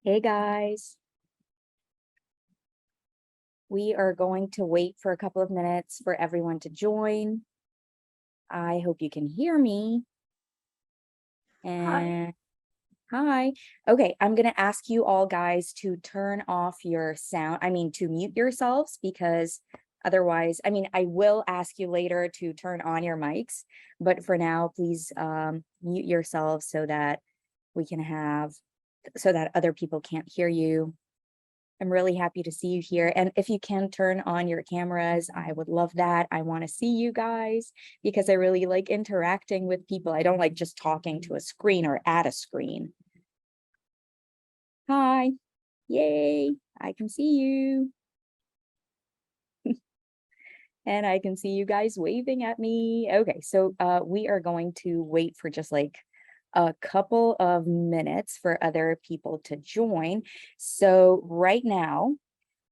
Hey guys, we are going to wait for a couple of minutes for everyone to join. I hope you can hear me. Hi. And hi. Okay, I'm going to ask you all guys to turn off your sound. To mute yourselves because otherwise, I will ask you later to turn on your mics, but for now, please mute yourselves so that other people can't hear you. I'm really happy to see you here. And if you can turn on your cameras, I would love that. I want to see you guys because I really like interacting with people. I don't like just talking to a screen or at a screen. Hi. Yay. I can see you. And I can see you guys waving at me. Okay, so we are going to wait for just like a couple of minutes for other people to join. So right now,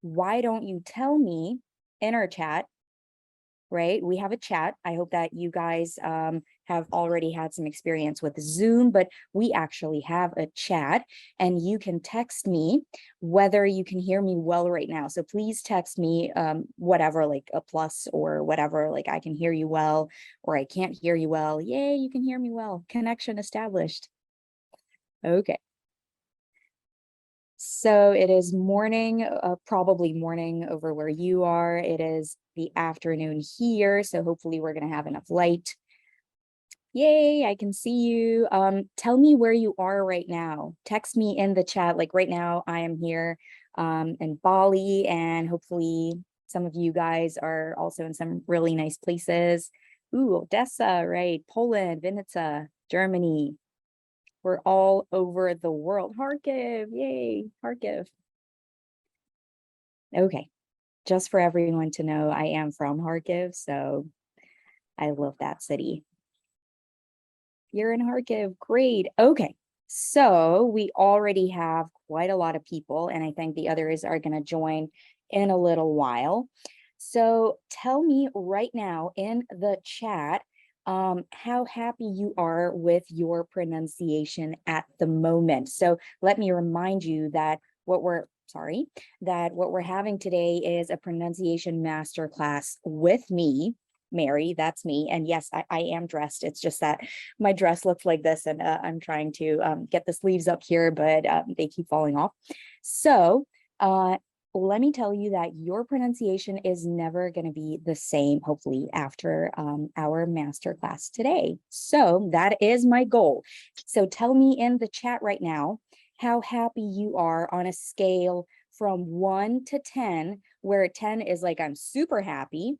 why don't you tell me in our chat, right? We have a chat. I hope that you guys have already had some experience with Zoom, but we actually have a chat and you can text me whether you can hear me well right now. So please text me whatever, like a plus or whatever, like I can hear you well or I can't hear you well. Yay, you can hear me well. Connection established. Okay. So it is morning, probably morning over where you are. It is the afternoon here, so hopefully we're going to have enough light. Yay, I can see you. Tell me where you are right now. Text me in the chat. Like right now, I am here in Bali, and hopefully some of you guys are also in some really nice places. Ooh, Odessa, right? Poland, Vinica, Germany. We're all over the world. Kharkiv, yay, Kharkiv. Okay, just for everyone to know, I am from Kharkiv, so I love that city. You're in Kharkiv, great. Okay, so we already have quite a lot of people, and I think the others are going to join in a little while. So tell me right now in the chat how happy you are with your pronunciation at the moment. So let me remind you that what we're having today is a pronunciation masterclass with me, Mary, that's me. And yes, I am dressed. It's just that my dress looks like this and I'm trying to get the sleeves up here, but they keep falling off. So let me tell you that your pronunciation is never going to be the same, hopefully, after our masterclass today. So that is my goal. So tell me in the chat right now how happy you are on a scale from 1 to 10, where 10 is like I'm super happy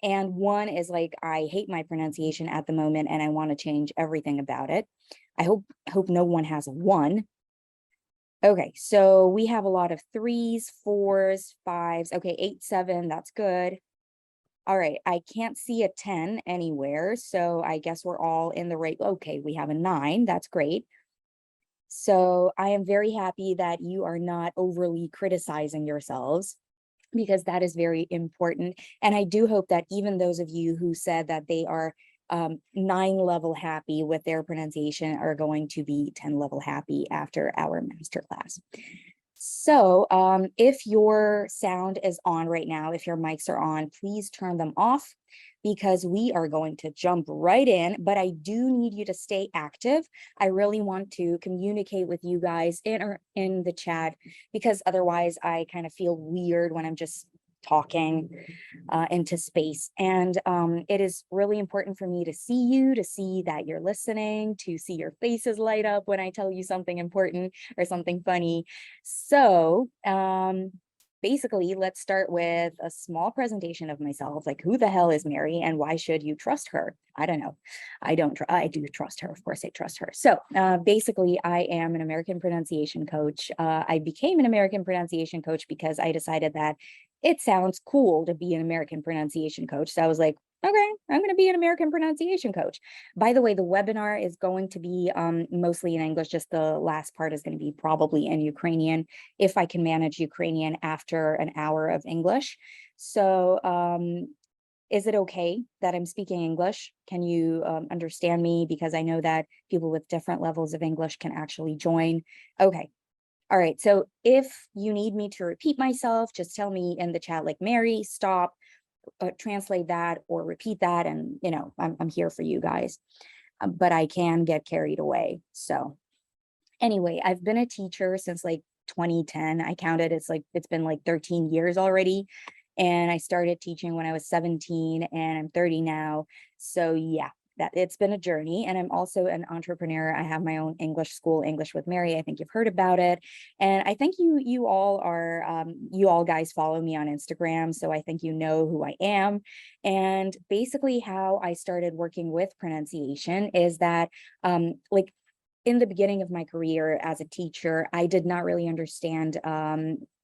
and 1 is like I hate my pronunciation at the moment and I want to change everything about it. I hope no one has a 1. Okay, so we have a lot of 3s, 4s, 5s. Okay, 8, 7, that's good. All right, I can't see a 10 anywhere, so I guess we're all in the right. Okay, we have a 9, that's great. So I am very happy that you are not overly criticizing yourselves, because that is very important. And I do hope that even those of you who said that they are 9 level happy with their pronunciation are going to be 10 level happy after our masterclass. So if your sound is on right now, if your mics are on, please turn them off because we are going to jump right in, but I do need you to stay active. I really want to communicate with you guys in the chat because otherwise I kind of feel weird when I'm just talking into space. And it is really important for me to see you, to see that you're listening, to see your faces light up when I tell you something important or something funny. So basically, let's start with a small presentation of myself, like who the hell is Mary and why should you trust her? I don't know. I do trust her. Of course I trust her. So basically, I am an American pronunciation coach. I became an American pronunciation coach because I decided that it sounds cool to be an American pronunciation coach. So I was like, okay, I'm going to be an American pronunciation coach. By the way, the webinar is going to be mostly in English. Just the last part is going to be probably in Ukrainian, if I can manage Ukrainian after an hour of English. So is it okay that I'm speaking English? Can you understand me? Because I know that people with different levels of English can actually join. Okay, All right, so if you need me to repeat myself, just tell me in the chat, like, Mary, stop, translate that or repeat that. And, I'm here for you guys, but I can get carried away. So anyway, I've been a teacher since like 2010. I counted, it's been like 13 years already. And I started teaching when I was 17 and I'm 30 now. So yeah, that it's been a journey. And I'm also an entrepreneur. I have my own English school, English with Mary. I think you've heard about it. And I think you all are, you all guys follow me on Instagram. So I think you know who I am. And basically how I started working with pronunciation is that like in the beginning of my career as a teacher, I did not really understand,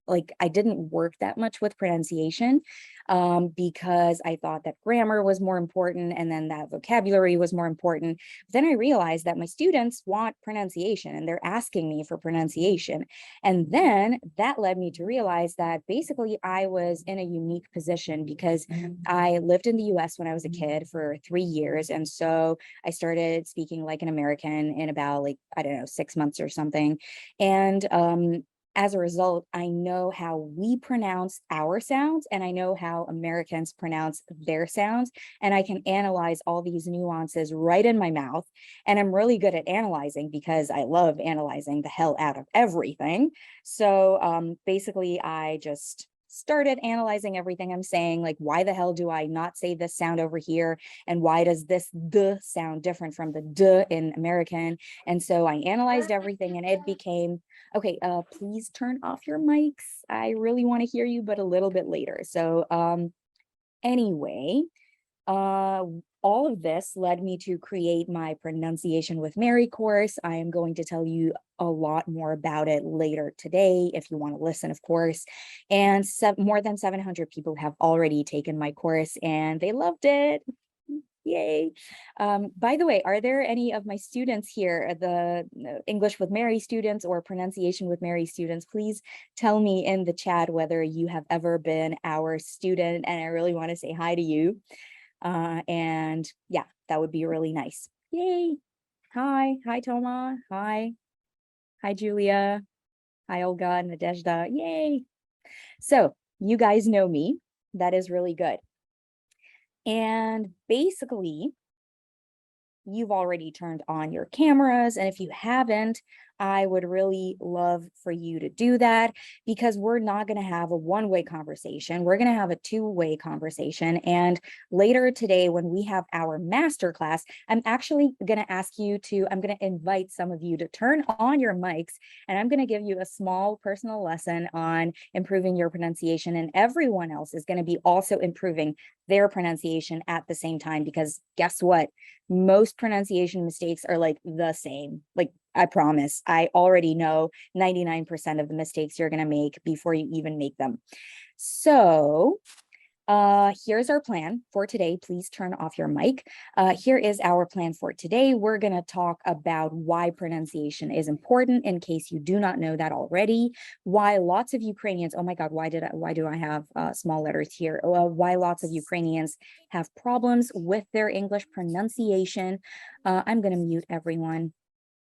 like I didn't work that much with pronunciation, because I thought that grammar was more important and then that vocabulary was more important. But then I realized that my students want pronunciation and they're asking me for pronunciation. And then that led me to realize that basically I was in a unique position because I lived in the US when I was a kid for 3 years. And so I started speaking like an American in about, like, I don't know, 6 months or something. And as a result, I know how we pronounce our sounds and I know how Americans pronounce their sounds. And I can analyze all these nuances right in my mouth. And I'm really good at analyzing because I love analyzing the hell out of everything. So basically, I just started analyzing everything I'm saying, like, why the hell do I not say this sound over here? And why does this the sound different from the d in American? And so I analyzed everything and it became, okay, please turn off your mics. I really want to hear you, but a little bit later. So anyway, uh, all of this led me to create my Pronunciation with Mary course. I am going to tell you a lot more about it later today, if you want to listen, of course. And more than 700 people have already taken my course and they loved it. Yay. By the way, are there any of my students here, the English with Mary students or Pronunciation with Mary students? Please tell me in the chat whether you have ever been our student, and I really want to say hi to you. And yeah, that would be really nice. Yay. Hi, Toma. Hi, Julia. Hi, Olga, Nadezhda. Yay. So you guys know me. That is really good. And basically, you've already turned on your cameras. And if you haven't, I would really love for you to do that, because we're not going to have a one-way conversation. We're going to have a two-way conversation. And later today, when we have our masterclass, I'm actually going to I'm going to invite some of you to turn on your mics, and I'm going to give you a small personal lesson on improving your pronunciation. And everyone else is going to be also improving their pronunciation at the same time, because guess what? Most pronunciation mistakes are like the same. Like, I promise, I already know 99% of the mistakes you're going to make before you even make them. So here's our plan for today. Please turn off your mic. Here is our plan for today. We're going to talk about why pronunciation is important, in case you do not know that already. Why lots of Ukrainians, oh my God, why do I have small letters here? Why lots of Ukrainians have problems with their English pronunciation. I'm going to mute everyone.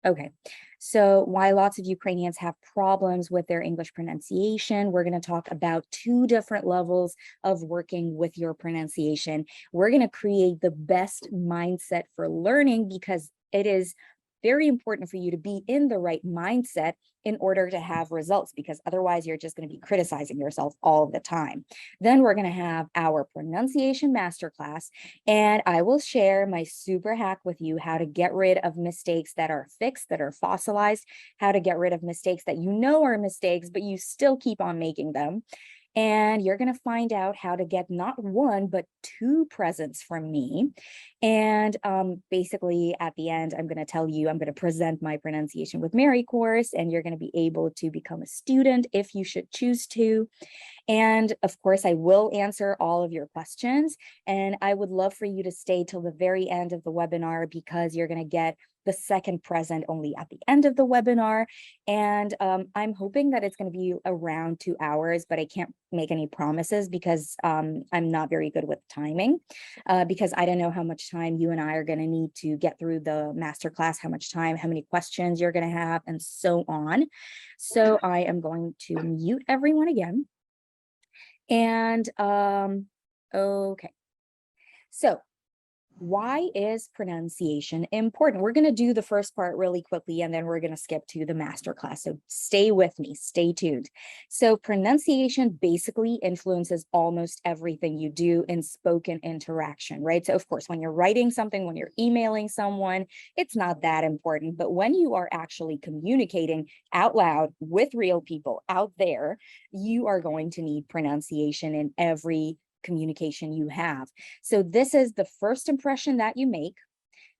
Okay, so why lots of Ukrainians have problems with their English pronunciation. We're going to talk about 2 different levels of working with your pronunciation. We're going to create the best mindset for learning, because it is very important for you to be in the right mindset in order to have results, because otherwise you're just going to be criticizing yourself all the time. Then we're going to have our pronunciation masterclass, and I will share my super hack with you, how to get rid of mistakes that are fixed, that are fossilized, how to get rid of mistakes that you know are mistakes, but you still keep on making them. And you're going to find out how to get not 1, but 2 presents from me. And basically at the end, I'm going to present my Pronunciation with Mary course, and you're going to be able to become a student if you should choose to. And of course, I will answer all of your questions. And I would love for you to stay till the very end of the webinar, because you're going to get the second present only at the end of the webinar. And I'm hoping that it's going to be around 2 hours, but I can't make any promises because I'm not very good with timing, because I don't know how much time you and I are going to need to get through the masterclass, how much time, how many questions you're going to have, and so on. So I am going to mute everyone again. And okay, so why is pronunciation important? We're going to do the first part really quickly, and then we're going to skip to the masterclass. So stay with me, stay tuned. So pronunciation basically influences almost everything you do in spoken interaction, right? So of course, when you're writing something, when you're emailing someone, it's not that important. But when you are actually communicating out loud with real people out there, you are going to need pronunciation in every communication you have. So this is the first impression that you make.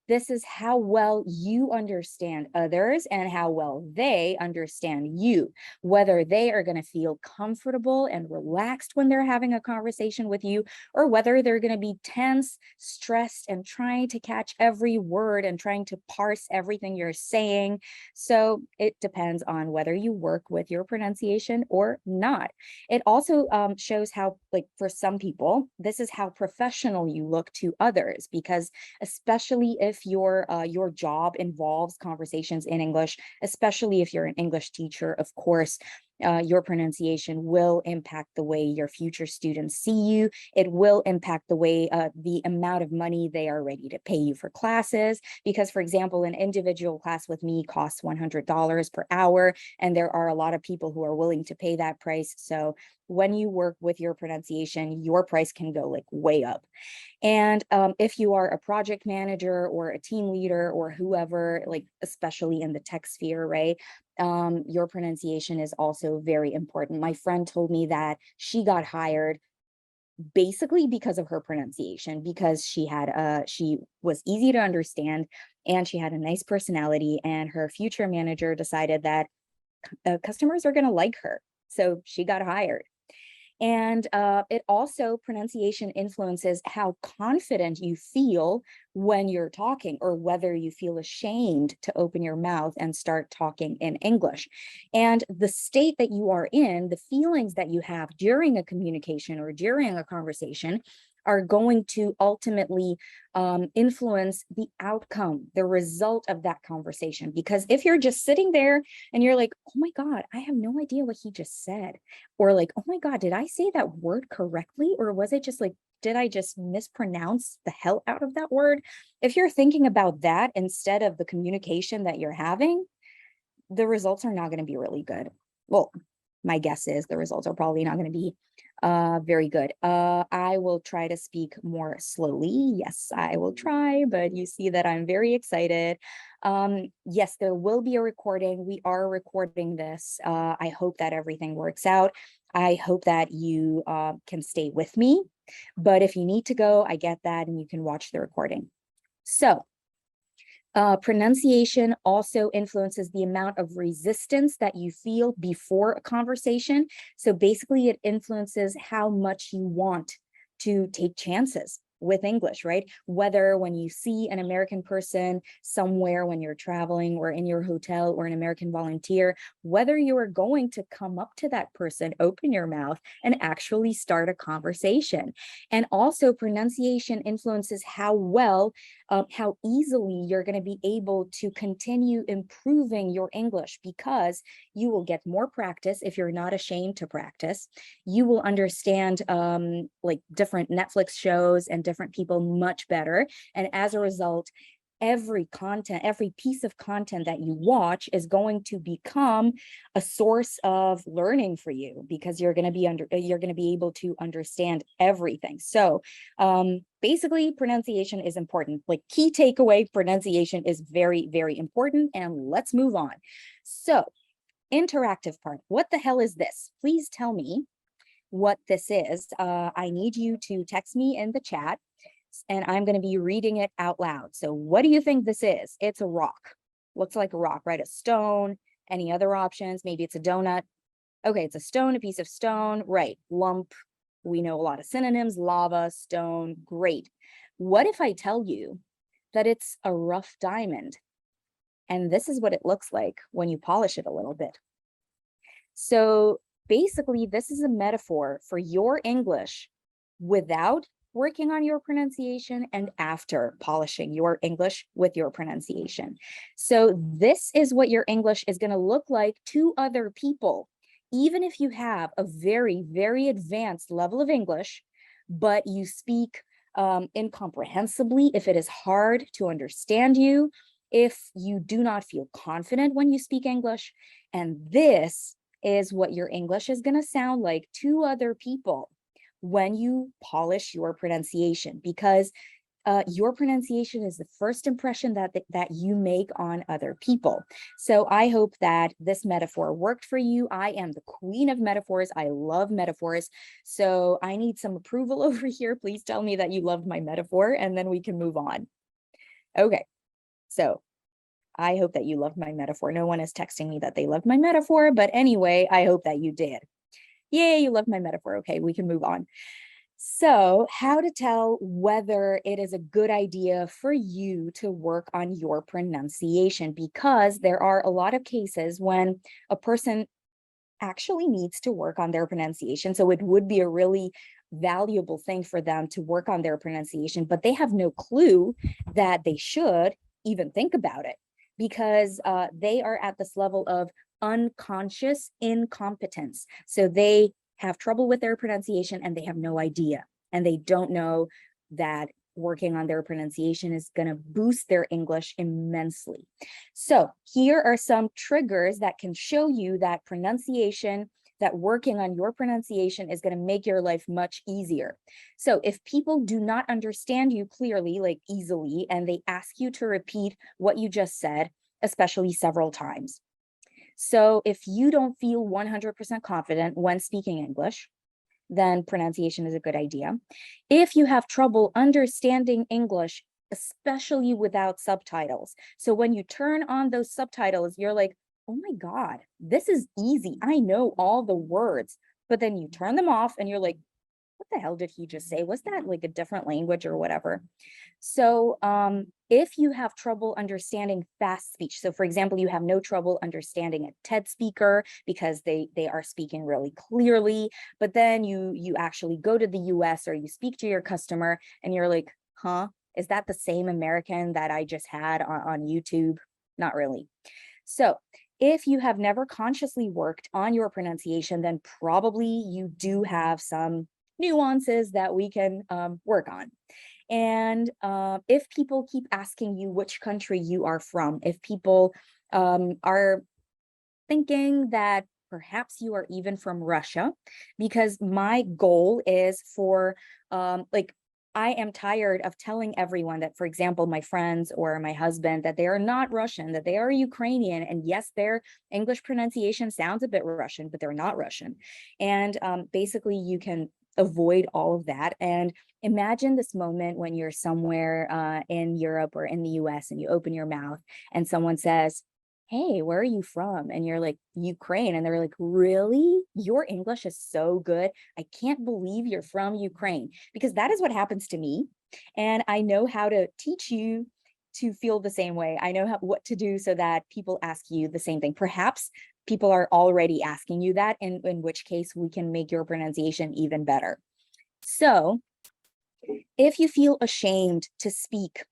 This is how well you understand others and how well they understand you, whether they are going to feel comfortable and relaxed when they're having a conversation with you, or whether they're going to be tense, stressed, and trying to catch every word and trying to parse everything you're saying. So it depends on whether you work with your pronunciation or not. It also shows how, like, for some people, this is how professional you look to others, because especially if your job involves conversations in English, especially if you're an English teacher, of course, your pronunciation will impact the way your future students see you. It will impact the way, the amount of money they are ready to pay you for classes. Because, for example, an individual class with me costs $100 per hour, and there are a lot of people who are willing to pay that price. So when you work with your pronunciation, your price can go like way up. And if you are a project manager or a team leader or whoever, like especially in the tech sphere, right? Your pronunciation is also very important. My friend told me that she got hired basically because of her pronunciation, because she was easy to understand and she had a nice personality, and her future manager decided that customers are going to like her. So she got hired. And it also, pronunciation influences how confident you feel when you're talking, or whether you feel ashamed to open your mouth and start talking in English. And the state that you are in, the feelings that you have during a communication or during a conversation, are going to ultimately influence the outcome, the result of that conversation. Because if you're just sitting there and you're like, oh my God, I have no idea what he just said, or like, oh my God, did I say that word correctly? Or was it just like, did I just mispronounce the hell out of that word? If you're thinking about that instead of the communication that you're having, the results are not going to be really good. Well, my guess is the results are probably not going to be very good. I will try to speak more slowly. Yes, I will try, but you see that I'm very excited. Yes, there will be a recording. We are recording this. I hope that everything works out. I hope that you can stay with me, but if you need to go, I get that, and you can watch the recording. So pronunciation also influences the amount of resistance that you feel before a conversation. So basically, it influences how much you want to take chances with English, right? Whether when you see an American person somewhere when you're traveling or in your hotel, or an American volunteer, whether you are going to come up to that person, open your mouth, and actually start a conversation. And also, pronunciation influences how easily you're going to be able to continue improving your English, because you will get more practice if you're not ashamed to practice. You will understand like different Netflix shows and different people much better. And as a result, every piece of content that you watch is going to become a source of learning for you, because you're going to be able to understand everything. So basically, pronunciation is important. Like, key takeaway, pronunciation is very, very important. And let's move on. So interactive part. What the hell is this? Please tell me what this is. I need you to text me in the chat, and I'm going to be reading it out loud. So what do you think this is? It's a rock. Looks like a rock, right? A stone. Any other options? Maybe it's a donut. Okay, it's a stone, a piece of stone, right? Lump. We know a lot of synonyms: lava, stone. Great. What if I tell you that it's a rough diamond? And this is what it looks like when you polish it a little bit. So basically, this is a metaphor for your English without working on your pronunciation and after polishing your English with your pronunciation. So this is what your English is going to look like to other people, even if you have a very, very advanced level of English, but you speak incomprehensibly, if it is hard to understand you, if you do not feel confident when you speak English. And this is what your English is going to sound like to other people when you polish your pronunciation, because your pronunciation is the first impression that you make on other people. So I hope that this metaphor worked for you. I am the queen of metaphors. I love metaphors. So I need some approval over here. Please tell me that you loved my metaphor, and then we can move on. Okay, so I hope that you loved my metaphor. No one is texting me that they loved my metaphor, but anyway, I hope that you did. Yay, you loved my metaphor. Okay, we can move on. So, how to tell whether it is a good idea for you to work on your pronunciation, because there are a lot of cases when a person actually needs to work on their pronunciation. So it would be a really valuable thing for them to work on their pronunciation, but they have no clue that they should even think about it, because they are at this level of unconscious incompetence. So they have trouble with their pronunciation and they have no idea. And they don't know that working on their pronunciation is going to boost their English immensely. So here are some triggers that can show you that pronunciation, that working on your pronunciation is going to make your life much easier. So if people do not understand you clearly, like easily, and they ask you to repeat what you just said, especially several times. So if you don't feel 100% confident when speaking English, then pronunciation is a good idea. If you have trouble understanding English, especially without subtitles, so when you turn on those subtitles, you're like, oh my God, this is easy. I know all the words, but then you turn them off and you're like, what the hell did he just say? Was that like a different language or whatever? So if you have trouble understanding fast speech, so for example, you have no trouble understanding a TED speaker because they are speaking really clearly, but then you actually go to the US or you speak to your customer and you're like, huh, is that the same American that I just had on YouTube? Not really. So if you have never consciously worked on your pronunciation, then probably you do have some nuances that we can work on. And if people keep asking you which country you are from, if people are thinking that perhaps you are even from Russia, because my goal is for I am tired of telling everyone that, for example, my friends or my husband, that they are not Russian, that they are Ukrainian. And yes, their English pronunciation sounds a bit Russian, but they're not Russian. And basically, you can avoid all of that. And imagine this moment when you're somewhere in Europe or in the US and you open your mouth and someone says, hey, where are you from? And you're like, Ukraine. And they're like, really? Your English is so good. I can't believe you're from Ukraine, because that is what happens to me. And I know how to teach you to feel the same way. I know what to do so that people ask you the same thing. Perhaps people are already asking you that, in which case we can make your pronunciation even better. So if you feel ashamed to speak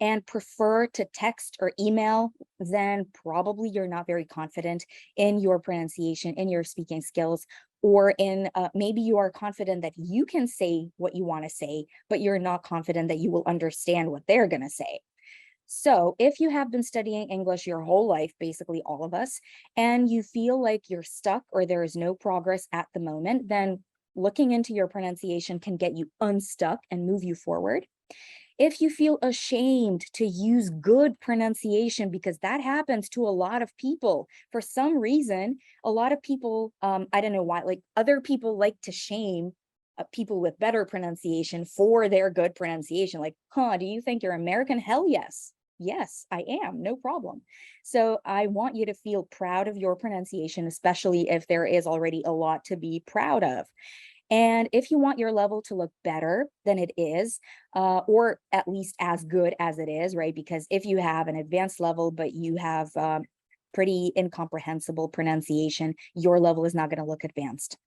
and prefer to text or email, then probably you're not very confident in your pronunciation, in your speaking skills, or in maybe you are confident that you can say what you want to say, but you're not confident that you will understand what they're going to say. So if you have been studying English your whole life, basically all of us, and you feel like you're stuck or there is no progress at the moment, then looking into your pronunciation can get you unstuck and move you forward. If you feel ashamed to use good pronunciation, because that happens to a lot of people for some reason, a lot of people, I don't know why, like other people like to shame people with better pronunciation for their good pronunciation. Like, huh, do you think you're American? Hell yes. Yes, I am, no problem. So I want you to feel proud of your pronunciation, especially if there is already a lot to be proud of. And if you want your level to look better than it is, or at least as good as it is, right? Because if you have an advanced level, but you have pretty incomprehensible pronunciation, your level is not going to look advanced.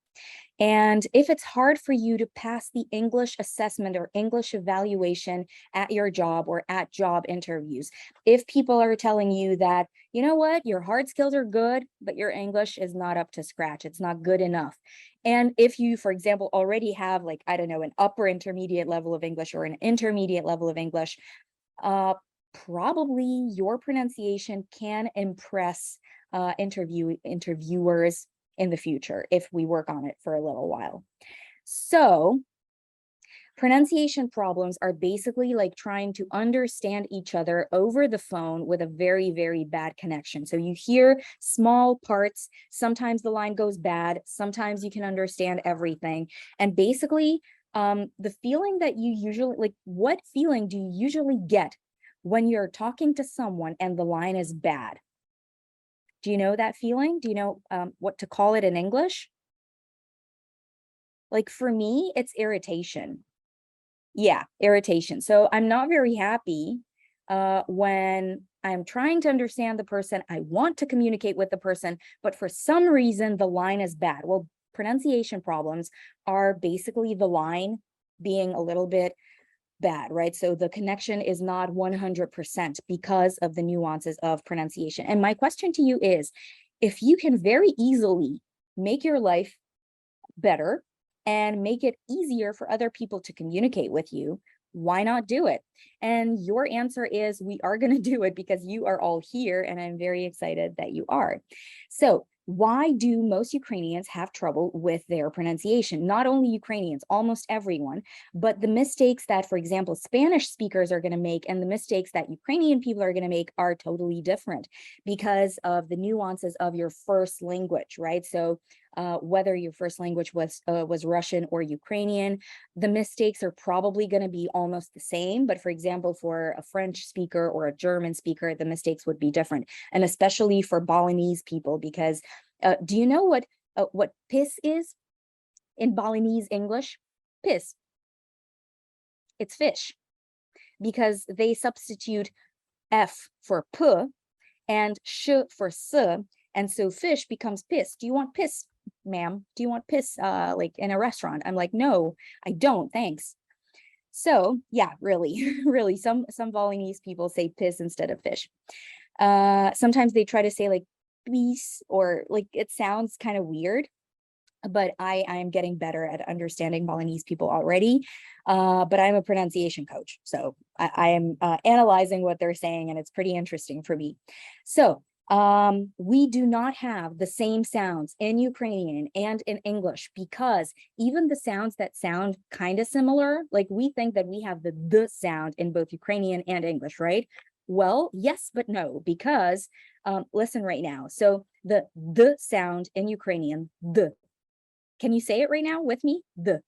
And if it's hard for you to pass the English assessment or English evaluation at your job or at job interviews, if people are telling you that, you know what, your hard skills are good, but your English is not up to scratch, it's not good enough. And if you, for example, already have like, I don't know, an upper intermediate level of English or an intermediate level of English, probably your pronunciation can impress interviewers in the future if we work on it for a little while. So pronunciation problems are basically like trying to understand each other over the phone with a very, very bad connection. So you hear small parts, sometimes the line goes bad, sometimes you can understand everything. And basically, the feeling that you usually, like, what feeling do you usually get when you're talking to someone and the line is bad? Do you know that feeling? Do you know what to call it in English? Like for me, it's irritation. Yeah, irritation. So I'm not very happy when I'm trying to understand the person. I want to communicate with the person, but for some reason the line is bad. Well, pronunciation problems are basically the line being a little bit bad, right? So the connection is not 100% because of the nuances of pronunciation. And my question to you is, if you can very easily make your life better and make it easier for other people to communicate with you, why not do it? And your answer is, we are going to do it because you are all here, and I'm very excited that you are. So why do most Ukrainians have trouble with their pronunciation? Not only Ukrainians, almost everyone, but the mistakes that, for example, Spanish speakers are going to make and the mistakes that Ukrainian people are going to make are totally different because of the nuances of your first language, right? So whether your first language was Russian or Ukrainian, the mistakes are probably going to be almost the same. But for example, for a French speaker or a German speaker, the mistakes would be different. And especially for Balinese people, because do you know what piss is in Balinese English? Piss. It's fish, because they substitute F for P and sh for s. And so fish becomes piss. Do you want piss, ma'am? Do you want piss like in a restaurant? I'm like, no, I don't, thanks. So yeah, really, really, some Balinese people say piss instead of fish. Sometimes they try to say like peace, or like it sounds kind of weird, but I'm getting better at understanding Balinese people already. But I'm a pronunciation coach, so I am analyzing what they're saying, and it's pretty interesting for me. So we do not have the same sounds in Ukrainian and in English, because even the sounds that sound kind of similar, like we think that we have the sound in both Ukrainian and English, right? Well, yes, but no, because listen right now. So the sound in Ukrainian, the. Can you say it right now with me? The.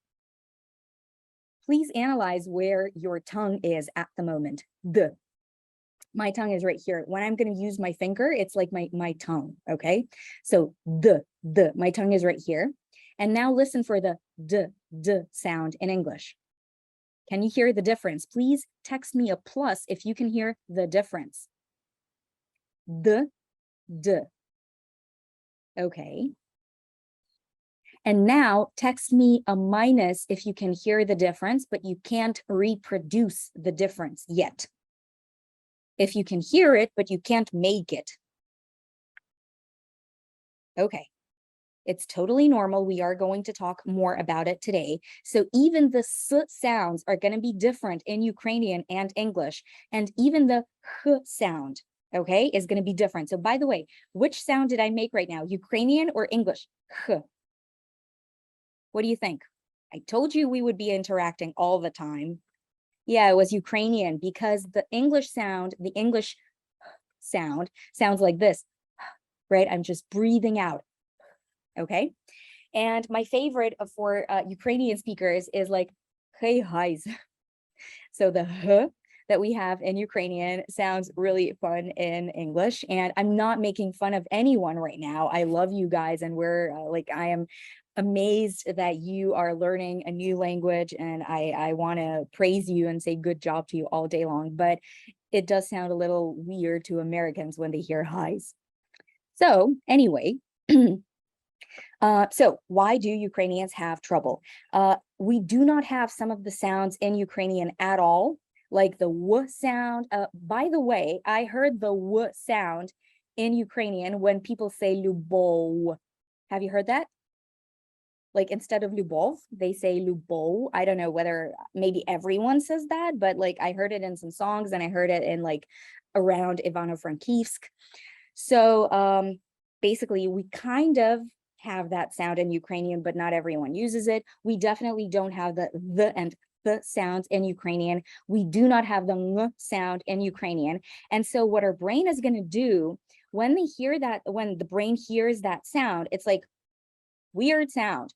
Please analyze where your tongue is at the moment. The. My tongue is right here. When I'm going to use my finger, it's like my tongue, okay? So my tongue is right here. And now listen for the d sound in English. Can you hear the difference? Please text me a plus if you can hear the difference. The, d. Okay. And now text me a minus if you can hear the difference, but you can't reproduce the difference yet. If you can hear it, but you can't make it. Okay. It's totally normal. We are going to talk more about it today. So even the s sounds are going to be different in Ukrainian and English. And even the h sound, okay, is going to be different. So by the way, which sound did I make right now? Ukrainian or English? H. What do you think? I told you we would be interacting all the time. Yeah, it was Ukrainian, because the English sound, the English sound sounds like this, right? I'm just breathing out. Okay. And my favorite for Ukrainian speakers is like, hey, highs. So the h that we have in Ukrainian sounds really fun in English. And I'm not making fun of anyone right now. I love you guys, and I am amazed that you are learning a new language, and I want to praise you and say good job to you all day long. But it does sound a little weird to Americans when they hear highs. So anyway, so why do Ukrainians have trouble? We do not have some of the sounds in Ukrainian at all, like the w sound. By the way, I heard the w sound in Ukrainian when people say lubov. Have you heard that? Like instead of Lubov, they say Lubov. I don't know whether maybe everyone says that, but like I heard it in some songs, and I heard it in like around Ivano-Frankivsk. So basically we kind of have that sound in Ukrainian, but not everyone uses it. We definitely don't have the and the sounds in Ukrainian. We do not have the ng sound in Ukrainian. And so what our brain is going to do when they hear that, when the brain hears that sound, it's like weird sound.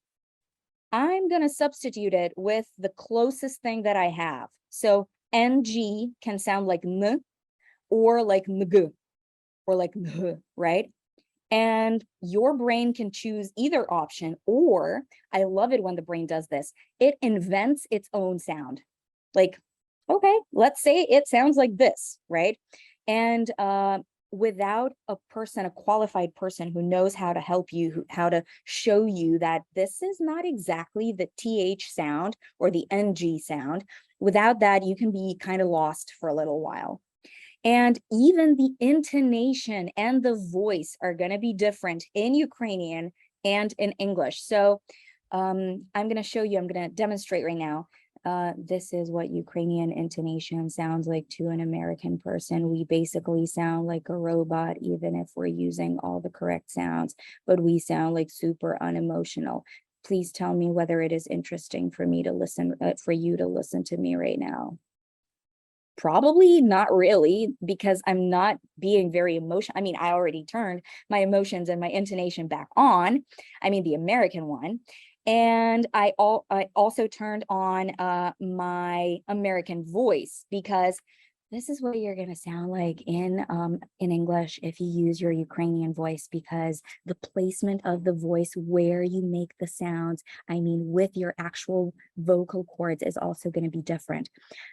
I'm going to substitute it with the closest thing that I have. So ng can sound like n or like ng or like ng, right? And your brain can choose either option, or I love it when the brain does this. It invents its own sound. Like, okay, let's say it sounds like this, right? And without a person, a qualified person who knows how to help you, how to show you that this is not exactly the TH sound or the NG sound, without that, you can be kind of lost for a little while. And even the intonation and the voice are going to be different in Ukrainian and in English. So I'm going to show you, I'm going to demonstrate right now. This is what Ukrainian intonation sounds like to an American person. We basically sound like a robot, even if we're using all the correct sounds, but we sound like super unemotional. Please tell me whether it is interesting for me to listen, for you to listen to me right now. Probably not really, because I'm not being very emotional. I mean, I already turned my emotions and my intonation back on. I mean, the American one. And I also turned on my American voice, because this is what you're going to sound like in English if you use your Ukrainian voice, because the placement of the voice, where you make the sounds, I mean, with your actual vocal cords, is also going to be different.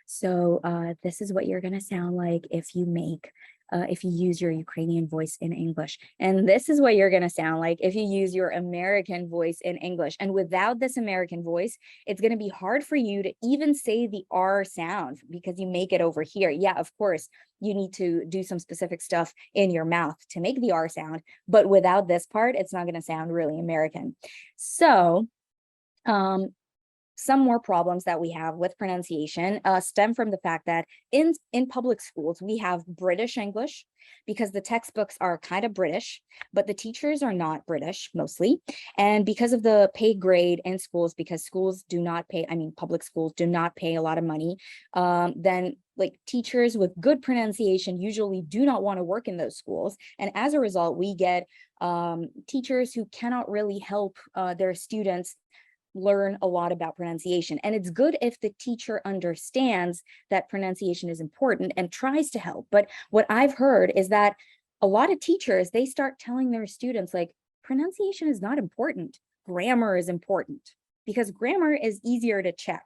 So this is what you're going to sound like if you use your Ukrainian voice in English. And this is what you're going to sound like if you use your American voice in English. And without this American voice, it's going to be hard for you to even say the R sound, because you make it over here. Yeah, of course, you need to do some specific stuff in your mouth to make the R sound. But without this part, it's not going to sound really American. So some more problems that we have with pronunciation stem from the fact that in public schools, we have British English, because the textbooks are kind of British, but the teachers are not British mostly. And because of the pay grade in schools, because schools do not pay, I mean, public schools do not pay a lot of money, then like teachers with good pronunciation usually do not want to work in those schools. And as a result, we get teachers who cannot really help their students learn a lot about pronunciation. And it's good if the teacher understands that pronunciation is important and tries to help. But what I've heard is that a lot of teachers, they start telling their students like, pronunciation is not important, grammar is important, because grammar is easier to check,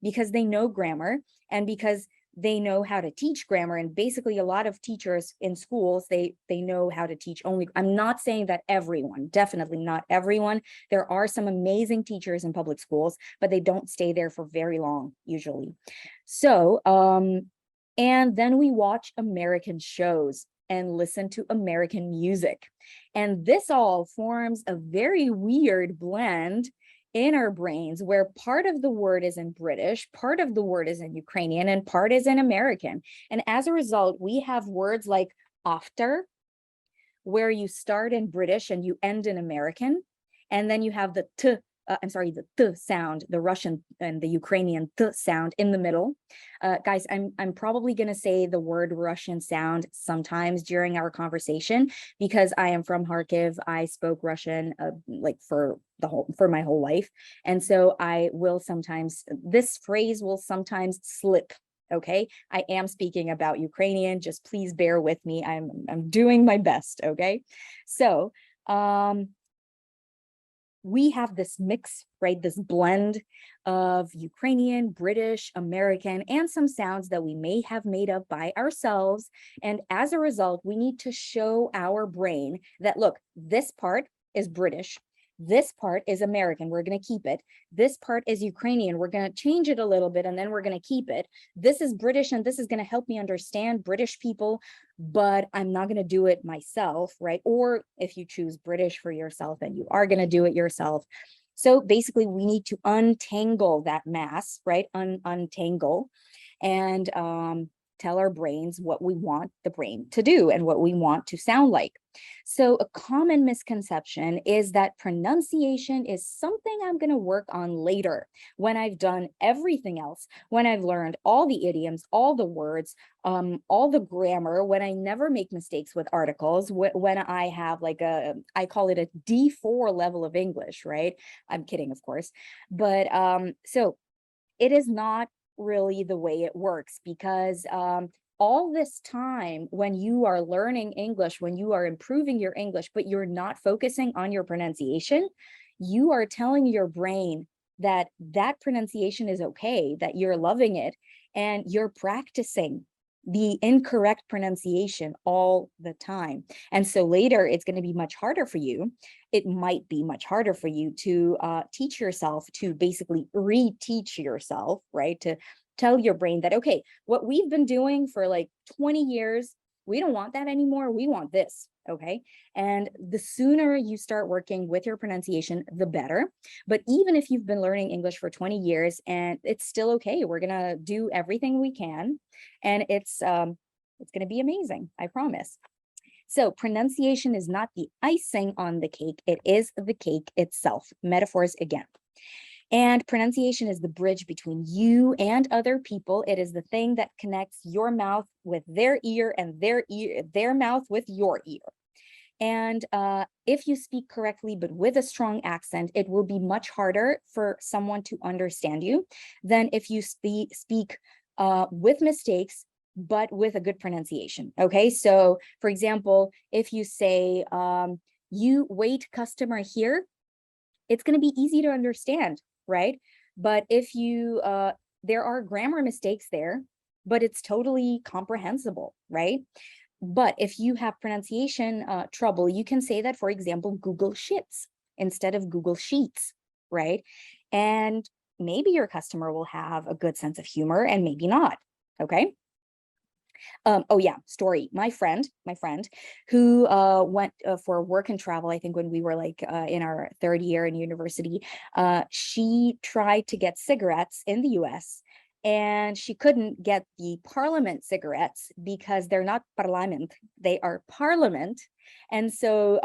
because they know grammar and because they know how to teach grammar. And basically a lot of teachers in schools, they know how to teach only. I'm not saying that everyone, definitely not everyone. There are some amazing teachers in public schools, but they don't stay there for very long usually. So, and then we watch American shows and listen to American music. And this all forms a very weird blend in our brains, where part of the word is in British, part of the word is in Ukrainian, and part is in American. And as a result, we have words like after, where you start in British and you end in American. And then you have the the t sound, the Russian and the Ukrainian t sound in the middle. Guys, I'm probably going to say the word Russian sound sometimes during our conversation, because I am from Kharkiv. I spoke Russian like for my whole life. And so I will sometimes, this phrase will sometimes slip Okay, I am speaking about Ukrainian. Just please bear with me. I'm doing my best. Okay, so we have this mix, right? This blend of Ukrainian, British, American, and some sounds that we may have made up by ourselves. And as a result, we need to show our brain that, look, this part is British. This part is American. We're going to keep it. This part is Ukrainian. We're going to change it a little bit and then we're going to keep it. This is British and this is going to help me understand British people, but I'm not going to do it myself, right? Or if you choose British for yourself, then you are going to do it yourself. So basically, we need to untangle that mass, right? Untangle and tell our brains what we want the brain to do and what we want to sound like. So a common misconception is that pronunciation is something I'm going to work on later when I've done everything else, when I've learned all the idioms, all the words, all the grammar, when I never make mistakes with articles, when I have like I call it a D4 level of English, right? I'm kidding, of course. But so it is not really the way it works, because all this time when you are learning English, when you are improving your English, but you're not focusing on your pronunciation, you are telling your brain that that pronunciation is okay, that you're loving it, and you're practicing the incorrect pronunciation all the time. And so later it's going to be much harder for you. It might be much harder for you to teach yourself to basically reteach yourself, right? To tell your brain that, okay, what we've been doing for like 20 years, we don't want that anymore. We want this. Okay. And the sooner you start working with your pronunciation, the better. But even if you've been learning English for 20 years and it's still okay, we're going to do everything we can. And it's going to be amazing. I promise. So pronunciation is not the icing on the cake. It is the cake itself. Metaphors again. And pronunciation is the bridge between you and other people. It is the thing that connects your mouth with their ear and their mouth with your ear. And if you speak correctly, but with a strong accent, it will be much harder for someone to understand you than if you speak with mistakes, but with a good pronunciation. Okay, so for example, if you say, you wait customer here, it's going to be easy to understand, right? But if you, there are grammar mistakes there, but it's totally comprehensible, right? But if you have pronunciation trouble, you can say that, for example, Google shits instead of Google sheets, right? And maybe your customer will have a good sense of humor and maybe not, okay? Oh yeah, story. My friend who went for work and travel, I think when we were like in our third year in university, she tried to get cigarettes in the US and she couldn't get the parliament cigarettes because they're not parliament, they are parliament. And so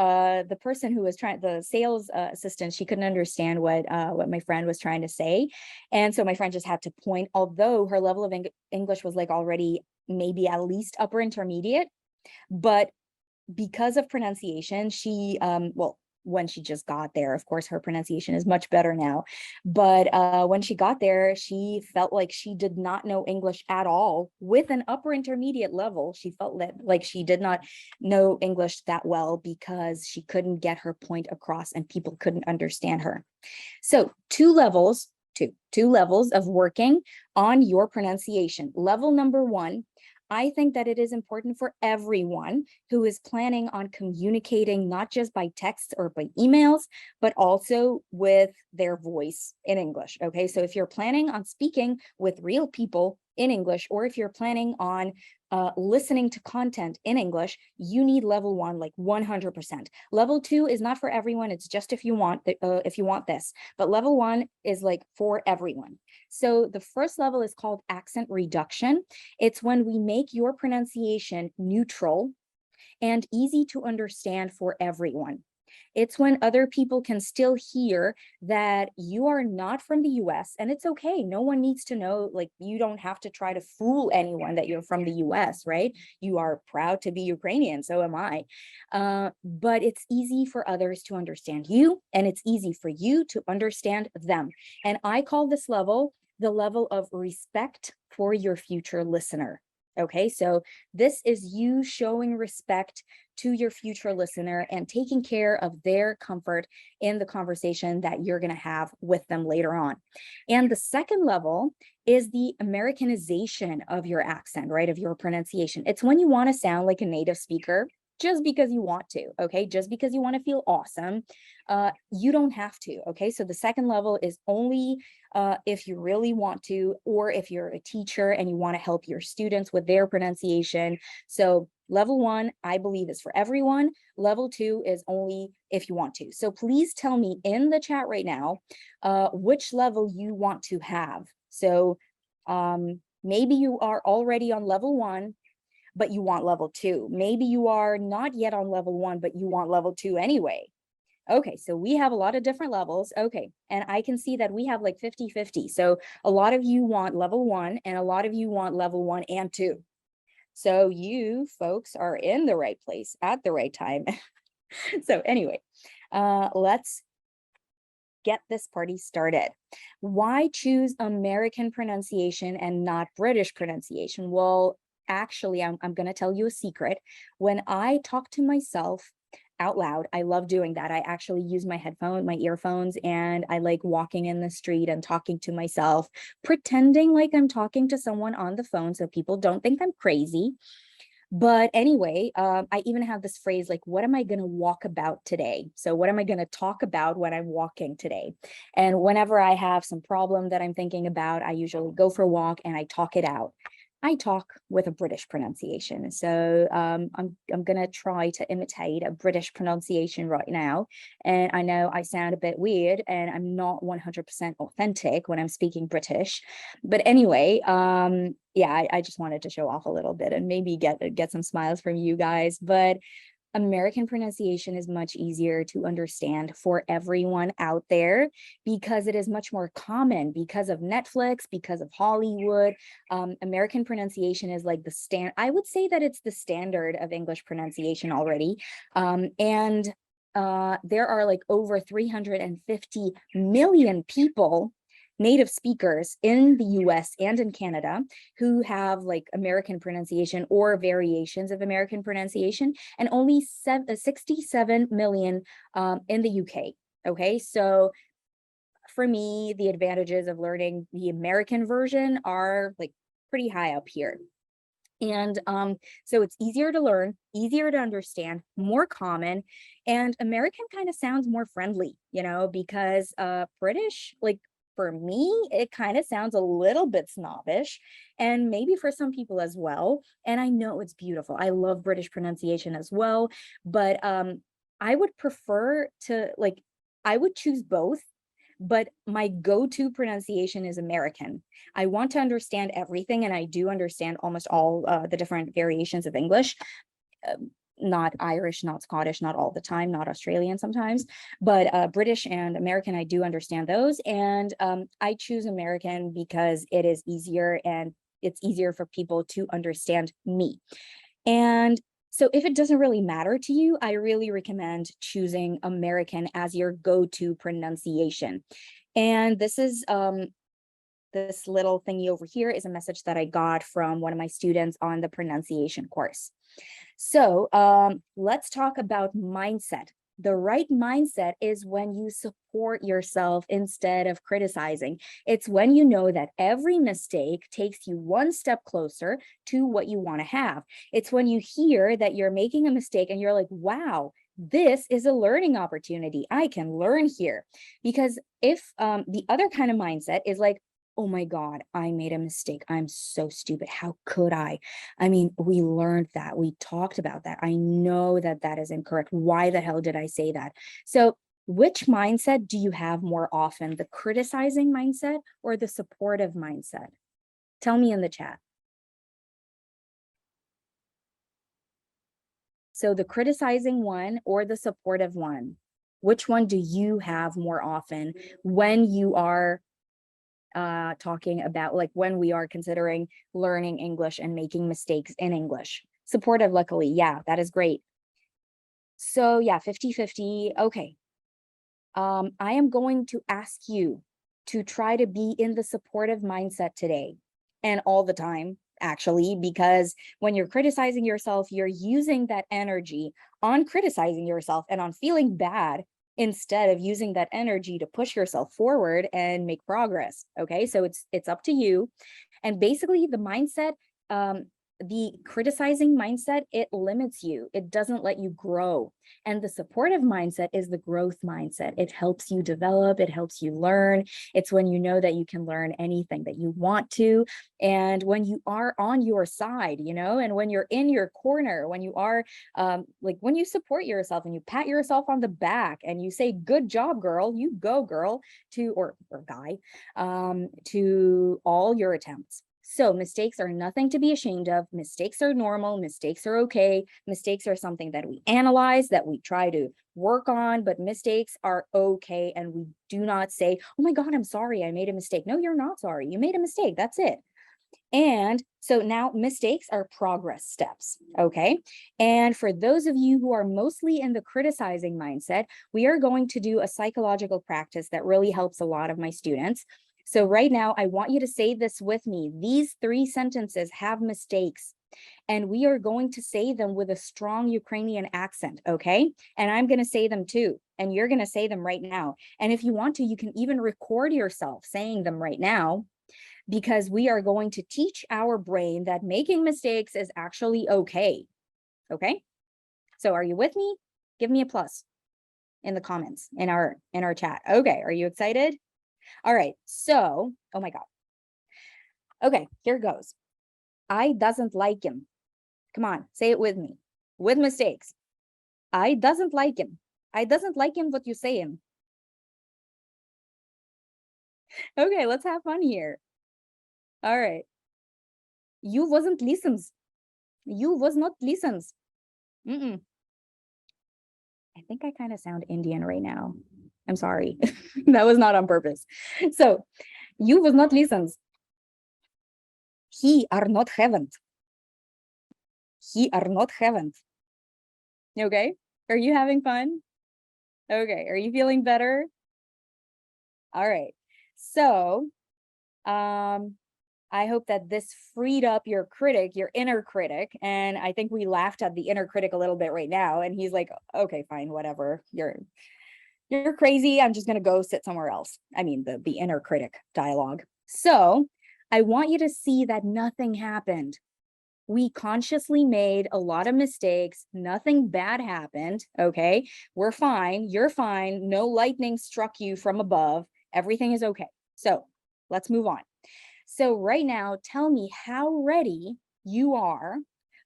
the person who was trying, the sales assistant, she couldn't understand what my friend was trying to say. And so my friend just had to point, although her level of English was like already maybe at least upper intermediate, but because of pronunciation, she well, when she just got there, of course her pronunciation is much better now, but when she got there, she felt like she did not know English at all. With an upper intermediate level, she felt like she did not know English that well because she couldn't get her point across and people couldn't understand her. So two levels of working on your pronunciation. Level number one, I think that it is important for everyone who is planning on communicating not just by text or by emails, but also with their voice in English. Okay, so if you're planning on speaking with real people in English, or if you're planning on listening to content in English, you need level one, like 100%. Level two is not for everyone. It's just if you want this, but level one is like for everyone. So the first level is called accent reduction. It's when we make your pronunciation neutral and easy to understand for everyone. It's when other people can still hear that you are not from the US, and it's okay. No one needs to know, like, you don't have to try to fool anyone that you're from the US, right? You are proud to be Ukrainian, so am I. But it's easy for others to understand you, and it's easy for you to understand them. And I call this level the level of respect for your future listener. Okay, so this is you showing respect to your future listener and taking care of their comfort in the conversation that you're going to have with them later on. And the second level is the Americanization of your accent, right? Of your pronunciation. It's when you want to sound like a native speaker just because you want to, okay? Just because you want to feel awesome. You don't have to, okay? So the second level is only if you really want to, or if you're a teacher and you want to help your students with their pronunciation. So level 1, I believe, is for everyone. Level 2 is only if you want to. So please tell me in the chat right now which level you want to have. So maybe you are already on level 1, but you want level 2. Maybe you are not yet on level 1, but you want level 2 anyway. Okay, so we have a lot of different levels. Okay, and I can see that we have like 50-50. So a lot of you want level 1 and a lot of you want level 1 and 2. So you folks are in the right place at the right time. So anyway, let's get this party started. Why choose American pronunciation and not British pronunciation? Well, actually, I'm going to tell you a secret. When I talk to myself out loud, I love doing that. I actually use my earphones, and I like walking in the street and talking to myself, pretending like I'm talking to someone on the phone so people don't think I'm crazy. But anyway, I even have this phrase like, what am I going to walk about today? So what am I going to talk about when I'm walking today? And whenever I have some problem that I'm thinking about, I usually go for a walk and I talk it out. I talk with a British pronunciation. So I'm going to try to imitate a British pronunciation right now. And I know I sound a bit weird and I'm not 100% authentic when I'm speaking British. But anyway, yeah, I just wanted to show off a little bit and maybe get some smiles from you guys. But American pronunciation is much easier to understand for everyone out there because it is much more common because of Netflix, because of Hollywood. American pronunciation is like I would say that it's the standard of English pronunciation already. And there are like over 350 million people, native speakers in the US and in Canada, who have like American pronunciation or variations of American pronunciation, and only 67 million in the UK. Okay, so for me, the advantages of learning the American version are like pretty high up here. And so it's easier to learn, easier to understand, more common, and American kind of sounds more friendly, because British, like for me, it kind of sounds a little bit snobbish, and maybe for some people as well. And I know it's beautiful. I love British pronunciation as well, but I would prefer to I would choose both, but my go-to pronunciation is American. I want to understand everything, and I do understand almost all the different variations of English. Not Irish, not Scottish, not all the time, not Australian sometimes, but British and American, I do understand those. And I choose American because it is easier, and it's easier for people to understand me. And so if it doesn't really matter to you, I really recommend choosing American as your go-to pronunciation. And this is this little thingy over here is a message that I got from one of my students on the pronunciation course. So let's talk about mindset. The right mindset is when you support yourself instead of criticizing. It's when you know that every mistake takes you one step closer to what you want to have. It's when you hear that you're making a mistake and you're like, wow, this is a learning opportunity. I can learn here. Because if the other kind of mindset is like, oh my God, I made a mistake. I'm so stupid. How could I? I mean, we learned that. We talked about that. I know that that is incorrect. Why the hell did I say that? So which mindset do you have more often, the criticizing mindset or the supportive mindset? Tell me in the chat. So the criticizing one or the supportive one, which one do you have more often when you are talking about, like, when we are considering learning English and making mistakes in English? Supportive, luckily. Yeah, that is great. So yeah, 50-50. Okay. I am going to ask you to try to be in the supportive mindset today and all the time, actually, because when you're criticizing yourself, you're using that energy on criticizing yourself and on feeling bad instead of using that energy to push yourself forward and make progress. Okay, so it's up to you. And basically the mindset, the criticizing mindset, it limits you. It doesn't let you grow. And the supportive mindset is the growth mindset. It helps you develop, it helps you learn. It's when you know that you can learn anything that you want to. And when you are on your side, you know, and when you're in your corner, when you are like when you support yourself and you pat yourself on the back and you say, good job, girl, you go, girl, to or guy, to all your attempts. So mistakes are nothing to be ashamed of. Mistakes are normal. Mistakes are okay. Mistakes are something that we analyze, that we try to work on, but mistakes are okay. And we do not say, oh my God, I'm sorry, I made a mistake. No, you're not sorry. You made a mistake. That's it. And so now mistakes are progress steps, okay? And for those of you who are mostly in the criticizing mindset, we are going to do a psychological practice that really helps a lot of my students. So right now, I want you to say this with me. These 3 sentences have mistakes, and we are going to say them with a strong Ukrainian accent, okay? And I'm going to say them too, and you're going to say them right now. And if you want to, you can even record yourself saying them right now, because we are going to teach our brain that making mistakes is actually okay. Okay? So are you with me? Give me a plus in the comments in our chat. Okay, are you excited? All right. So, oh my God. Okay, here goes. I doesn't like him. Come on, say it with me. With mistakes. I doesn't like him. I doesn't like him what you say him. Okay, let's have fun here. All right. You wasn't listens. You was not listens. Mm-mm. I think I kind of sound Indian right now. I'm sorry. That was not on purpose. So, you was not listens. He are not haven't. He are not haven't. Okay? Are you having fun? Okay. Are you feeling better? All right. So, I hope that this freed up your critic, your inner critic. And I think we laughed at the inner critic a little bit right now. And he's like, okay, fine, whatever. You're crazy. I'm just going to go sit somewhere else. I mean, the inner critic dialogue. So I want you to see that nothing happened. We consciously made a lot of mistakes. Nothing bad happened. Okay. We're fine. You're fine. No lightning struck you from above. Everything is okay. So let's move on. So right now, tell me how ready you are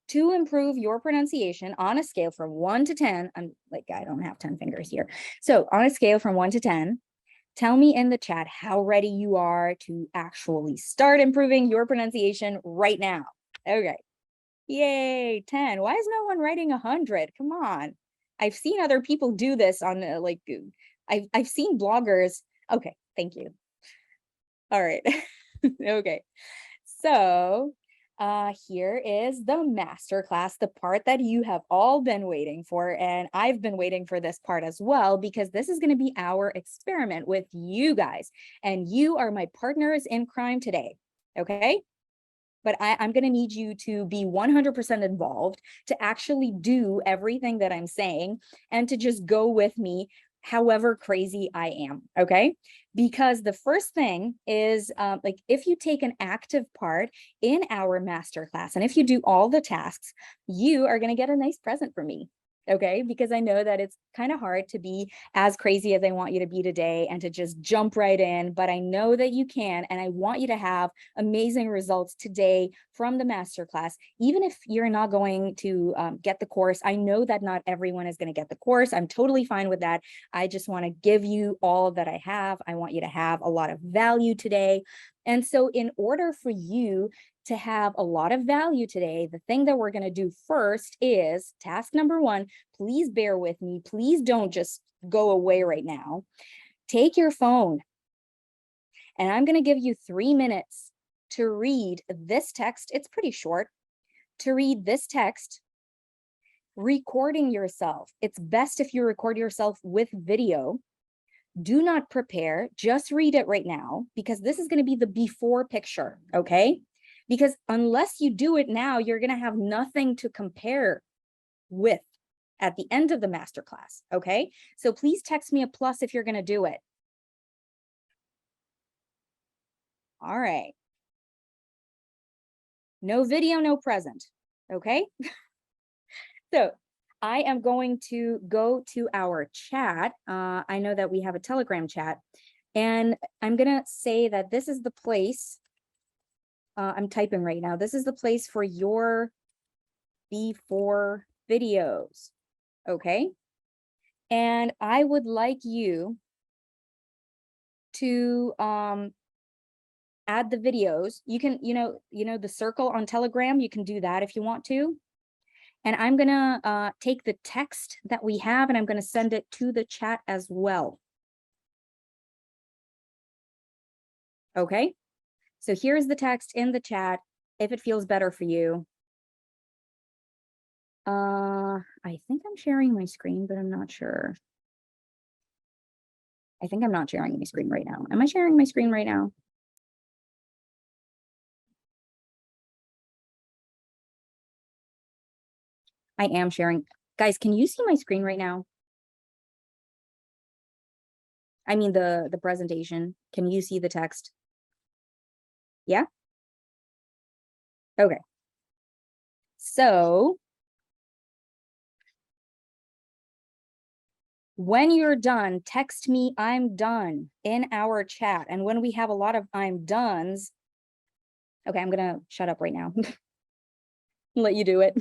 to improve your pronunciation on a scale from 1 to 10. I'm like, I don't have 10 fingers here. So on a scale from 1 to 10, tell me in the chat how ready you are to actually start improving your pronunciation right now. Okay. Yay, 10. Why is no one writing 100? Come on. I've seen other people do this on I've seen bloggers. Okay, thank you. All right. Okay. So here is the masterclass, the part that you have all been waiting for. And I've been waiting for this part as well, because this is going to be our experiment with you guys. And you are my partners in crime today. Okay. But I'm going to need you to be 100% involved, to actually do everything that I'm saying, and to just go with me however crazy I am, okay? Because the first thing is, like, if you take an active part in our masterclass, and if you do all the tasks, you are going to get a nice present from me. Okay, because I know that it's kind of hard to be as crazy as I want you to be today and to just jump right in, but I know that you can, and I want you to have amazing results today from the masterclass. Even if you're not going to get the course, I know that not everyone is going to get the course. I'm totally fine with that. I just want to give you all that I have. I want you to have a lot of value today. And so in order for you to have a lot of value today, the thing that we're going to do first is task number 1. Please bear with me. Please don't just go away right now. Take your phone, and I'm going to give you 3 minutes to read this text. It's pretty short. To read this text, recording yourself. It's best if you record yourself with video, Do not prepare, just read it right now, because this is going to be the before picture, okay? Because unless you do it now, you're going to have nothing to compare with at the end of the masterclass, okay? So please text me a plus if you're going to do it. All right. No video, no present, okay? So I am going to go to our chat. I know that we have a Telegram chat, and I'm gonna say that this is the place. I'm typing right now. This is the place for your before videos, okay? And I would like you to add the videos. You can, the circle on Telegram, you can do that if you want to. And I'm gonna take the text that we have and I'm gonna send it to the chat as well. Okay, so here's the text in the chat if it feels better for you. I think I'm sharing my screen, but I'm not sure. I think I'm not sharing my screen right now. Am I sharing my screen right now? I am sharing. Guys, can you see my screen right now? I mean the presentation. Can you see the text? Yeah? Okay. So when you're done, text me I'm done in our chat. And when we have a lot of I'm dones, okay, I'm gonna shut up right now. Let you do it.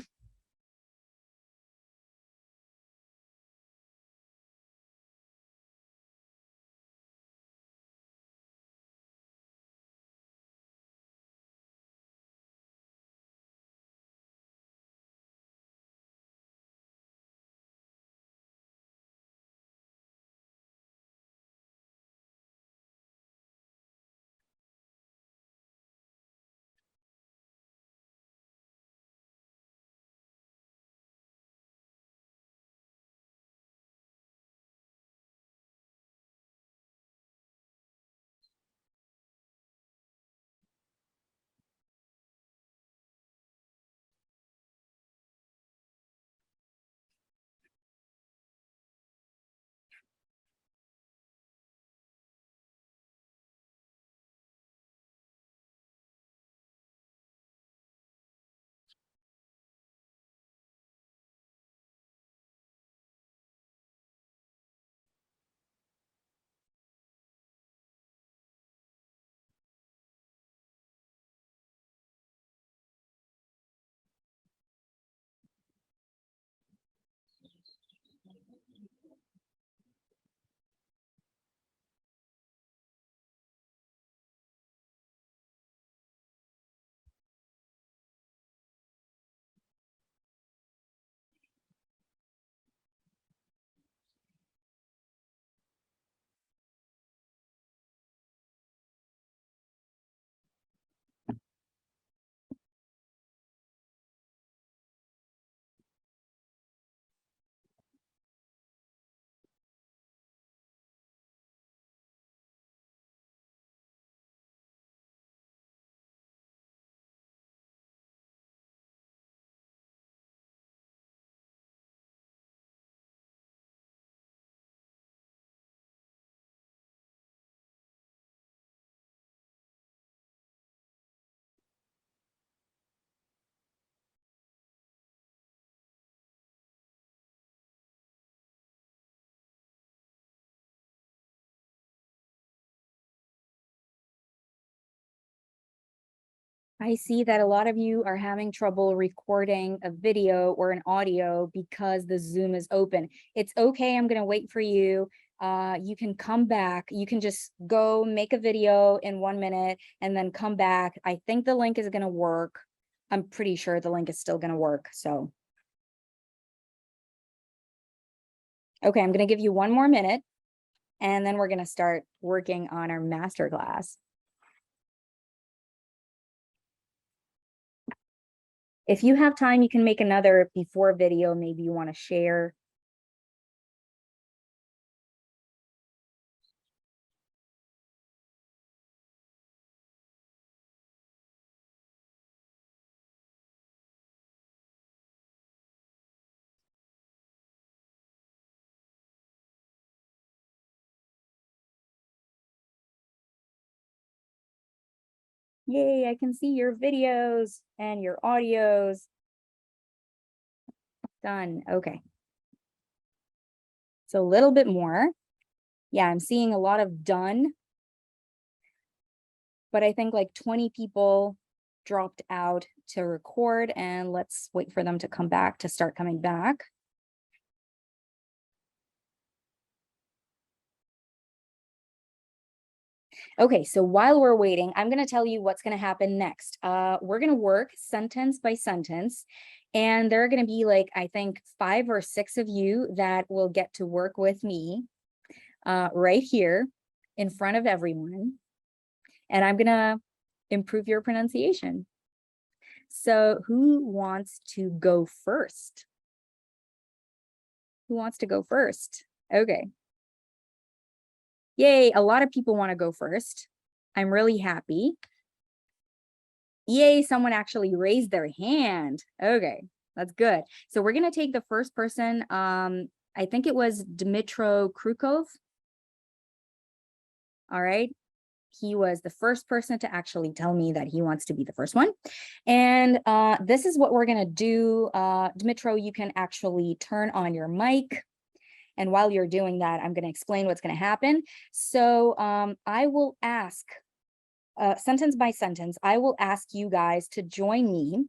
I see that a lot of you are having trouble recording a video or an audio because the Zoom is open. It's okay. I'm going to wait for you. You can come back. You can just go make a video in 1 minute and then come back. I think the link is going to work. I'm pretty sure the link is still going to work. So, okay, I'm going to give you 1 more minute and then we're going to start working on our masterclass. If you have time, you can make another before video. Maybe you want to share. Yay, I can see your videos and your audios. Done. Okay. So a little bit more. Yeah, I'm seeing a lot of done, but I think like 20 people dropped out to record, and let's wait for them to come back, to start coming back. Okay, so while we're waiting, I'm going to tell you what's going to happen next. We're going to work sentence by sentence, and there are going to be like, I think 5 or 6 of you that will get to work with me right here in front of everyone. And I'm going to improve your pronunciation. So who wants to go first? Who wants to go first? Okay. Yay, a lot of people want to go first. I'm really happy. Yay, someone actually raised their hand. Okay, that's good. So we're going to take the first person. I think it was Dmitro Krukov. All right. He was the first person to actually tell me that he wants to be the first one. And this is what we're going to do. Dmitro, you can actually turn on your mic. And while you're doing that, I'm going to explain what's going to happen. So I will ask, sentence by sentence, I will ask you guys to join me.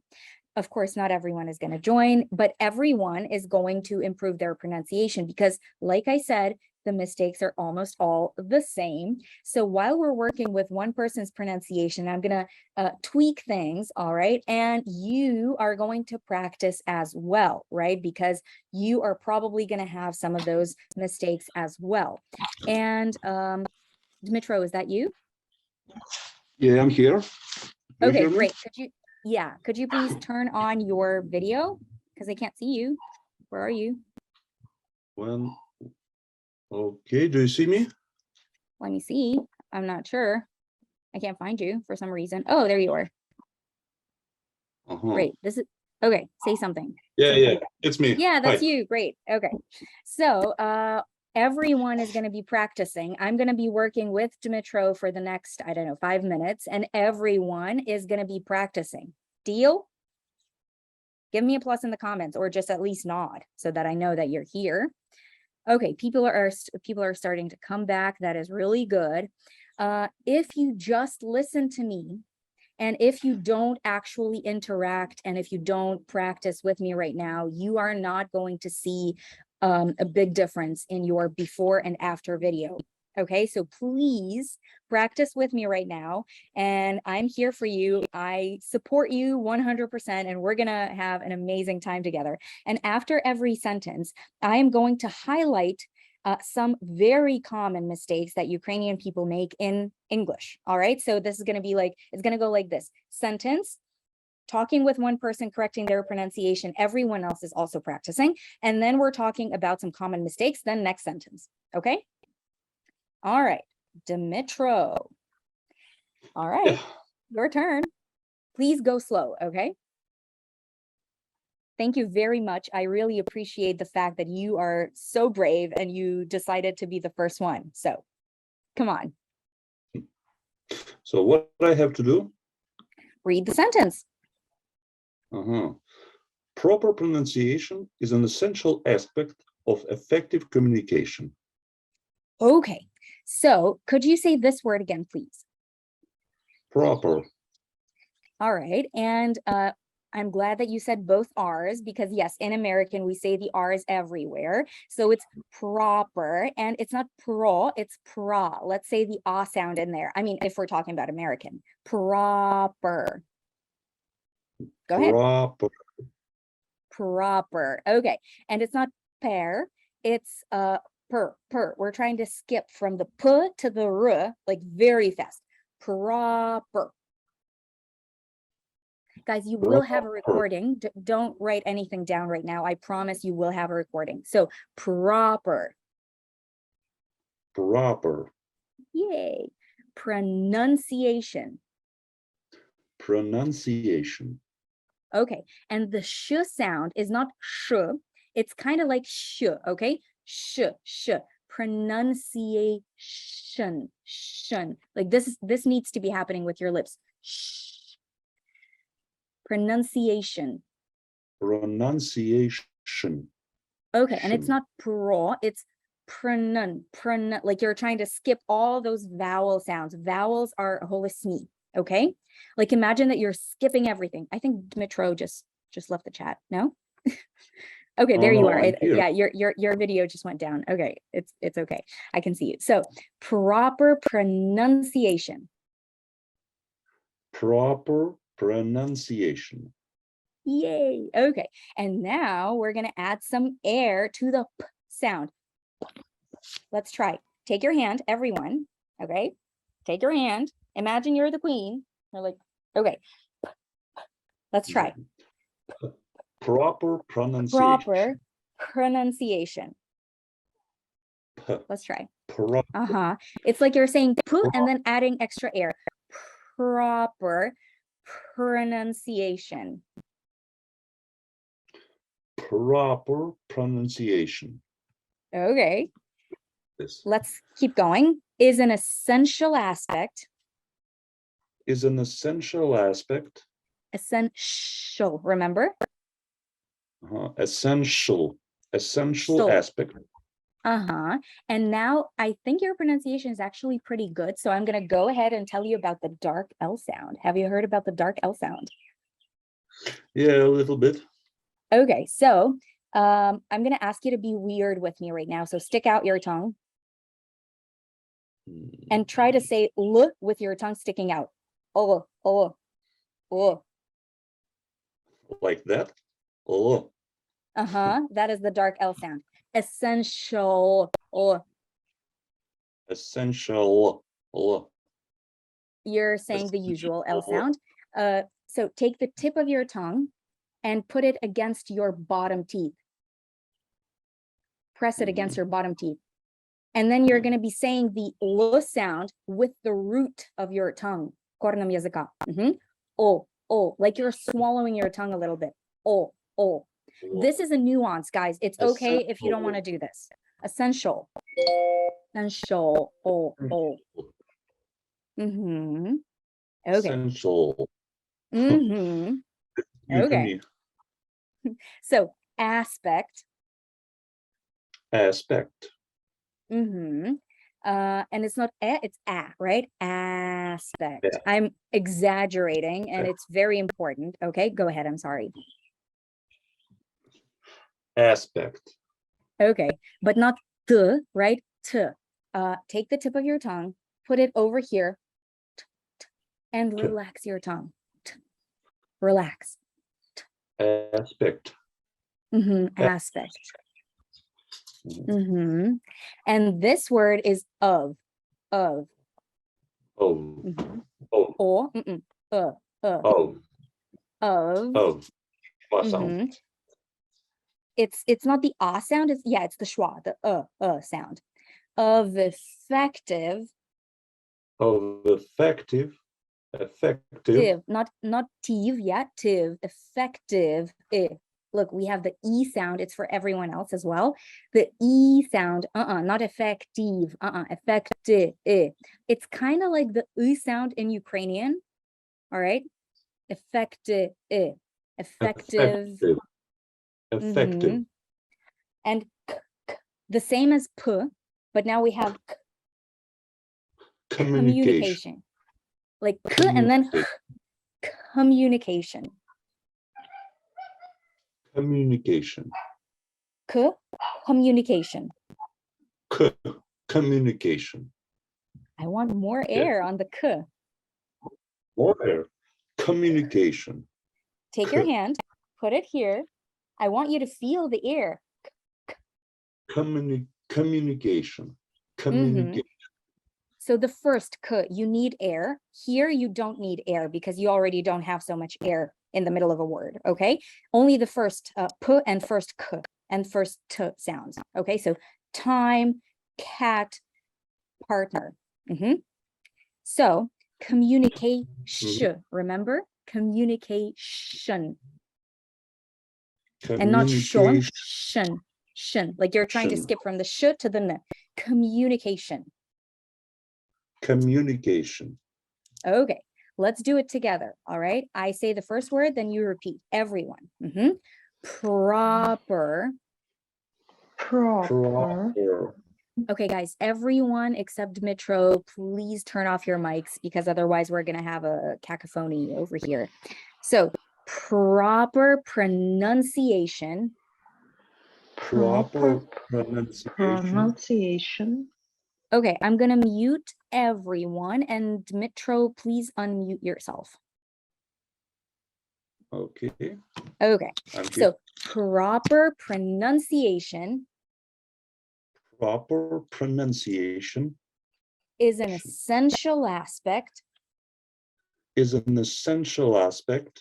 Of course, not everyone is going to join, but everyone is going to improve their pronunciation because, like I said, the mistakes are almost all the same. So while we're working with one person's pronunciation, I'm going to tweak things, all right? And you are going to practice as well, right? Because you are probably going to have some of those mistakes as well. And Dmitro, is that you? Yeah, I'm here. Okay, great. Could you please turn on your video? Because I can't see you. Where are you? Okay, do you see me? Let me see. I'm not sure. I can't find you for some reason. Oh, there you are. Great. This is okay. Say something. Yeah, it's me. Yeah, that's you. Great. Okay. So everyone is going to be practicing. I'm going to be working with Dmitro for the next, I don't know, 5 minutes, and everyone is going to be practicing. Deal? Give me a plus in the comments, or just at least nod so that I know that you're here. Okay, people are starting to come back. That is really good. If you just listen to me, and if you don't actually interact, and if you don't practice with me right now, you are not going to see a big difference in your before and after video. Okay, so please practice with me right now, and I'm here for you. I support you 100%, and we're gonna have an amazing time together. And after every sentence, I am going to highlight some very common mistakes that Ukrainian people make in English. All right, so this is going to be like, it's going to go like this: sentence, talking with one person, correcting their pronunciation, everyone else is also practicing, and then we're talking about some common mistakes, then next sentence. Okay, all right, Dmitro. All right, your turn. Please go slow. Okay, thank you very much. I really appreciate the fact that you are so brave and you decided to be the first one. So come on. So what I have to do? Read the sentence. Proper pronunciation is an essential aspect of effective communication. Okay, so could you say this word again, please? Proper. All right, and I'm glad that you said both R's, because yes, in American, we say the R's everywhere. So it's proper, and it's not pro, it's pra. Let's say the ah sound in there. I mean, if we're talking about American, proper. Go ahead. Proper. Proper. Okay, and it's not pair, it's per. We're trying to skip from the p to the r, like very fast. Proper. Guys, you will have a recording. Don't write anything down right now. I promise you will have a recording. So proper. Proper. Yay. Pronunciation. Pronunciation. Okay, and the sh sound is not sh. It's kind of like sh, okay? Sh. Pronunciation. Shun. Like this needs to be happening with your lips. Pronunciation. Pronunciation. Okay, and it's Shun. not pro, it's like you're trying to skip all those vowel sounds. Vowels are holismi, okay? Like imagine that you're skipping everything. I think Dmitro just left the chat. No? Okay, Oh, there you no, are. I'm here. Yeah, your video just went down. Okay, it's okay. I can see you. So proper pronunciation. Proper pronunciation. Yay. Okay, and now we're gonna add some air to the p sound. Let's try. Take your hand, everyone. Okay, take your hand. Imagine you're the queen. You're like, okay. Let's try. Proper pronunciation. Proper pronunciation. P. Let's try. Proper. It's like you're saying pu and then adding extra air. Proper pronunciation. Proper pronunciation. Okay, This let's keep going. Is an essential aspect. is an essential aspect. Essential, remember? Essential Soul. aspect. And now I think your pronunciation is actually pretty good. So I'm going to go ahead and tell you about the dark L sound. Have you heard about the dark L sound? Yeah, a little bit. Okay, so I'm going to ask you to be weird with me right now. So stick out your tongue and try to say L with your tongue sticking out. Oh. Like that. Oh. That is the dark L sound. Essential. Oh. Essential. Oh. You're saying the usual L sound. So take the tip of your tongue and put it against your bottom teeth. Press it against your bottom teeth. And then you're going to be saying the L sound with the root of your tongue. Kornam языка. Oh, like you're swallowing your tongue a little bit. Oh. This is a nuance, guys. It's okay if you don't want to do this. Essential. Essential. Oh. Okay. Essential. Okay. So aspect. Aspect. And it's not it's right? Aspect. Yeah. I'm exaggerating and it's very important. Okay, go ahead. I'm sorry. Aspect. Okay, but not the, right? T. Take the tip of your tongue, put it over here, and relax your tongue. Relax. Aspect. Aspect. And this word is of. Oh. Or Of. Sound. It's not the sound, it's the schwa, the sound. Of effective. Of effective. Not tiv, tiv, effective. Look, we have the E sound. It's for everyone else as well. The E sound, not effective, effective. It's kind of like the U sound in Ukrainian. All right. Effective. Effective. And the same as P, but now we have communication. Like K and then communication. Communication. K, communication. K, communication. I want more air on the K. More air. Communication. Take your hand, put it here. I want you to feel the air. Communication. So the first K, you need air. Here you don't need air because you already don't have so much air in the middle of a word, okay? Only the first P and first K and first T sounds, okay? So time, cat, partner. So communication, remember? Communication. And not shon, shin. Like you're trying to skip from the sh to the n. Communication. Communication. Okay, Let's do it together. All right. I say the first word, then you repeat. Everyone. Proper. Proper. Okay, guys, everyone except Mitro, please turn off your mics because otherwise we're going to have a cacophony over here. So proper pronunciation. Proper pronunciation. Okay, I'm going to mute everyone, and Mitro, please unmute yourself. Okay. Okay, I'm here. so proper pronunciation Proper pronunciation is an essential aspect is an essential aspect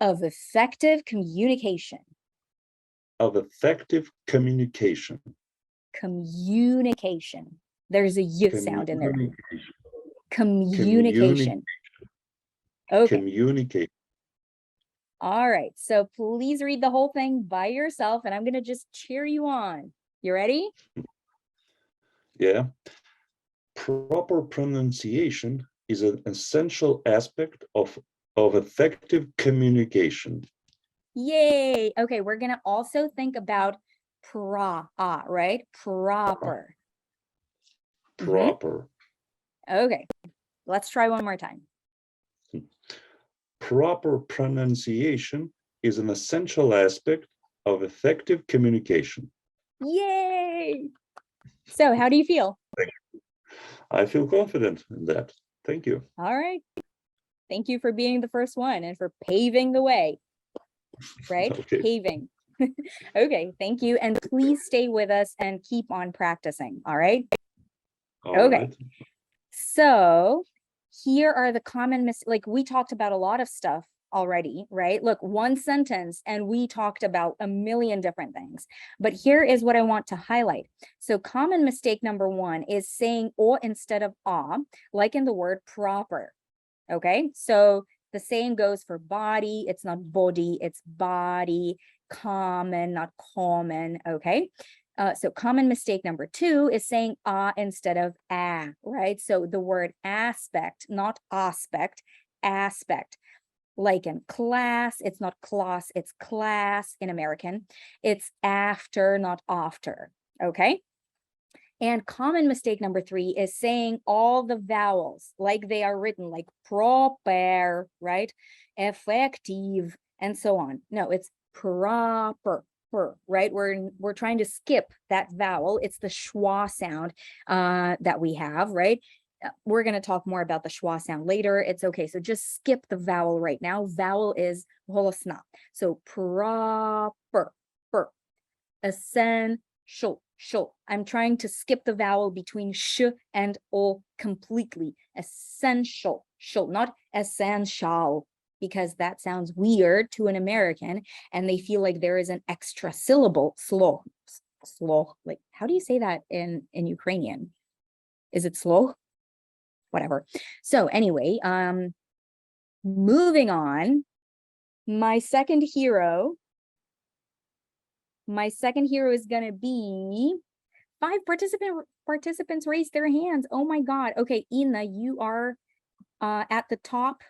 of effective communication. Communication. There's a y sound in there. Communication. Okay. Communicate. All right. So please read the whole thing by yourself, and I'm going to just cheer you on. You ready? Yeah. Proper pronunciation is an essential aspect of effective communication. Yay. Okay. We're going to also think about right? Proper. Proper. Okay. Let's try one more time. Proper pronunciation is an essential aspect of effective communication. Yay. So how do you feel? I feel confident in that. Thank you. All right. Thank you for being the first one and for paving the way. Right? Okay. Paving. Okay, thank you. And please stay with us and keep on practicing. All right. All right. So here are the common like we talked about a lot of stuff already, right? Look, one sentence and we talked about a million different things, but here is what I want to highlight. So common mistake number one is saying or instead of like in the word proper. Okay, so the same goes for body. It's not body, it's body. Common, not common. Okay. So common mistake number two is saying instead of right? So the word aspect, not aspect, aspect. Like in class, it's not class, it's class in American. It's after, not after. Okay. And common mistake number three is saying all the vowels like they are written, like proper, right? Effective, and so on. No, it's proper, right? We're trying to skip that vowel. It's the schwa sound that we have, right? We're going to talk more about the schwa sound later. It's okay. So just skip the vowel right now. Vowel is holosna. So proper, essential. I'm trying to skip the vowel between sh and o completely. Essential, not essential, because that sounds weird to an American and they feel like there is an extra syllable. Slow. Like, how do you say that in Ukrainian? Is it slow? Whatever. So anyway, moving on. My second hero is going to be 5 participants raised their hands. Oh my God. Okay, Ina, you are at the top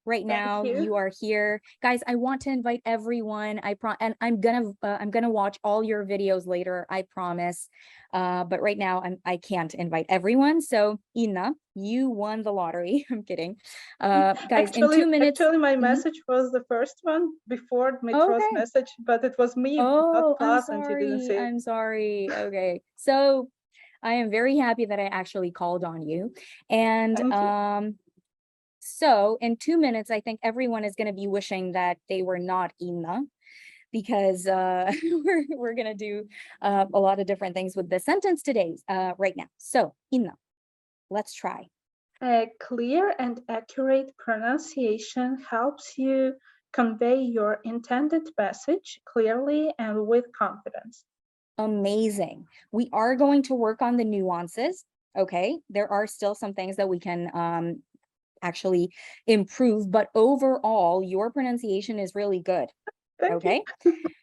right now. You are here, guys. I want to invite everyone. And I'm gonna watch all your videos later, I promise. But right now I can't invite everyone. So Ina, you won the lottery. I'm kidding. Guys, actually, in 2 minutes. Actually, my message was the first one before Mitro's message, but it was me, not class, and you didn't see it. I'm sorry. Okay, so I am very happy that I actually called on you. And so in 2 minutes, I think everyone is going to be wishing that they were not Ina, because we're going to do a lot of different things with the sentence today right now. So Ina, let's try. A clear and accurate pronunciation helps you convey your intended message clearly and with confidence. Amazing. We are going to work on the nuances. Okay, there are still some things that we can actually improve, but overall your pronunciation is really good. Okay.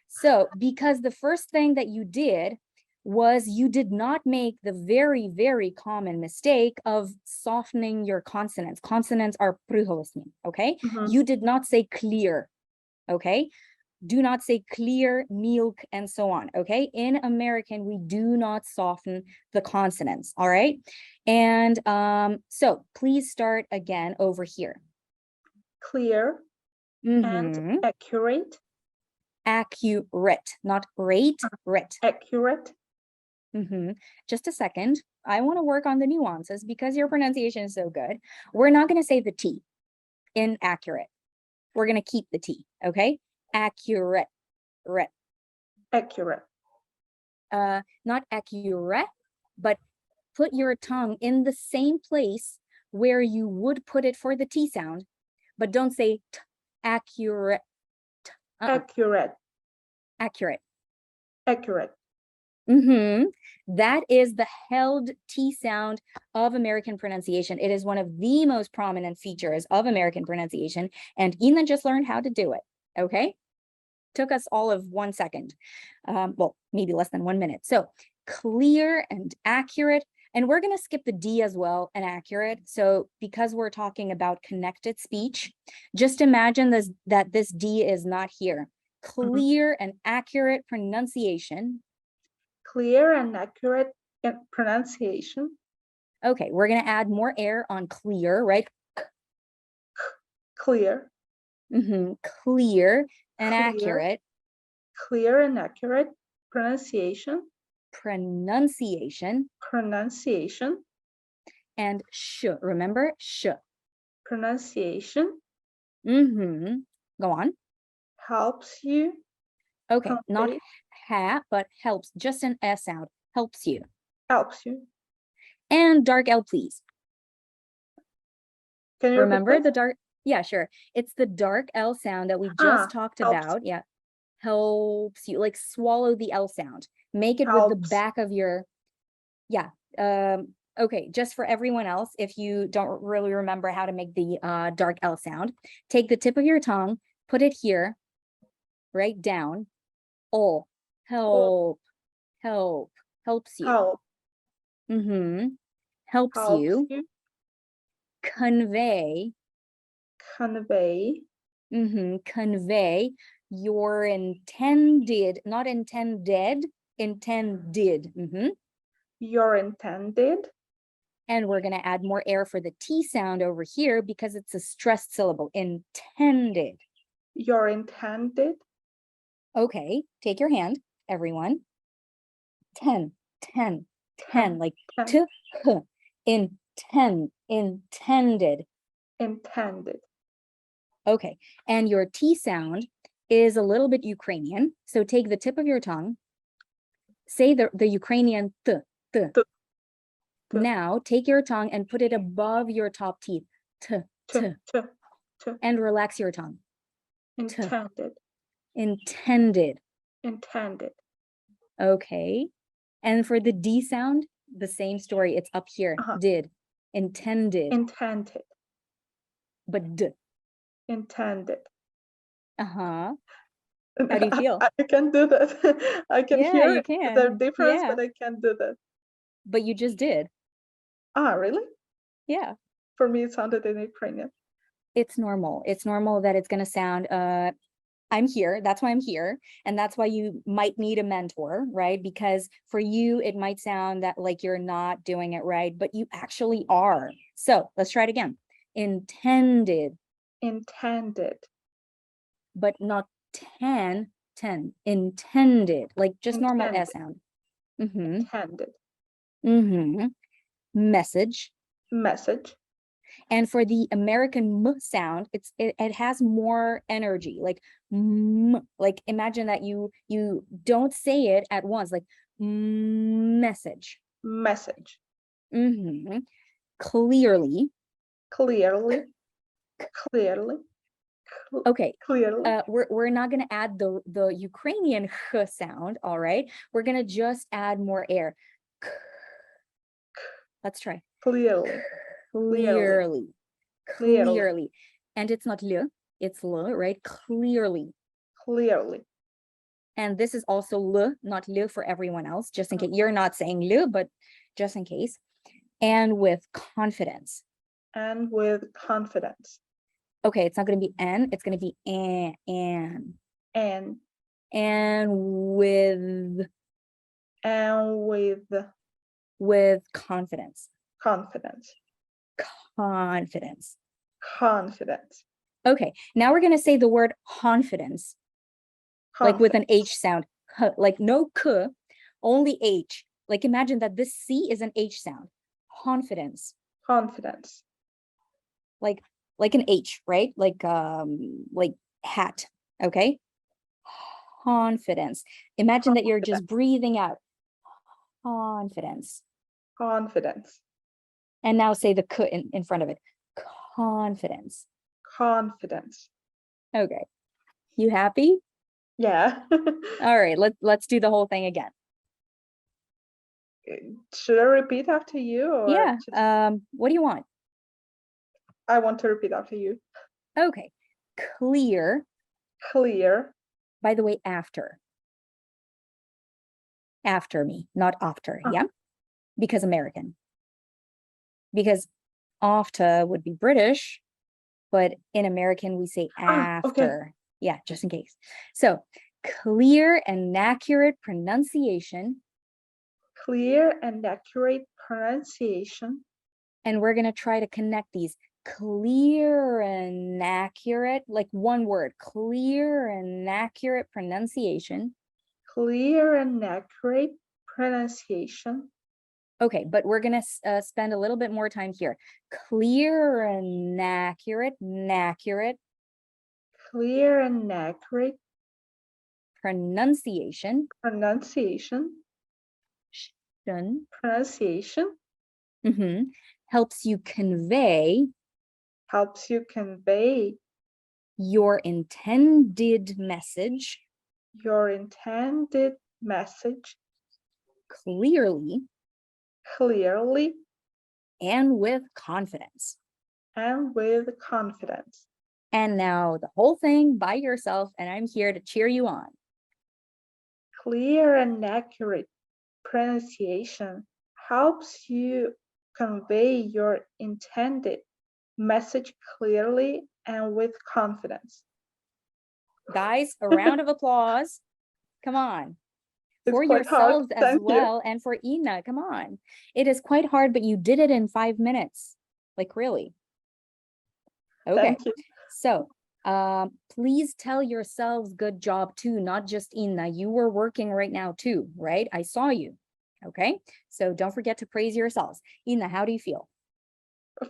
So because the first thing that you did was you did not make the very, very common mistake of softening your consonants. Consonants are приголосні, okay? Mhm. You did not say clear, okay? Do not say clear, milk, and so on, okay? In American, we do not soften the consonants, all right? And so please start again over here. Clear Mhm. and accurate. Accurate, not rate, rit. Accurate. Mhm. Just a second. I want to work on the nuances because your pronunciation is so good. We're not going to say the T in accurate. We're going to keep the T, okay? Accurate, rit. Accurate. Not accurate, but put your tongue in the same place where you would put it for the T sound, but don't say t, accurate. Accurate. Accurate. Accurate. That is the held T sound of American pronunciation. It is one of the most prominent features of American pronunciation, and Ina just learned how to do it, okay? Took us all of 1 second. Well, maybe less than 1 minute. So clear and accurate, and we're gonna skip the D as well, and accurate. So because we're talking about connected speech, just imagine that this D is not here. Clear and accurate pronunciation. Clear and accurate pronunciation. Okay, we're gonna add more air on clear, right? Clear. Clear and Clear. accurate Clear and accurate pronunciation. pronunciation. Pronunciation. And sh, remember, sh. Pronunciation Go on. helps you. Okay, not convey- ha, but helps, just an S sound, helps you. Helps you. And dark L, please. Can you Remember repeat the that? dark, yeah, sure. It's the dark L sound that we just talked helps. about. Yeah, helps you, like swallow the L sound. Make it with the Helps. back of your, yeah. Okay, just for everyone else, if you don't really remember how to make the dark L sound, take the tip of your tongue, put it here, right down. Oh, help, help, helps you. Help. Helps Helps you you convey, convey convey your intended, not intended, intended. your intended. And we're going to add more air for the T sound over here because it's a stressed syllable, intended. Your intended. Okay, take your hand, everyone. 10, 10, 10, like 10. to, intended. Intended. Okay, and your T sound is a little bit Ukrainian. So take the tip of your tongue, say the Ukrainian th. Th. Now take your tongue and put it above your top teeth, t, and relax your tongue. Intended. Intended. Intended. Okay, and for the D sound, the same story. It's up here, did, intended. Intended. But d. Intended. How do you feel? I can do that. I can hear you can. the difference, Yeah. but I can't do that. But you just did. Really? Yeah. For me, it sounded in Ukrainian. It's normal. It's normal that it's going to sound, I'm here. That's why I'm here. And that's why you might need a mentor, right? Because for you, it might sound that like you're not doing it right, but you actually are. So let's try it again. Intended. Intended. But not 10, intended, like just normal S sound. Intended. Message. Message. And for the American M sound, it has more energy, like like imagine that you don't say it at once, like message. Message. Clearly. Clearly. Clearly. Okay. Clearly. We're not going to add the Ukrainian h sound. All right. We're going to just add more air. Let's try. Clearly. Clearly. Clearly. And it's not l, it's l, right? Clearly. Clearly. And this is also l, not le for everyone else, just in case you're not saying le, but just in case. And with confidence. And with confidence. Okay, it's not going to be n, it's going to be and. And with confidence. Confidence. Okay, now we're going to say the word confidence, like with an H sound, like no k, only H. Like imagine that this C is an H sound. Confidence. Like an H, right? Like hat. Okay. Confidence. Imagine that you're just breathing out. Confidence. And now say the k in front of it. Confidence. Okay. You happy? Yeah. All right, let's do the whole thing again. Should I repeat after you? Or Yeah. What do you want? I want to repeat after you. Okay. Clear. By the way, after. After me, not after. Yeah. Because American. Because after would be British, but in American we say after. Okay. Yeah, just in case. So clear and accurate pronunciation. And we're going to try to connect these. Clear and accurate, like one word, clear and accurate pronunciation. Okay, but we're going to spend a little bit more time here. Clear and accurate, pronunciation. Helps you convey your intended message clearly and with confidence. And now the whole thing by yourself, and I'm here to cheer you on. Clear and accurate pronunciation helps you convey your intended message clearly and with confidence. Guys, a round of applause. Come on. For It's quite hard. yourselves as Thank well, you. and for Ina, come on. It is quite hard, but you did it in 5 minutes. Like really. Okay. Thank you. So please tell yourselves good job too, not just Ina. You were working right now too, right? I saw you. Okay. So don't forget to praise yourselves. Ina, how do you feel?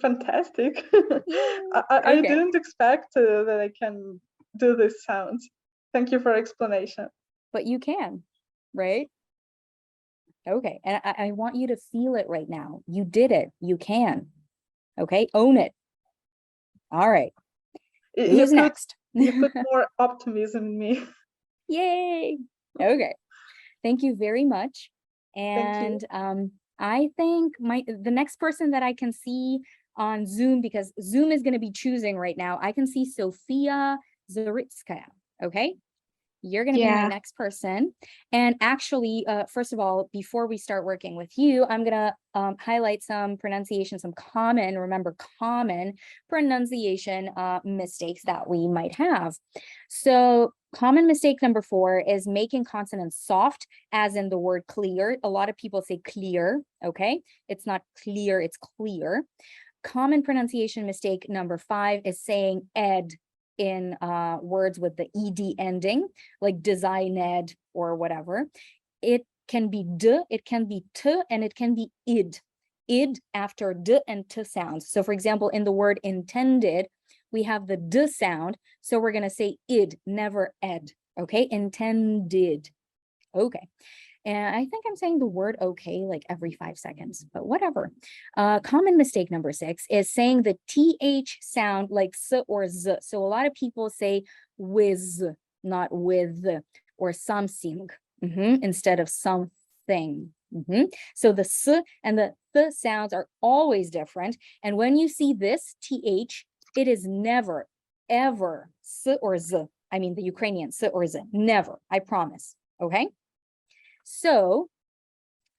Fantastic. Yay. I Okay. didn't expect that I can do these sounds. Thank you for explanation. But you can, right? Okay. And I want you to feel it right now. You did it. You can. Okay. Own it. All right. Who's next? You put more optimism in me. Yay. Okay. Thank you very much. And I think the next person that I can see on Zoom, because Zoom is going to be choosing right now, I can see Sofia Zaritskaya. Okay. You're going to be my next person. And actually, first of all, before we start working with you, I'm going to highlight some pronunciation, some common pronunciation mistakes that we might have. So common mistake number 4 is making consonants soft, as in the word clear. A lot of people say clear. Okay. It's not clear, it's clear. Common pronunciation mistake number 5 is saying ed in words with the ed ending, like designed or whatever. It can be d, it can be t, and it can be id. Id after d and t sounds. So for example, in the word intended, we have the d sound. So we're going to say id, never ed. Okay, intended. Okay. And I think I'm saying the word okay like every 5 seconds, but whatever. Common mistake number 6 is saying the TH sound like s or z. So a lot of people say with, not with, or something instead of something. So the s and the th sounds are always different. And when you see this TH, it is never, ever s or z. I mean the Ukrainian S or Z, never, I promise, okay? So,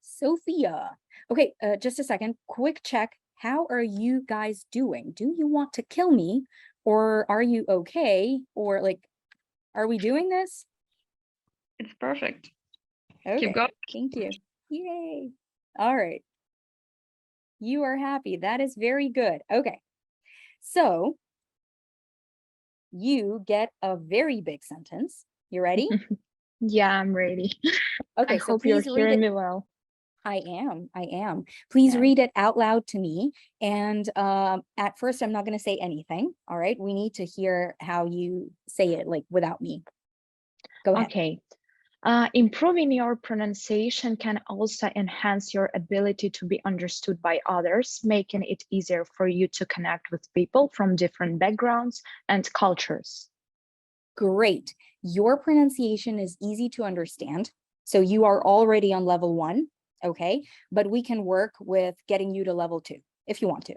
Sophia, okay, just a second, quick check. How are you guys doing? Do you want to kill me, or are you okay? Or like, are we doing this? It's perfect. Okay, Keep going. thank you. Yay. All right. You are happy. That is very good. Okay. So you get a very big sentence. You ready? Yeah, I'm ready. I Okay, so hope you're please read hearing it. me well. I am. Please Okay. read it out loud to me. And at first, I'm not going to say anything. All right. We need to hear how you say it, like without me. Go ahead. Okay. Improving your pronunciation can also enhance your ability to be understood by others, making it easier for you to connect with people from different backgrounds and cultures. Great. Your pronunciation is easy to understand. So you are already on level 1. Okay. But we can work with getting you to level 2 if you want to.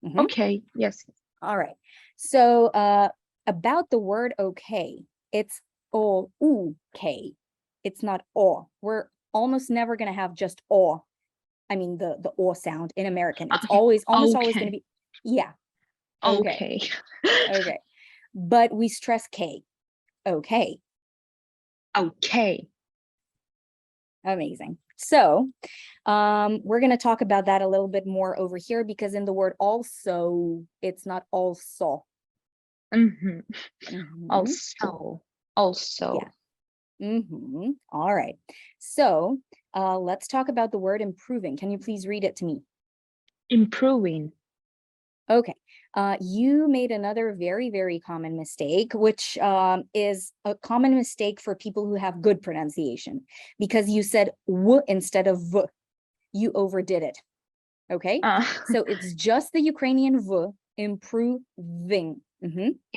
Mhm. Okay, yes. All right. So about the word okay, it's okay. It's not o. We're almost never going to have just o. I mean the o sound in American. It's always almost always going to Okay. be yeah. Okay. Okay. Okay. But we stress K. Okay. Okay. Amazing. So we're going to talk about that a little bit more over here because in the word also, it's not also. Mhm. Mhm. Also. Yeah. All right. So let's talk about the word improving. Can you please read it to me? Improving. Okay. You made another very, very common mistake, which is a common mistake for people who have good pronunciation, because you said w instead of v. You overdid it. Okay. So it's just the Ukrainian v, improving.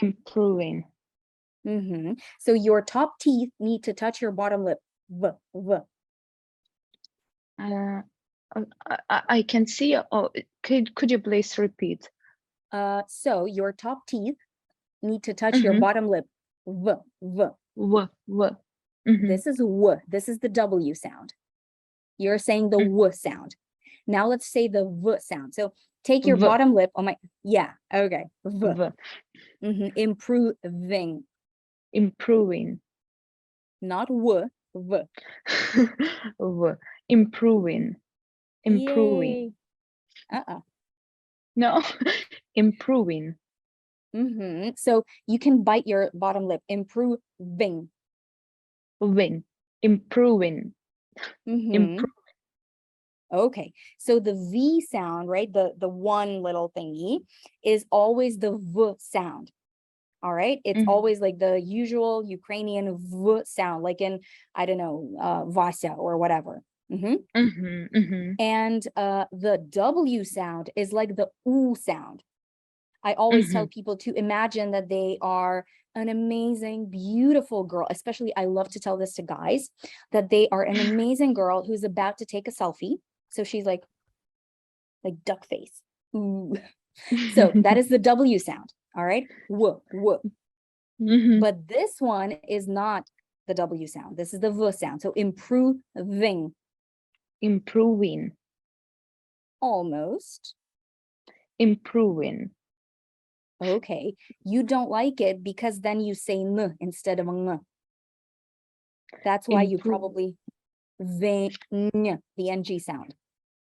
Improving. So your top teeth need to touch your bottom lip. V, v. I can see. Oh, could you please repeat? So your top teeth need to touch your Mhm. bottom lip. V, v. W. Mhm. This is w. This is the W sound. You're saying the Mm. w sound. Now let's say the v sound. So take your V. bottom lip. Oh my, yeah. Okay. V. V. Improving, Improving. not w. V. V. Improving. Improving. Yay. No. Improving. So you can bite your bottom lip. Improving. Wing. Improving. Improve. Okay, so the V sound, right? The one little thingy is always the V sound. All right, it's Mhm. always like the usual Ukrainian V sound, like in, I don't know, Vasya or whatever. And the W sound is like the U sound. I always tell people to imagine that they are an amazing, beautiful girl. Especially, I love to tell this to guys, that they are an amazing girl who's about to take a selfie. So she's like duck face. Ooh. So that is the W sound. All right. W, w. But this one is not the W sound. This is the V sound. So improving. Improving. Almost. Improving. Okay. You don't like it because then you say n instead of ng. That's why you Improve. probably the ng sound.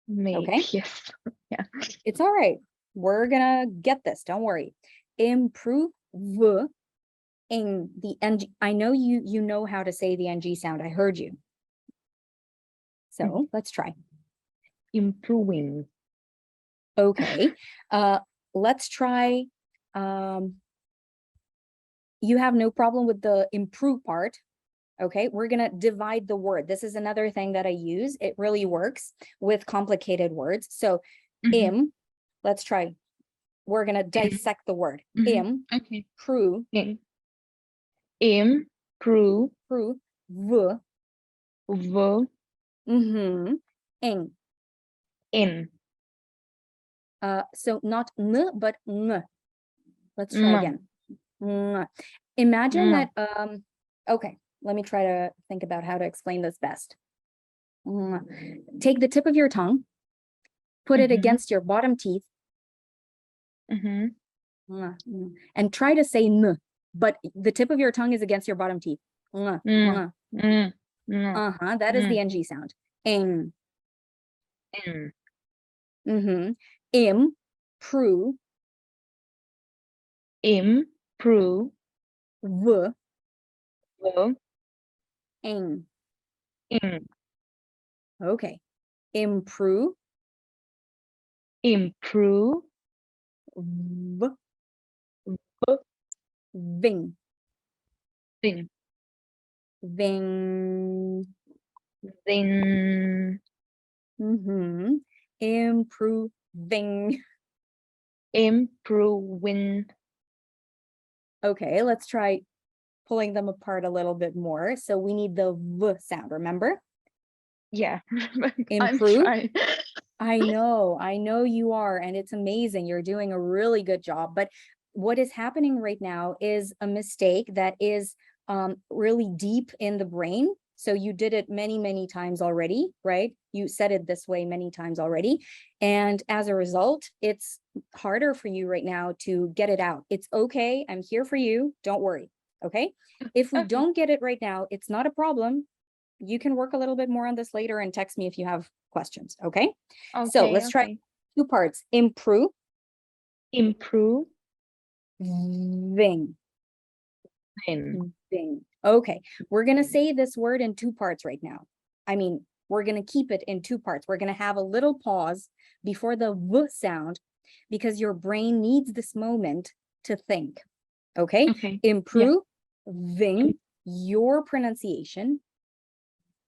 Maybe. Okay. Yes. Yeah. It's all right. We're gonna get this. Don't worry. Improve in the ng. I know you know how to say the ng sound. I heard you. So let's try. Improving. Okay. Let's try. You have no problem with the improve part. Okay, we're gonna divide the word. This is another thing that I use. It really works with complicated words. So let's try. We're gonna dissect the word. Okay. Improve, Improve. v, in. In. So not n, but ng. Let's try again. Imagine Mwah. that, okay, let me try to think about how to explain this best. Take the tip of your tongue, put it Mhm. against your bottom teeth, Mhm. and try to say n, but the tip of your tongue is against your bottom teeth. Mm. Mm. Mm. That is the Mm. NG sound. Ing. Mm. Improve, Improve. v, V. ing. Im. Okay. Improve, Improve. v, V. ving, Ving. ving. Then Improving. improving. Okay, let's try pulling them apart a little bit more. So we need the v sound, remember? Yeah. I'm Improve. trying. I know you are, and it's amazing. You're doing a really good job. But what is happening right now is a mistake that is really deep in the brain. So you did it many, many times already, right? You said it this way many times already. And as a result, it's harder for you right now to get it out. It's okay. I'm here for you. Don't worry. Okay. If we Okay. don't get it right now, it's not a problem. You can work a little bit more on this later and text me if you have questions. Okay. So Okay. let's try Okay. 2 parts. Improve, Improve. ving, Then. ving. Okay, we're gonna say this word in 2 parts right now. I mean, we're gonna keep it in 2 parts. We're gonna have a little pause before the v sound because your brain needs this moment to think. Okay, Okay. improving your pronunciation.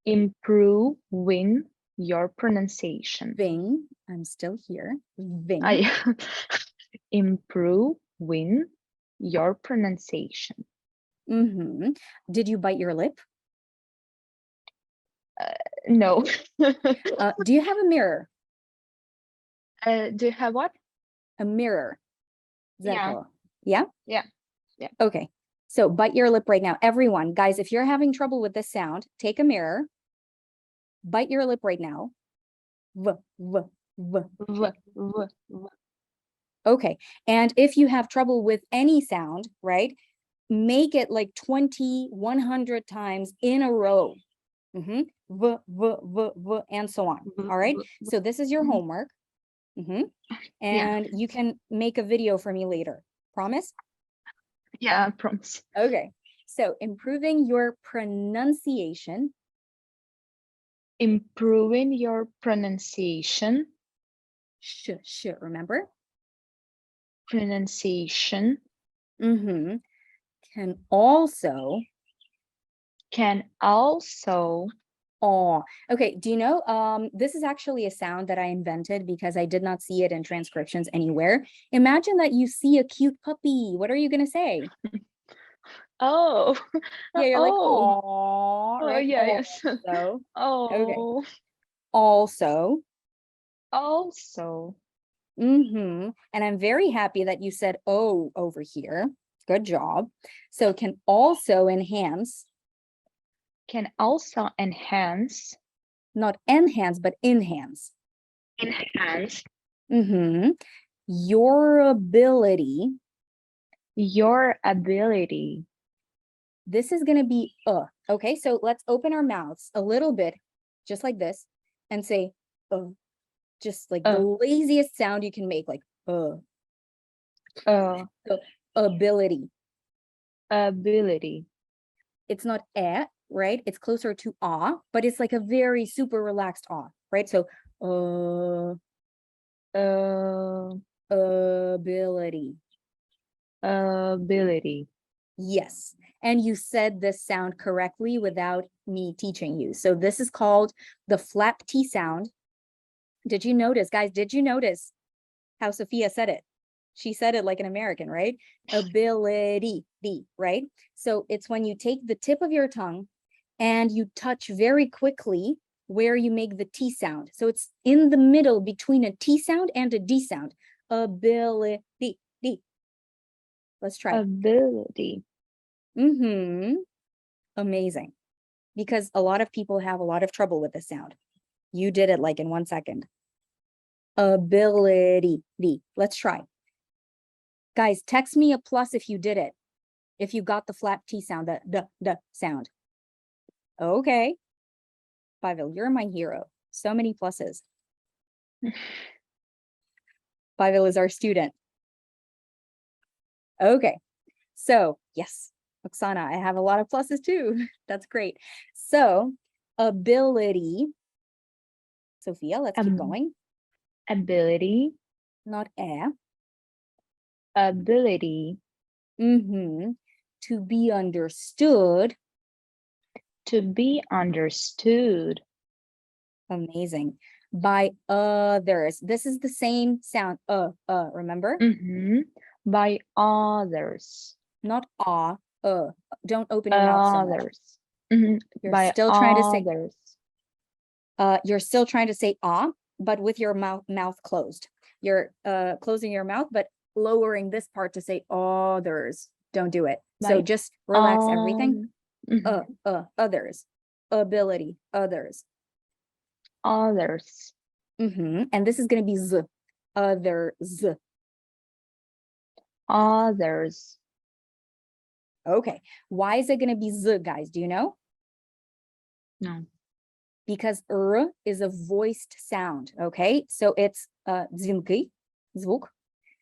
Improving your pronunciation. Ving, I'm still here. Ving. I improving your pronunciation. Did you bite your lip? No. Do you have a mirror? Do you have what? A mirror. Yeah. Zerkalo. Yeah? Yeah. Yeah. Okay. So bite your lip right now. Everyone, guys, if you're having trouble with this sound, take a mirror, bite your lip right now. V, v, v. V, v, v. Okay. And if you have trouble with any sound, right, make it like 20, 100 times in a row. V, v, v, and so on. All right. So this is your homework. And you can make a video for me later. Promise? Yeah, I promise. Okay. So improving your pronunciation. Improving your pronunciation. Remember? Pronunciation Can also. Oh, okay. Do you know, this is actually a sound that I invented because I did not see it in transcriptions anywhere. Imagine that you see a cute puppy. What are you going to say? Oh. Yeah, you're like, Oh. oh, Oh, right? yeah, yes. So, okay. Oh. Also. Also. And I'm very happy that you said oh over here. Good job. So can also enhance. Can also enhance. Not enhance, but enhance. Enhance. Your ability. Your ability. This is going to be okay, so let's open our mouths a little bit, just like this, and say just like the laziest sound you can make, like So ability. Ability. It's not right? It's closer to but it's like a very super relaxed right? So ability. Ability. Yes. And you said this sound correctly without me teaching you. So this is called the flap T sound. Did you notice, guys? Did you notice how Sophia said it? She said it like an American, right? Ability, right? So it's when you take the tip of your tongue and you touch very quickly where you make the T sound. So it's in the middle between a T sound and a D sound. Ability, D. Let's try. Ability. Amazing. Because a lot of people have a lot of trouble with this sound. You did it like in 1 second. Ability. Let's try. Guys, text me a plus if you did it. If you got the flat T sound, the sound. Okay. Pavel, you're my hero. So many pluses. Pavel is our student. Okay. So yes, Oksana, I have a lot of pluses too. That's great. So ability. Sophia, let's keep going. Ability. Not a. Ability. To be understood. To be understood. Amazing. By others. This is the same sound. Remember? By others. Not don't open your mouth so much. Others. You're By still trying to say others. you're still trying to say but with your mouth closed. You're closing your mouth, but lowering this part to say others. Don't do it. So By just relax everything. Others. Ability. Others. Others. And this is going to be z. Others. Others. Okay. Why is it going to be z, guys? Do you know? No. Because is a voiced sound. Okay. So it's dзвінки, звук.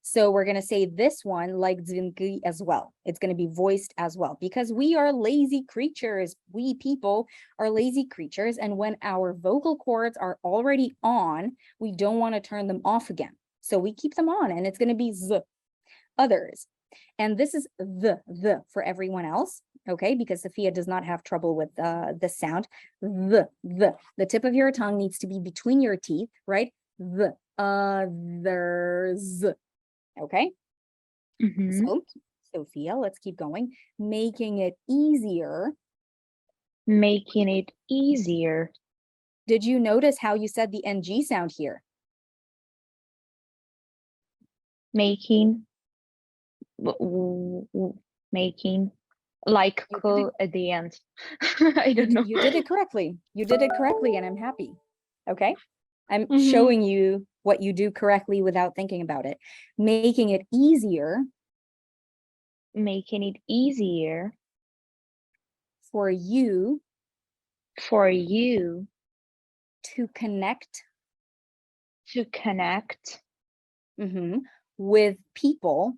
So we're going to say this one like dзвінки as well. It's going to be voiced as well because we are lazy creatures. We people are lazy creatures. And when our vocal cords are already on, we don't want to turn them off again. So we keep them on and it's going to be z. Others. And this is the for everyone else. Okay, because Sophia does not have trouble with the sound. The tip of your tongue needs to be between your teeth, right? The others. Okay. So Sophia, let's keep going. Making it easier. Making it easier. Did you notice how you said the NG sound here? Making like at the end. I don't know. You did it correctly. You did it correctly, and I'm happy. Okay. I'm showing you what you do correctly without thinking about it. Making it easier. Making it easier. For you. For you. To connect. To connect. With people.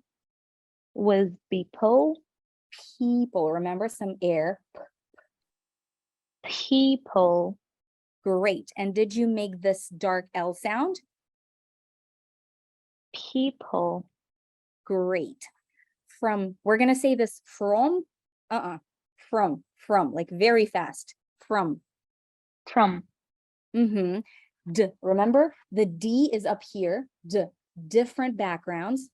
With people. People. Remember some air. People. Great. And did you make this dark L sound? People. Great. From, we're going to say this from, from, like very fast. From. D. Remember, the D is up here. D. Different backgrounds.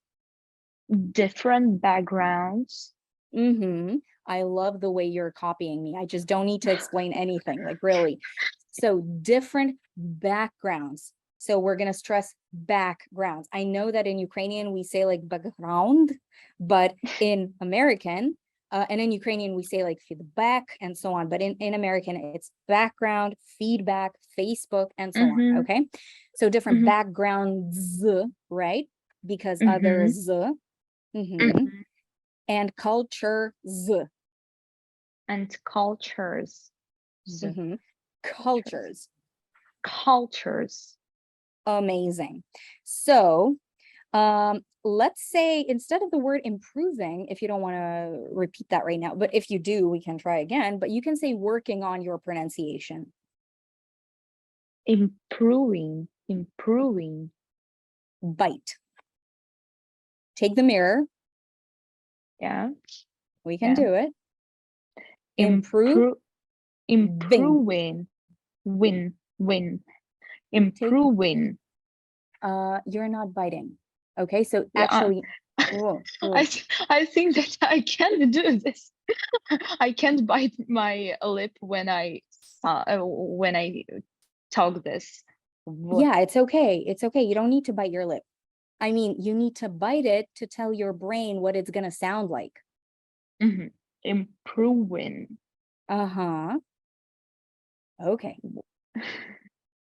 Different backgrounds. I love the way you're copying me. I just don't need to explain anything, like really. So different backgrounds. So we're going to stress backgrounds. I know that in Ukrainian, we say like background, but in American, and in Ukrainian, we say like feedback and so on. But in American, it's background, feedback, Facebook, and so on. Okay. So different backgrounds, right? Because others, and cultures. And cultures. Cultures. Amazing. So let's say instead of the word improving, if you don't want to repeat that right now, but if you do, we can try again, but you can say working on your pronunciation. Improving. Bite. Take the mirror. Yeah. We can do it. Improving. Improving. You're not biting. Okay, so actually, I think that I can't do this. I can't bite my lip when I talk this. Yeah, it's okay. It's okay. You don't need to bite your lip. I mean, you need to bite it to tell your brain what it's gonna sound like. Improving. Uh-huh. Okay.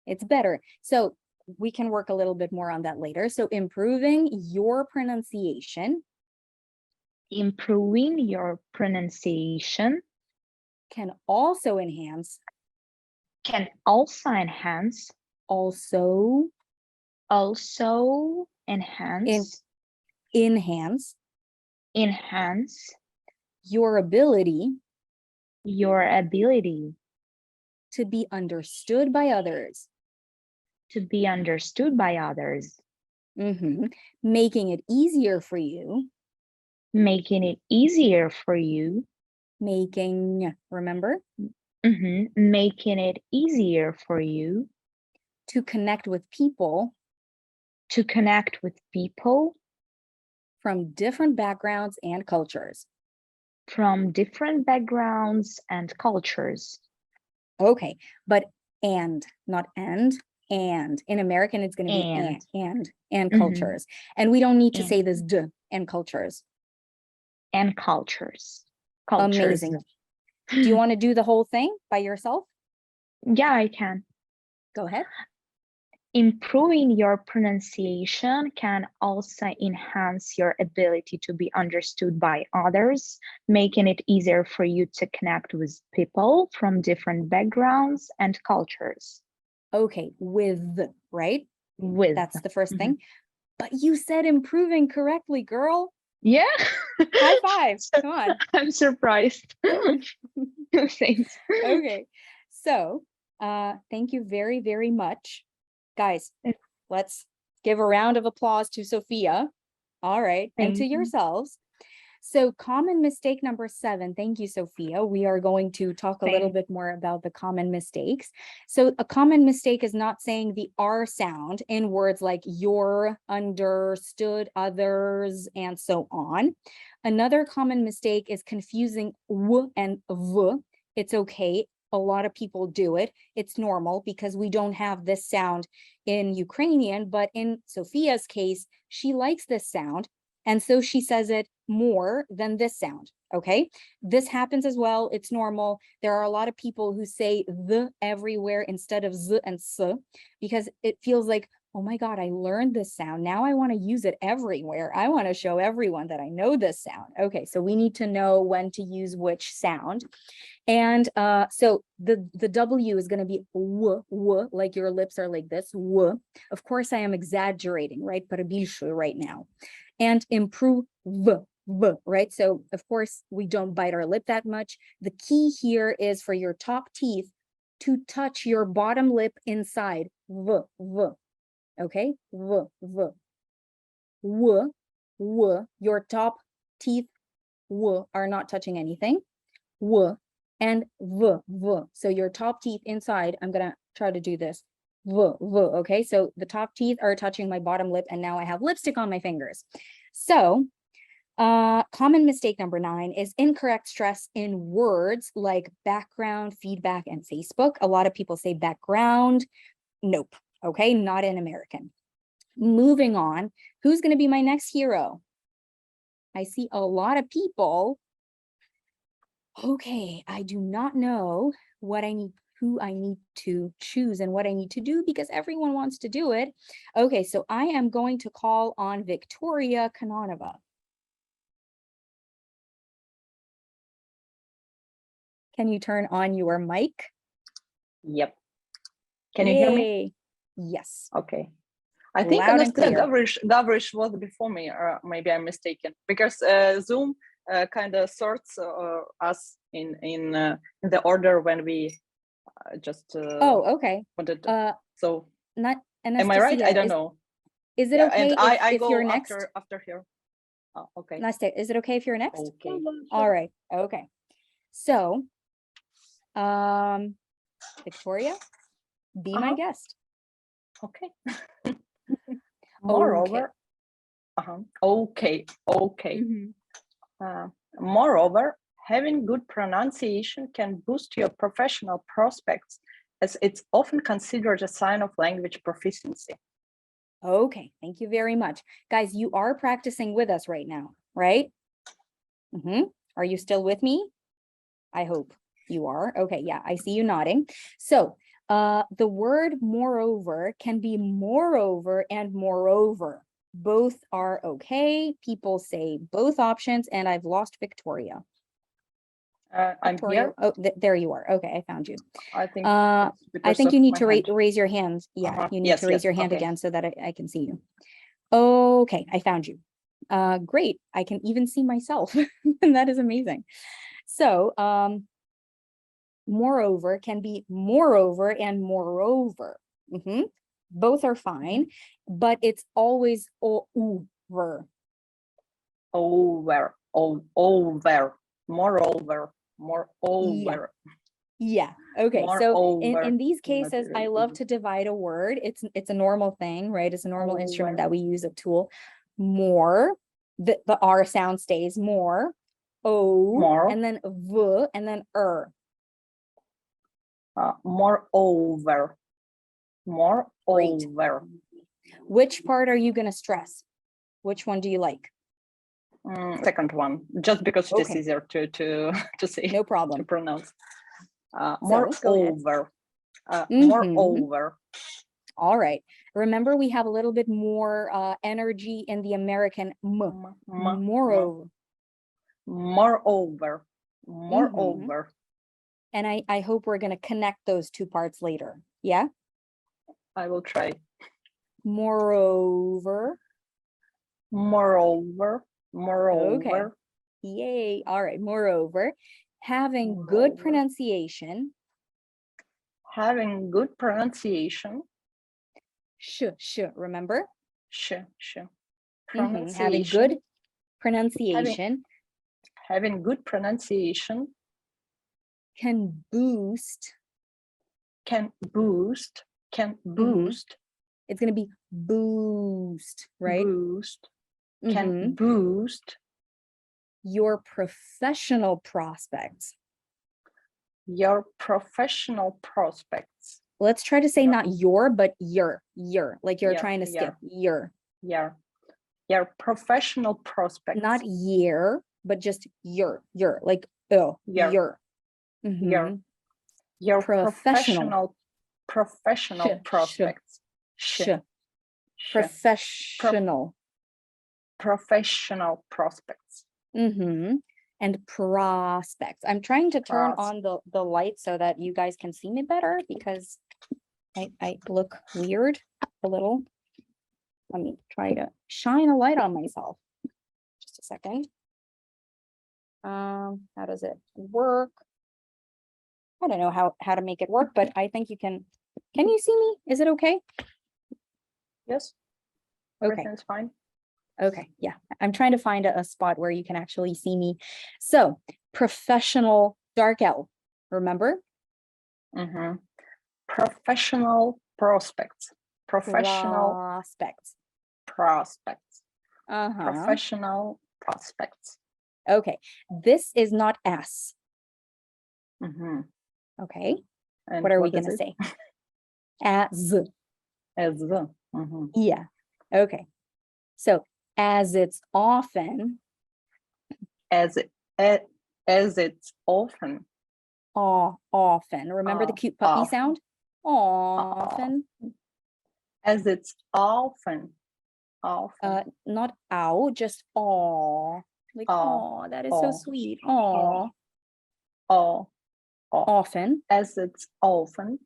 It's better. So we can work a little bit more on that later. So improving your pronunciation Improving your pronunciation can also enhance, can also enhance, also enhance, enhance enhance your ability your ability to be understood by others. to be understood by others, Making it easier for you, making it easier for you, remember, making it easier for you to connect with people to connect with people from different backgrounds and cultures. from different backgrounds and cultures. Okay, but and, not and. And in American, it's going to be and cultures. And we don't need to say this d and cultures. And cultures. Amazing. Do you want to do the whole thing by yourself? Yeah, I can. Go ahead. Improving your pronunciation can also enhance your ability to be understood by others, making it easier for you to connect with people from different backgrounds and cultures. Okay, with, right? With. That's the first thing. But you said improving correctly, girl. Yeah. High five. Come on. I'm surprised. Thanks. Okay. So, thank you very, very much. Guys, let's give a round of applause to Sophia. All right. And to Thank you. yourselves. So common mistake number 7. Thank you, Sophia. We are going to talk a little bit more about the common mistakes. So a common mistake is not saying the R sound in words like your, understood, others, and so on. Another common mistake is confusing w and v. It's okay. A lot of people do it. It's normal because we don't have this sound in Ukrainian, but in Sophia's case, she likes this sound. And so she says it more than this sound, okay? This happens as well, it's normal. There are a lot of people who say the everywhere instead of z and s, because it feels like, oh my God, I learned this sound. Now I wanna use it everywhere. I wanna show everyone that I know this sound. Okay, so we need to know when to use which sound. And so the W is gonna be w, like your lips are like this, w. Of course I am exaggerating, right? Right now. And improve, right? So of course we don't bite our lip that much. The key here is for your top teeth to touch your bottom lip inside, okay? Your top teeth are not touching anything, and so your top teeth inside, I'm gonna try to do this, okay? So the top teeth are touching my bottom lip and now I have lipstick on my fingers. So common mistake number 9 is incorrect stress in words like background, feedback, and Facebook. A lot of people say background. Nope. Okay, not in American. Moving on, who's going to be my next hero? I see a lot of people. Okay, I do not know what I need, who I need to choose and what I need to do because everyone wants to do it. Okay, so I am going to call on Victoria Kanonova. Can you turn on your mic? Yep. Can you hear me? Yes. Okay. I think Loud and clear. Gavrish was before me, or maybe I'm mistaken, because Zoom kind of sorts us in the order when we just oh, okay. wanted so not am I right? I don't know. Is it okay and I if go you're next after here? Oh, okay. Nastya, is it okay if you're next? Okay. All right. Okay. So Victoria, be my guest. Okay. Moreover, okay. Moreover, having good pronunciation can boost your professional prospects, as it's often considered a sign of language proficiency. Okay, thank you very much. Guys, you are practicing with us right now, right? Are you still with me? I hope you are. Okay, yeah, I see you nodding. So the word moreover can be moreover and moreover. Both are okay. People say both options, and I've lost Victoria. I'm Victoria, here. oh, there you are. Okay, I found you. I think I it's because think of you need my to hand. raise your hand. Yeah, Uh-huh. you need Yes, to raise yes, your hand okay. again so that I can see you. Okay, I found you. Great. I can even see myself. And that is amazing. So, moreover can be moreover and moreover. Mhm. Both are fine, but it's always over. Over, over, moreover, moreover, Yeah. Okay. So in moreover. these Not cases, I really love easy. to divide a word. It's a normal thing, right? It's a normal instrument Over. that we use, a tool. More, the R sound stays, more, O, More. and then V, and then Moreover, Great. moreover. Which part are you going to stress? Which one do you like? Second one, just because it is Okay. easier to say, No to problem. pronounce. So, go ahead. Moreover, Mhm. moreover. All right. Remember, we have a little bit more energy in the American moreover. Moreover, moreover. And I hope we're going to connect those two parts later. Yeah. I will try. Moreover. Moreover, moreover. Yay. All right. Moreover, having good Moreover. pronunciation. Having good pronunciation. Remember? Having Having good pronunciation having good pronunciation can boost. can boost. It's going to be boost, right? Boost. Can boost your professional prospects. your professional prospects. Let's try to say Your- not your, but your, like you're Yeah, trying to skip your. Your professional prospects. Not year, but just your, like Your. your. Your Professional. professional prospects. Professional. Professional prospects. And prospects. I'm trying to turn on the light so that you guys can see me better, because I look weird a little. Let me try to shine a light on myself. Just a second. How does it work? I don't know how to make it work, but I think you can. Can you see me? Is it okay? Yes. Okay. Everything's fine. Okay, yeah, I'm trying to find a spot where you can actually see me. So, professional dark L, remember? Professional prospects. Professional prospects. Professional prospects. Okay, this is not S. Okay, And what are we is going to it? say? As. As the. Yeah, okay. So, as it's often. As it's often. Often. Remember the cute puppy often. sound? Often. As it's often. Not ow, just aw. Like, aw, that is so sweet. Aw. Often. As it's often.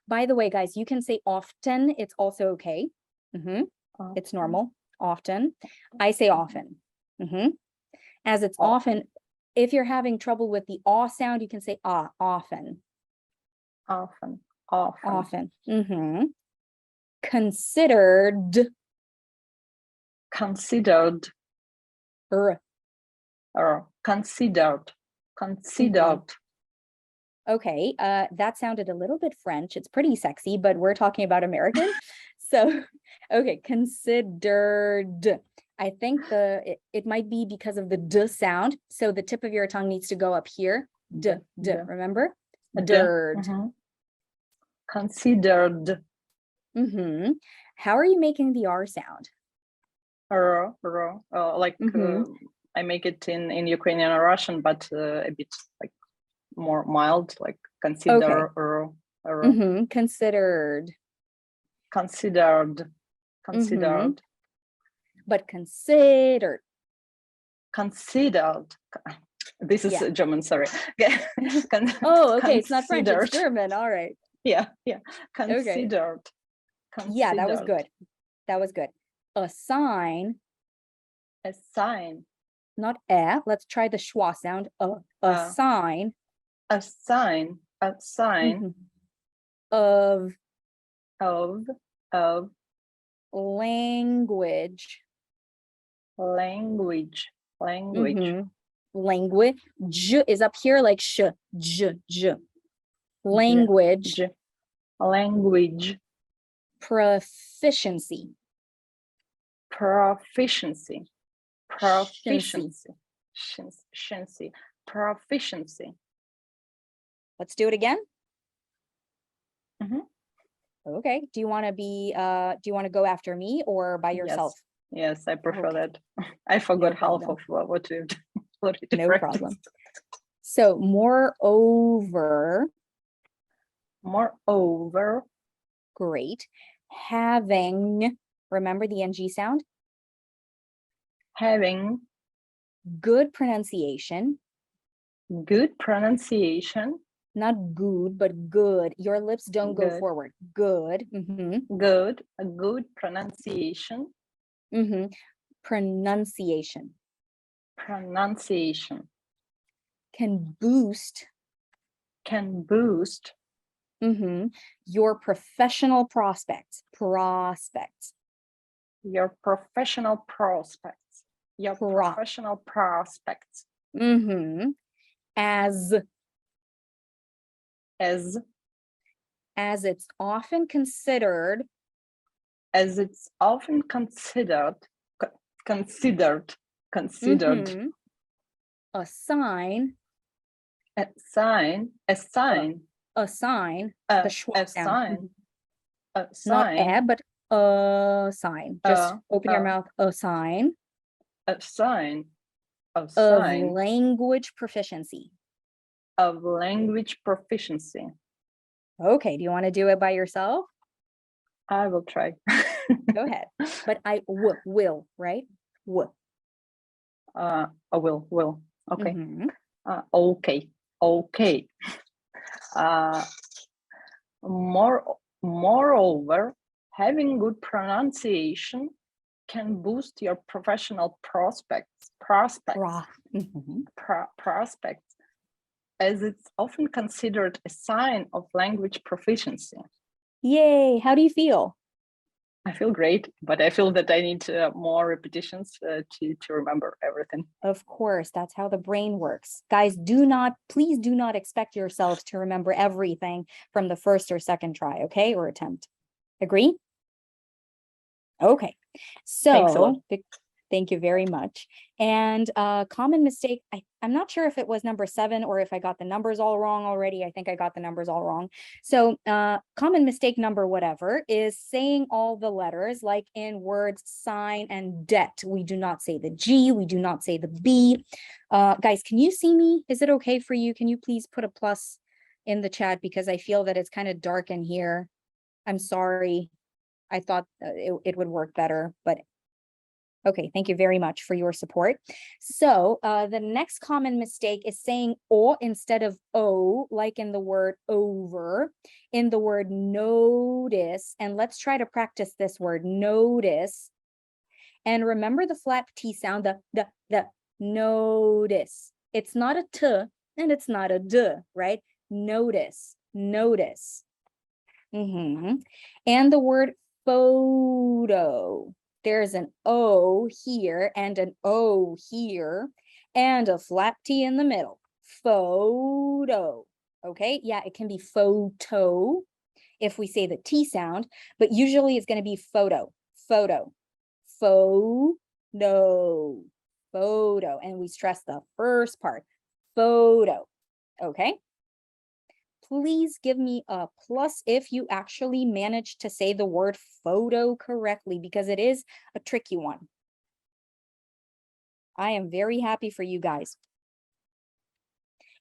By the way, guys, you can say often. It's also okay. It's normal. Often. I say often. As it's often. If you're having trouble with the aw sound, you can say ah, often. Often. Considered. Considered. Considered. Okay, that sounded a little bit French. It's pretty sexy, but we're talking about American. So, okay, considered. I think it might be because of the d sound. So the tip of your tongue needs to go up here. D, remember? Dird. Considered. How are you making the R sound? Like I make it in Ukrainian or Russian, but a bit like more mild, like consider or Considered. considered, considered, But considered. considered. This is Yeah. German, sorry. Oh, okay. It's not French, it's Considered. German. All right. Yeah, considered. Yeah, that was Considered. good. That was good. A Assign, not let's try the schwa sound. A sign assign, assign of of language. language, language, Language. J is up here like sh. J. Language. J. Language, Proficiency. proficiency, proficiency, proficiency, proficiency. Let's do it again. Mhm. Okay. Do you want to do you want to go after me or by yourself? Yes, I prefer Okay. that. I forgot half problem. of what we've already No practiced. problem. So moreover, Moreover, great. Having, remember the NG sound? having Good pronunciation, good pronunciation, not good, but good. Your lips don't go Good. forward. Good. a good pronunciation, Pronunciation pronunciation can boost can boost your professional prospects. your professional prospects. Your Pro- professional prospects As it's often considered as it's often considered a sign, assign the a schwa sound. Not sign but a sign. Just open your mouth. A sign a sign of sign language proficiency. of language proficiency. Okay, do you want to do it by yourself? I will try. Go ahead. But I will, right? I will. Okay. Mhm. Okay. Moreover, having good pronunciation can boost your professional prospects, Mhm. prospects, as it's often considered a sign of language proficiency. Yay, how do you feel? I feel great, but I feel that I need more repetitions to remember everything. Of course, that's how the brain works. Guys, please do not expect yourselves to remember everything from the first or second try, okay, or attempt. Agree? Okay, Thanks a lot. so thank you very much. And common mistake, I'm not sure if it was number 7 or if I got the numbers all wrong already. I think I got the numbers all wrong. So common mistake number whatever is saying all the letters, like in words sign and debt. We do not say the G, we do not say the B. Guys, can you see me? Is it okay for you? Can you please put a plus in the chat, because I feel that it's kind of dark in here. I'm sorry. I thought it would work better, but okay, thank you very much for your support. So the next common mistake is saying O instead of O, like in the word over, in the word notice. And let's try to practice this word, notice. And remember the flat T sound, the notice. It's not a T and it's not a D, right? Notice. And the word photo. There's an O here and an O here and a flat T in the middle. Photo. Okay, yeah, it can be photo if we say the T sound, but usually it's going to be photo. And we stress the first part, photo. Okay. Please give me a plus if you actually managed to say the word photo correctly, because it is a tricky one. I am very happy for you guys.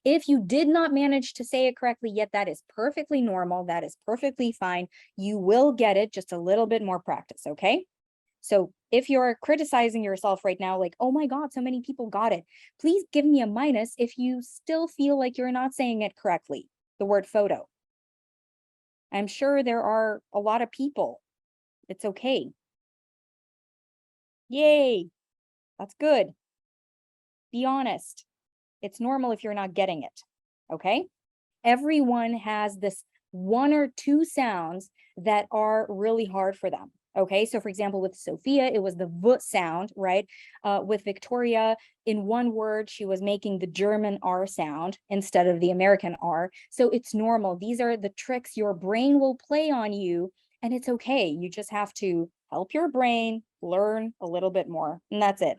If you did not manage to say it correctly yet, that is perfectly normal. That is perfectly fine. You will get it, just a little bit more practice, okay? So if you're criticizing yourself right now, like, oh my God, so many people got it, please give me a minus if you still feel like you're not saying it correctly, the word photo. I'm sure there are a lot of people. It's okay. Yay, that's good. Be honest. It's normal if you're not getting it, okay? Everyone has this one or two sounds that are really hard for them, okay? So for example, with Sophia, it was the V sound, right? With Victoria, in one word, she was making the German R sound instead of the American R. So it's normal. These are the tricks your brain will play on you, and it's okay. You just have to help your brain learn a little bit more, and that's it.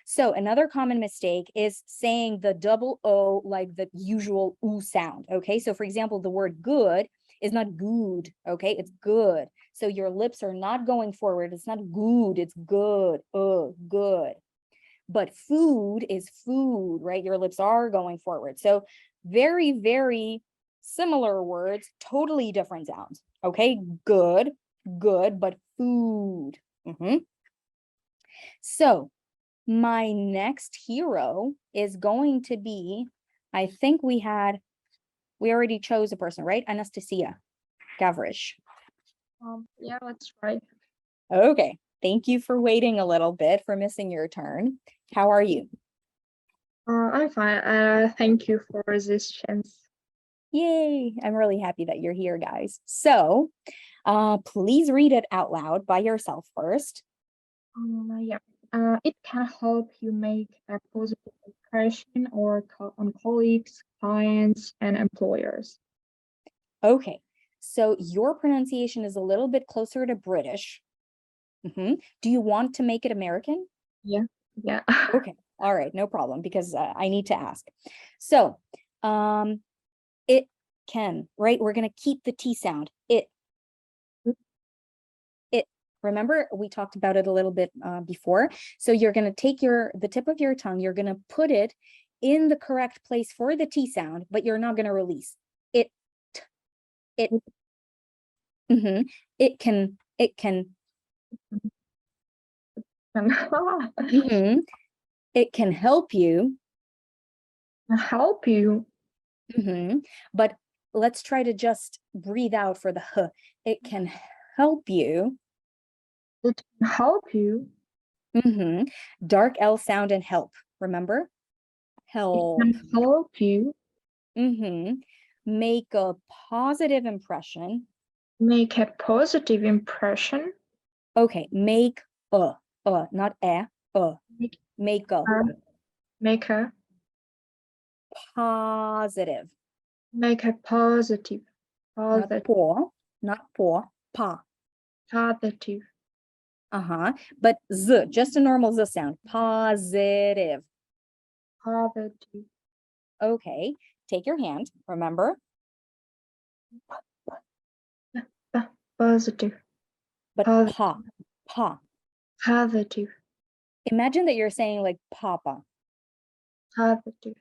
So another common mistake is saying the double O like the usual oo sound, okay? So for example, the word good is not good, okay? It's good. So your lips are not going forward. It's not good, it's good, good. But food is food, right? Your lips are going forward. So very, very similar words, totally different sounds, okay? Good, good, but food. So my next hero is going to be, I think we already chose a person, right? Anastasia Gavrish. Yeah, let's try. Okay, thank you for waiting a little bit, for missing your turn. How are you? I'm fine. Thank you for this chance. Yay, I'm really happy that you're here, guys. So please read it out loud by yourself first. Yeah. It can help you make a positive impression on colleagues, clients, and employers. Okay, so your pronunciation is a little bit closer to British. Do you want to make it American? Yeah. Okay, all right, no problem, because I need to ask. So it can, right? We're going to keep the T sound. It. Remember, we talked about it a little bit before. So you're going to take the tip of your tongue, you're going to put it in the correct place for the T sound, but you're not going to release it. It can it can help you. Help you. But let's try to just breathe out for the H. It can help you. It can help you. Dark L sound and help. Remember? Help. It can help you. Make a positive impression. Make a positive impression. Okay, make not make a. Make a Positive. Make a positive. Not poor, pa. Positive. But z, just a normal z sound. Positive. Positive. Okay, take your hand, remember? Positive. But Positive. pa. Positive. Imagine that you're saying like papa. Positive.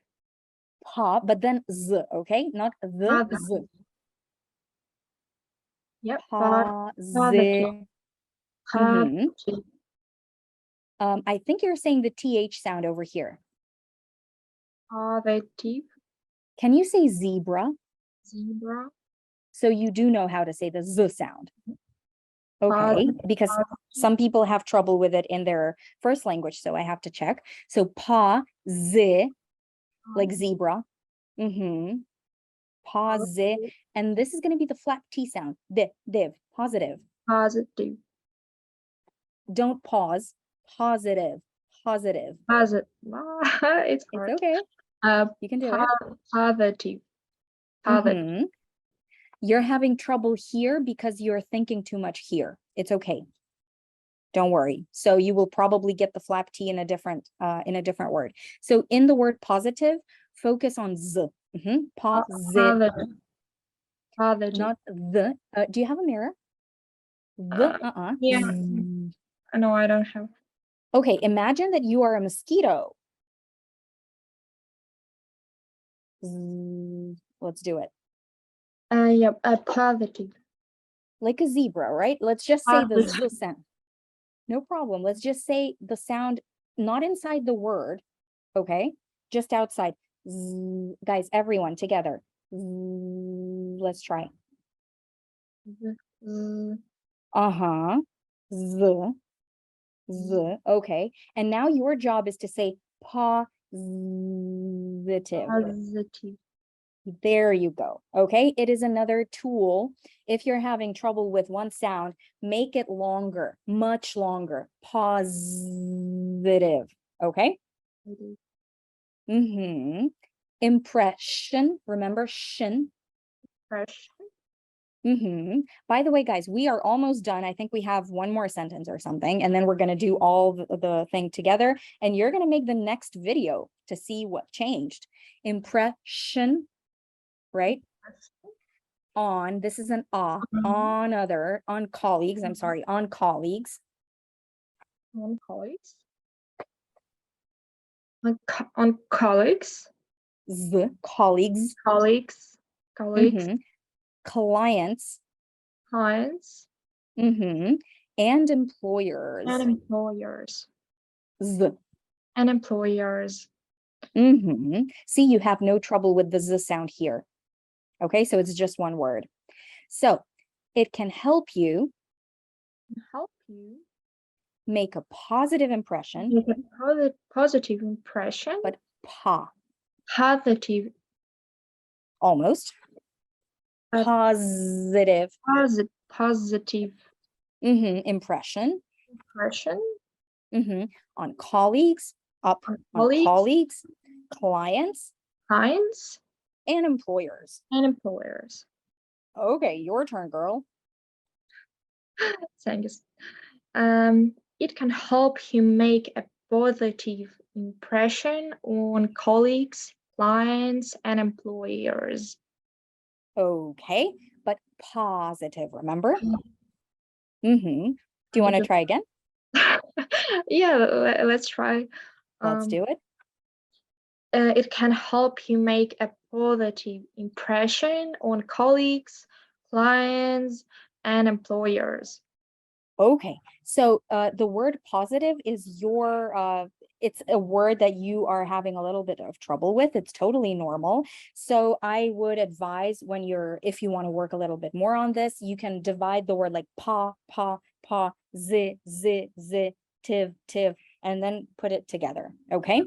Pa, but then z, okay? Not the z. Yep. Positive. I think you're saying the th sound over here. Positive. Can you say zebra? Zebra. So you do know how to say the z sound. Okay, because some people have trouble with it in their first language, so I have to check. So pa, z, like zebra. Pa, z, and this is going to be the flat T sound. Div, positive. Positive. Don't pause. Positive. Positive. It's hard. It's okay. You can do it. Positive. Positive. You're having trouble here because you're thinking too much here. It's okay. Don't worry. So you will probably get the flap T in a different word. So in the word positive, focus on z. Positive. Positive. Not the. Do you have a mirror? Yeah. No, I don't have. Okay, imagine that you are a mosquito. Let's do it. Yeah, positive. Like a zebra, right? Let's just say the Positive. z sound. No problem. Let's just say the sound not inside the word, okay? Just outside. Guys, everyone together. Let's try. Z, Uh-huh. Z. Okay. And now your job is to say positive. positive. There you go. Okay. It is another tool. If you're having trouble with one sound, make it longer, much longer. Positive. Okay. Mm-hmm. Impression. Remember shin. Fresh. Mm-hmm. By the way, guys, we are almost done. I think we have one more sentence or something, and then we're going to do all the thing together. And you're going to make the next video to see what changed. Impression, right? On, this is an on other, on colleagues, I'm sorry, on colleagues. On colleagues. On colleagues. Colleagues. Colleagues. Colleagues. Mhm. Clients. Clients. And employers. And employers. Z. And employers. See, you have no trouble with the z sound here. Okay, so it's just one word. So it can help you make a positive impression, Make a positive impression. but Positive. almost. Uh, Positive positive impression impression. On colleagues, on colleagues, clients, and employers. Okay, your turn, girl. Thanks. It can help you make a positive impression on colleagues, clients, and employers. Okay, but positive, remember? Do you want to try again? Yeah, let's try. Let's do it. It can help you make a positive impression on colleagues, clients, and employers. Okay, so the word positive is your, it's a word that you are having a little bit of trouble with. It's totally normal. So I would advise if you want to work a little bit more on this, you can divide the word like pa, z, tiv, and then put it together, okay?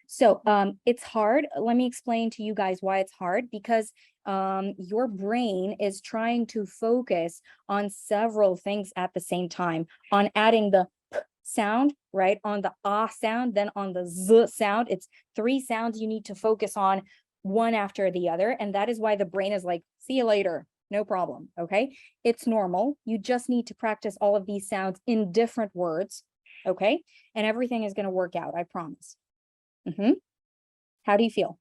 So it's hard. Let me explain to you guys why it's hard, because your brain is trying to focus on several things at the same time, on adding the p sound, right? On the ah sound, then on the z sound. It's 3 sounds you need to focus on, one after the other. And that is why the brain is like, see you later, no problem, okay? It's normal. You just need to practice all of these sounds in different words, okay? And everything is gonna work out, I promise. How do you feel?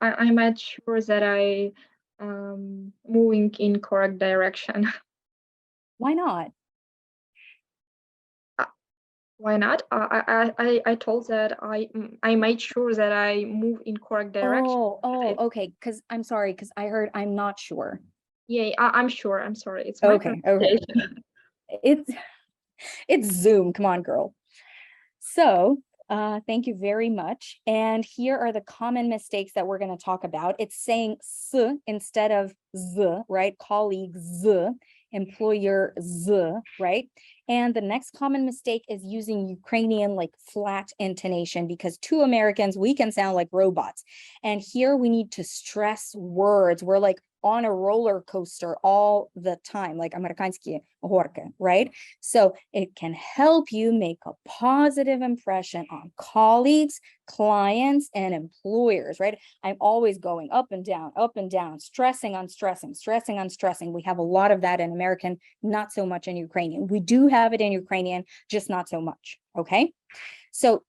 I'm not sure that I moving in correct direction. Why not? Why not? I told that I made sure that I move in correct direction. Oh, okay. Because I'm sorry, because I heard I'm not sure. Yeah, I'm sure. I'm sorry. It's my Okay. It's Zoom. Come on, girl. So thank you very much. And here are the common mistakes that we're going to talk about. It's saying s instead of z, right? Colleague z, employer z, right? And the next common mistake is using Ukrainian like flat intonation, because to Americans, we can sound like robots. And here we need to stress words. We're like on a roller coaster all the time, like amerikańskie горки, right? So it can help you make a positive impression on colleagues, clients, and employers, right? I'm always going up and down, stressing on stressing, stressing on stressing. We have a lot of that in American, not so much in Ukrainian. We do have it in Ukrainian, just not so much, okay? So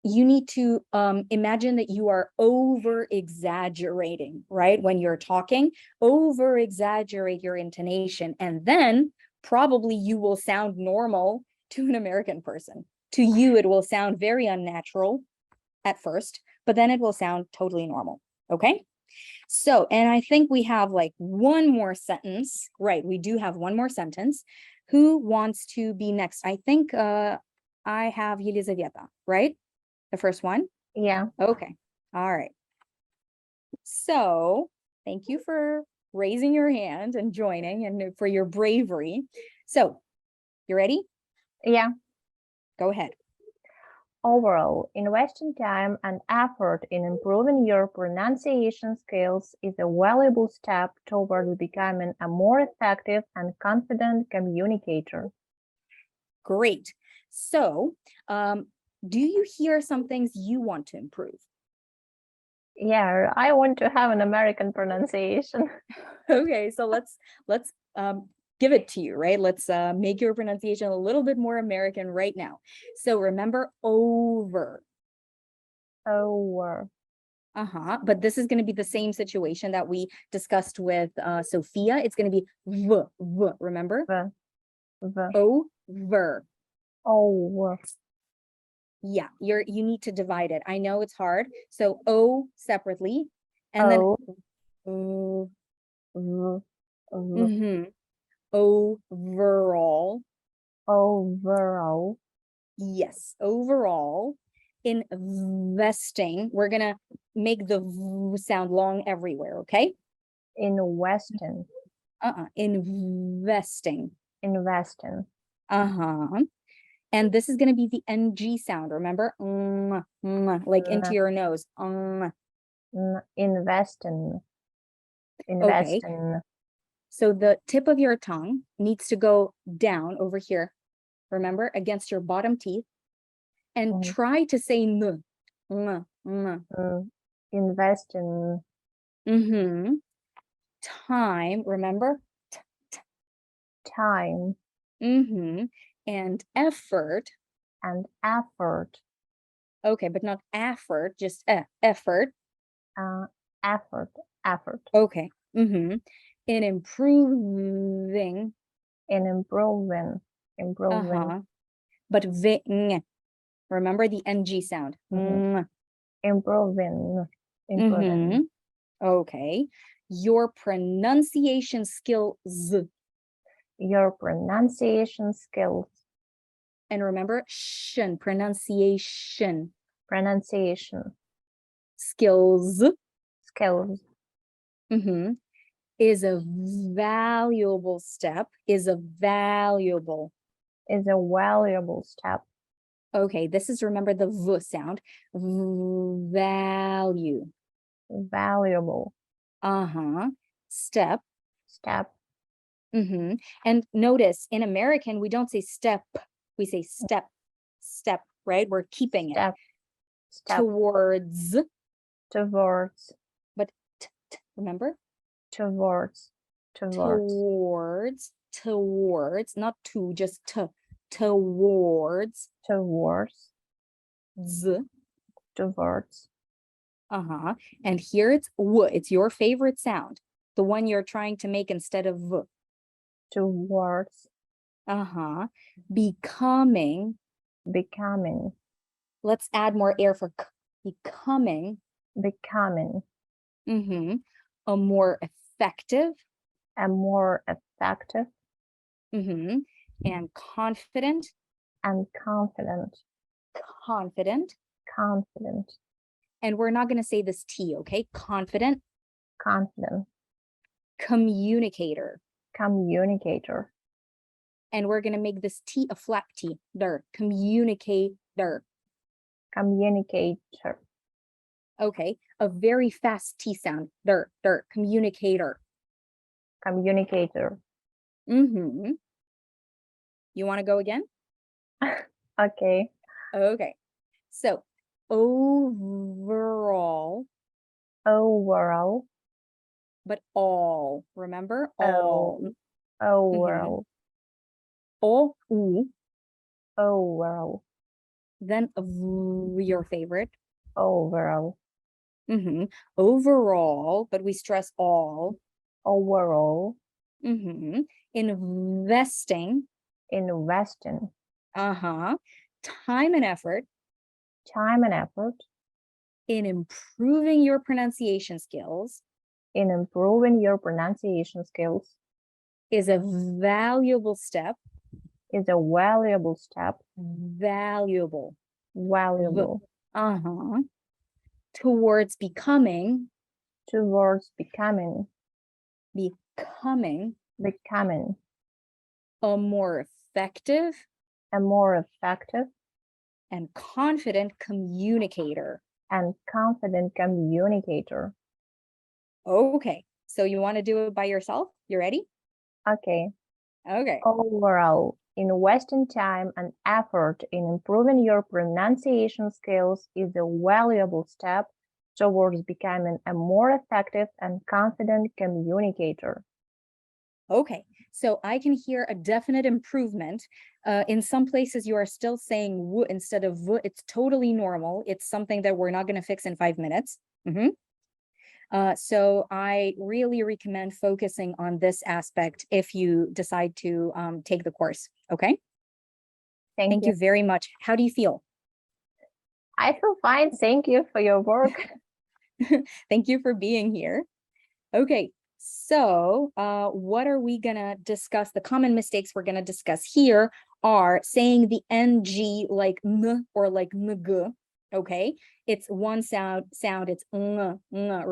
you need to imagine that you are over exaggerating, right? When you're talking, over exaggerate your intonation, and then probably you will sound normal to an American person. To you, it will sound very unnatural at first, but then it will sound totally normal. Okay. So, and I think we have like one more sentence, right? We do have one more sentence. Who wants to be next? I think I have Yelizaveta, right? The first one. Yeah. Okay. All right. So thank you for raising your hand and joining and for your bravery. So you ready? Yeah. Go ahead. Overall, investing time and effort in improving your pronunciation skills is a valuable step towards becoming a more effective and confident communicator. Great. So, do you hear some things you want to improve? Yeah, I want to have an American pronunciation. Okay, so let's give it to you, right? Let's make your pronunciation a little bit more American right now. So remember over. Over. But this is going to be the same situation that we discussed with Sophia. It's going to be v, remember? The. Over. Over. Yeah, you need to divide it. I know it's hard. So O separately, and O. then overall. Overall. Yes, overall. Investing, we're gonna make the V sound long everywhere, okay? Investing. Investing. Investing. And this is gonna be the NG sound, remember? Like into your nose. Investing. Okay. Investing. So the tip of your tongue needs to go down over here, remember, against your bottom teeth, and try to say n. Investing. Time, remember? Time. And effort. And effort. Okay, but not effort, just effort. Effort. Okay. In improving. But remember the NG sound. Improving. Okay. Your pronunciation skills. Your pronunciation skills. And remember, pronunciation. Skills. Is a valuable step. Okay, this is, remember the V sound. Value. Valuable. Step. And notice in American, we don't say step, we say step, right? We're keeping it. Towards. But remember? Towards, not to, just to. Towards. And here it's W. It's your favorite sound. The one you're trying to make instead of V. Towards. Becoming. Let's add more air for k. Becoming. A more effective. And confident. And we're not going to say this T, okay? Confident. Communicator. And we're going to make this T a flat T. Communicator. Okay, a very fast T sound. Communicator. You want to go again? Okay. Okay. So overall. But all, remember? All. Overall. Overall. Then your favorite. Overall. Overall, but we stress all. Overall. Investing. time and effort time and effort in improving your pronunciation skills in improving your pronunciation skills is a valuable step, is a valuable step, valuable, valuable towards becoming towards becoming a more effective a more effective and confident communicator. and confident communicator. Okay, so you want to do it by yourself? You ready? Okay. Okay. Overall, investing time and effort in improving your pronunciation skills is a valuable step towards becoming a more effective and confident communicator. Okay, so I can hear a definite improvement. In some places, you are still saying w instead of v. It's totally normal. It's something that we're not going to fix in 5 minutes. So I really recommend focusing on this aspect if you decide to take the course. Okay, thank you very much. How do you feel? I feel fine. Thank you for your work. Thank you for being here. Okay, so what are we gonna discuss? The common mistakes we're gonna discuss here are saying the ng like n or like ng. Okay, it's one sound, it's ng,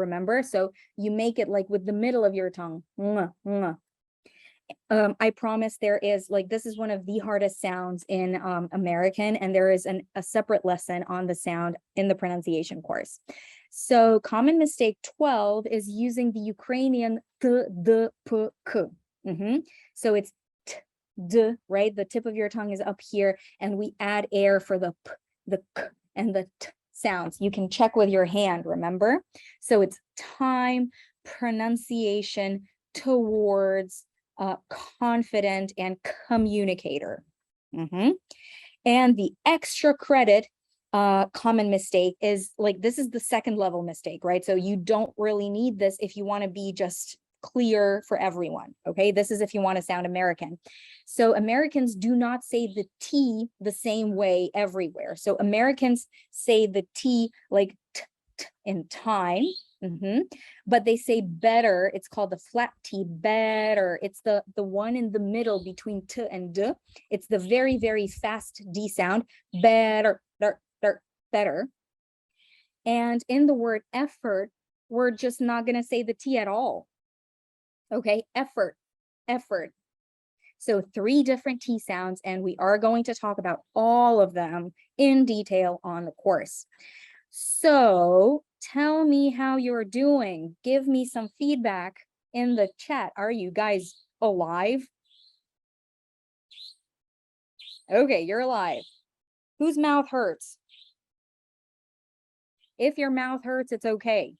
remember? So you make it like with the middle of your tongue, ng. I promise there is like, this is one of the hardest sounds in American, and there is a separate lesson on the sound in the pronunciation course. So common mistake 12 is using the Ukrainian t, d, p, k. So it's t, d, right? The tip of your tongue is up here, and we add air for the p, the k, and the t sounds. You can check with your hand, remember? So it's time, pronunciation, towards, confident, and communicator. And the extra credit common mistake is like, this is the second level mistake, right? So you don't really need this if you want to be just clear for everyone. Okay, this is if you want to sound American. So Americans do not say the T the same way everywhere. So Americans say the T like t, t in time. But they say better. It's called the flat T, better. It's the one in the middle between t and d. It's the very, very fast D sound, better, better. And in the word effort, we're just not going to say the T at all. Okay, effort. So 3 different T sounds, and we are going to talk about all of them in detail on the course. So tell me how you're doing. Give me some feedback in the chat. Are you guys alive? Okay, you're alive. Whose mouth hurts? If your mouth hurts, it's okay.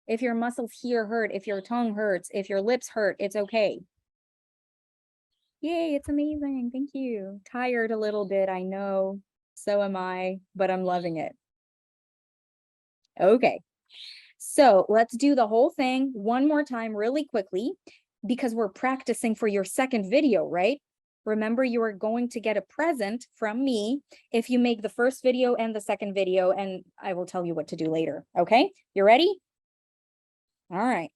If your muscles here hurt, if your tongue hurts, if your lips hurt, it's okay. Yay, it's amazing. Thank you. Tired a little bit, I know. So am I, but I'm loving it. Okay, so let's do the whole thing one more time really quickly, because we're practicing for your second video, right? Remember, you are going to get a present from me if you make the first video and the second video, and I will tell you what to do later. Okay, you ready? All right.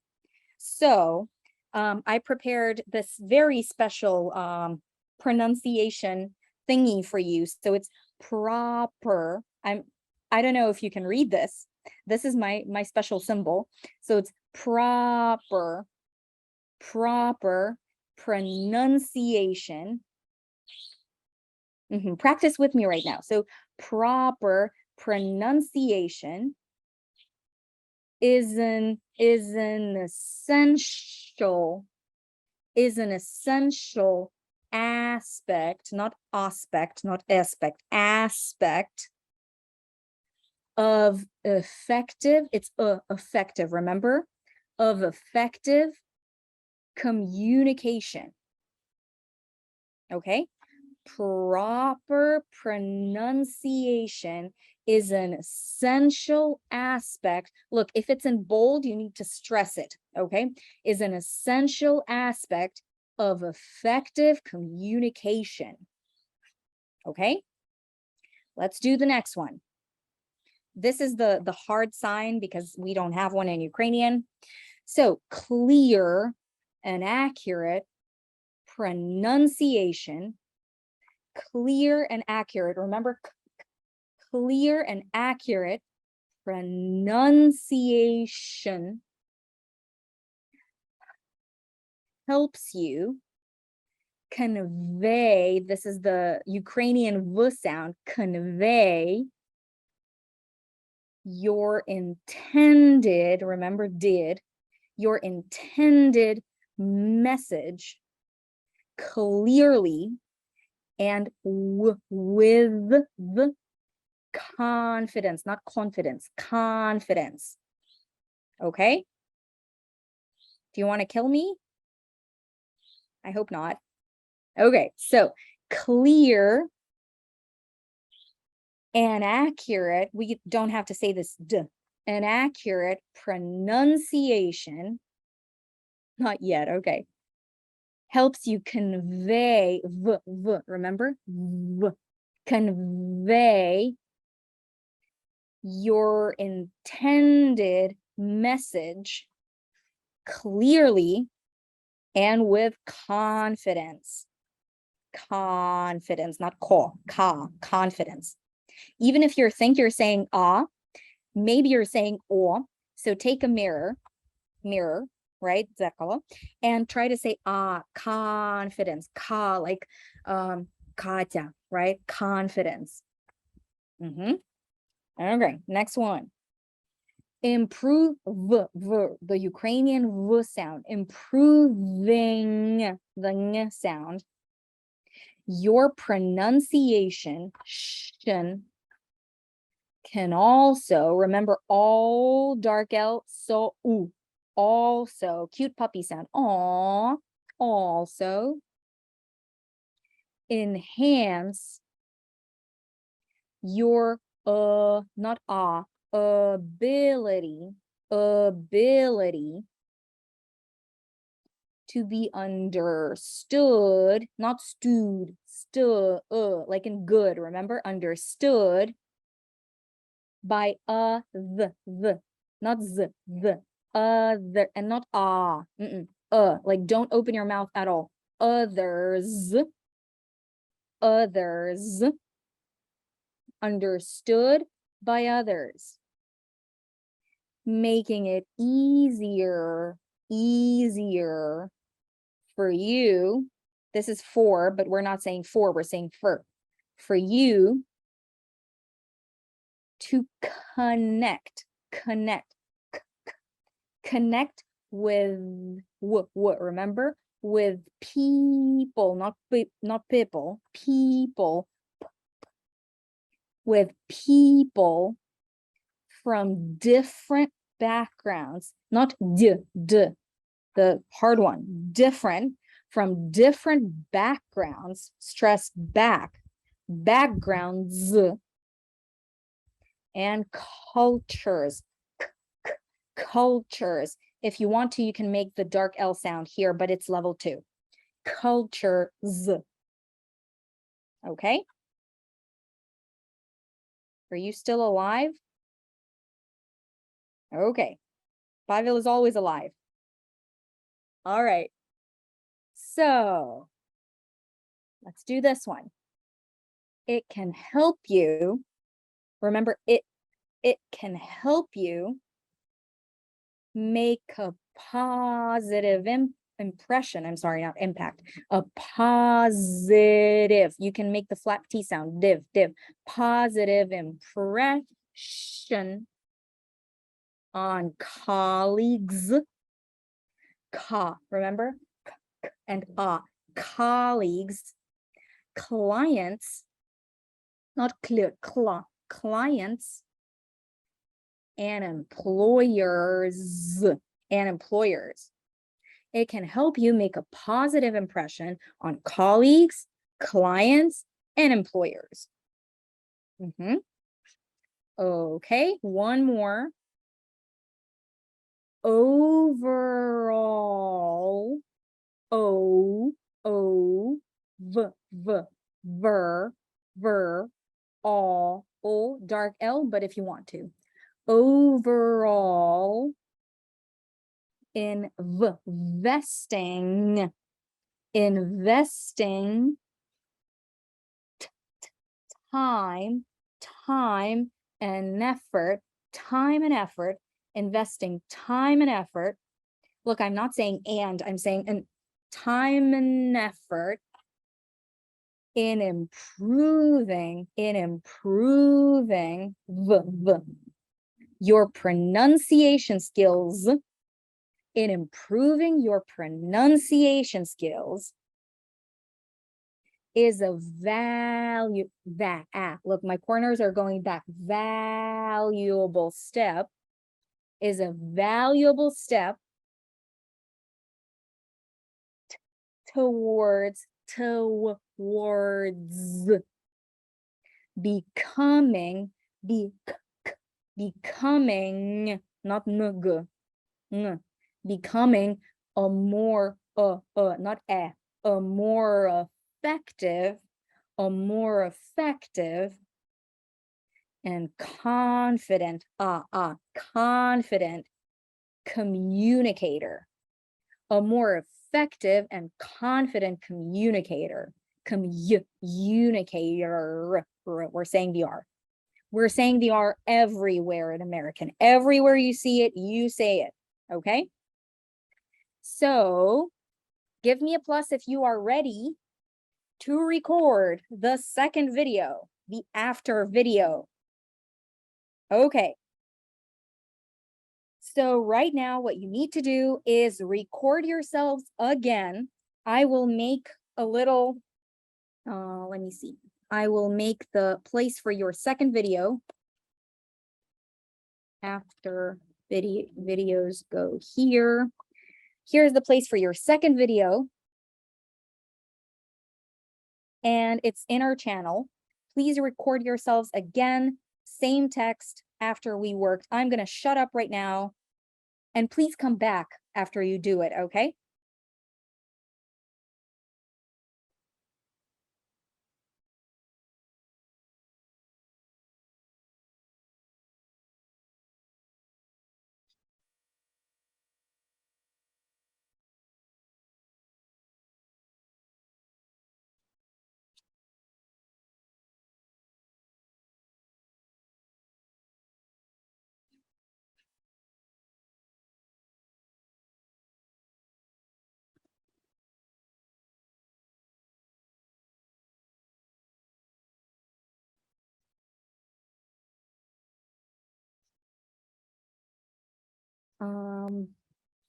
So I prepared this very special pronunciation thingy for you. So it's proper. I don't know if you can read this. This is my special symbol. So it's proper pronunciation. Practice with me right now. So proper pronunciation is an essential aspect, not aspect, not aspect, aspect of effective, it's effective, remember, of effective communication. Okay, proper pronunciation is an essential aspect. Look, if it's in bold, you need to stress it, okay? Is an essential aspect of effective communication. Okay, let's do the next one. This is the hard sign because we don't have one in Ukrainian. So clear and accurate pronunciation, clear and accurate. Remember, clear and accurate pronunciation helps you convey, this is the Ukrainian V sound, convey your intended, remember did, your intended message clearly and with the confidence, not confidence, confidence. Okay? Do you want to kill me? I hope not. Okay, so clear and accurate, we don't have to say this d, an accurate pronunciation, not yet, okay, helps you convey, remember, convey your intended message clearly and with confidence. Confidence, not confidence. Even if you think you're saying maybe you're saying o. So take a mirror, right, зеркало, and try to say confidence, like Katya, right, confidence. Okay, next one. Improve the Ukrainian v sound, improving the ng sound. Your pronunciation can also, remember, all dark L, so u, also, cute puppy sound, also enhance your not ability to be understood, not stood, like in good, remember, understood by the, not the, other, and not like don't open your mouth at all. Others, understood by others, making it easier for you. This is for, but we're not saying for, we're saying for you to connect with what, remember, with people, not people, with people from different backgrounds, not the hard one, different, from different backgrounds, stress backgrounds and cultures. Cultures. If you want to, you can make the dark L sound here, but it's level 2. Cultures. Okay? Are you still alive? Okay. Pavel is always alive. All right. So let's do this one. It can help you. Remember, it can help you make a positive impression. I'm sorry, not impact. A positive. You can make the flat T sound. Div. Positive impression on colleagues. Remember? And colleagues, clients, not clear, clients, and employers. It can help you make a positive impression on colleagues, clients, and employers. Okay, one more. Overall, ver, all, O, dark L, but if you want to. Overall, investing, time and effort, investing time and effort. Look, I'm not saying and, I'm saying time and effort in improving your pronunciation skills, in improving your pronunciation skills is a look, my corners are going back, valuable step, is a valuable step towards becoming, not becoming a more, not a more effective and confident, confident communicator, a more effective and confident communicator, communicator. We're saying the R. We're saying the R everywhere in American. Everywhere you see it, you say it, okay? So give me a plus if you are ready to record the second video, the after video. Okay. So right now, what you need to do is record yourselves again. I will make a little, let me see. I will make the place for your second video. After videos go here. Here's the place for your second video. And it's in our channel. Please record yourselves again, same text after we worked. I'm gonna shut up right now and please come back after you do it, okay?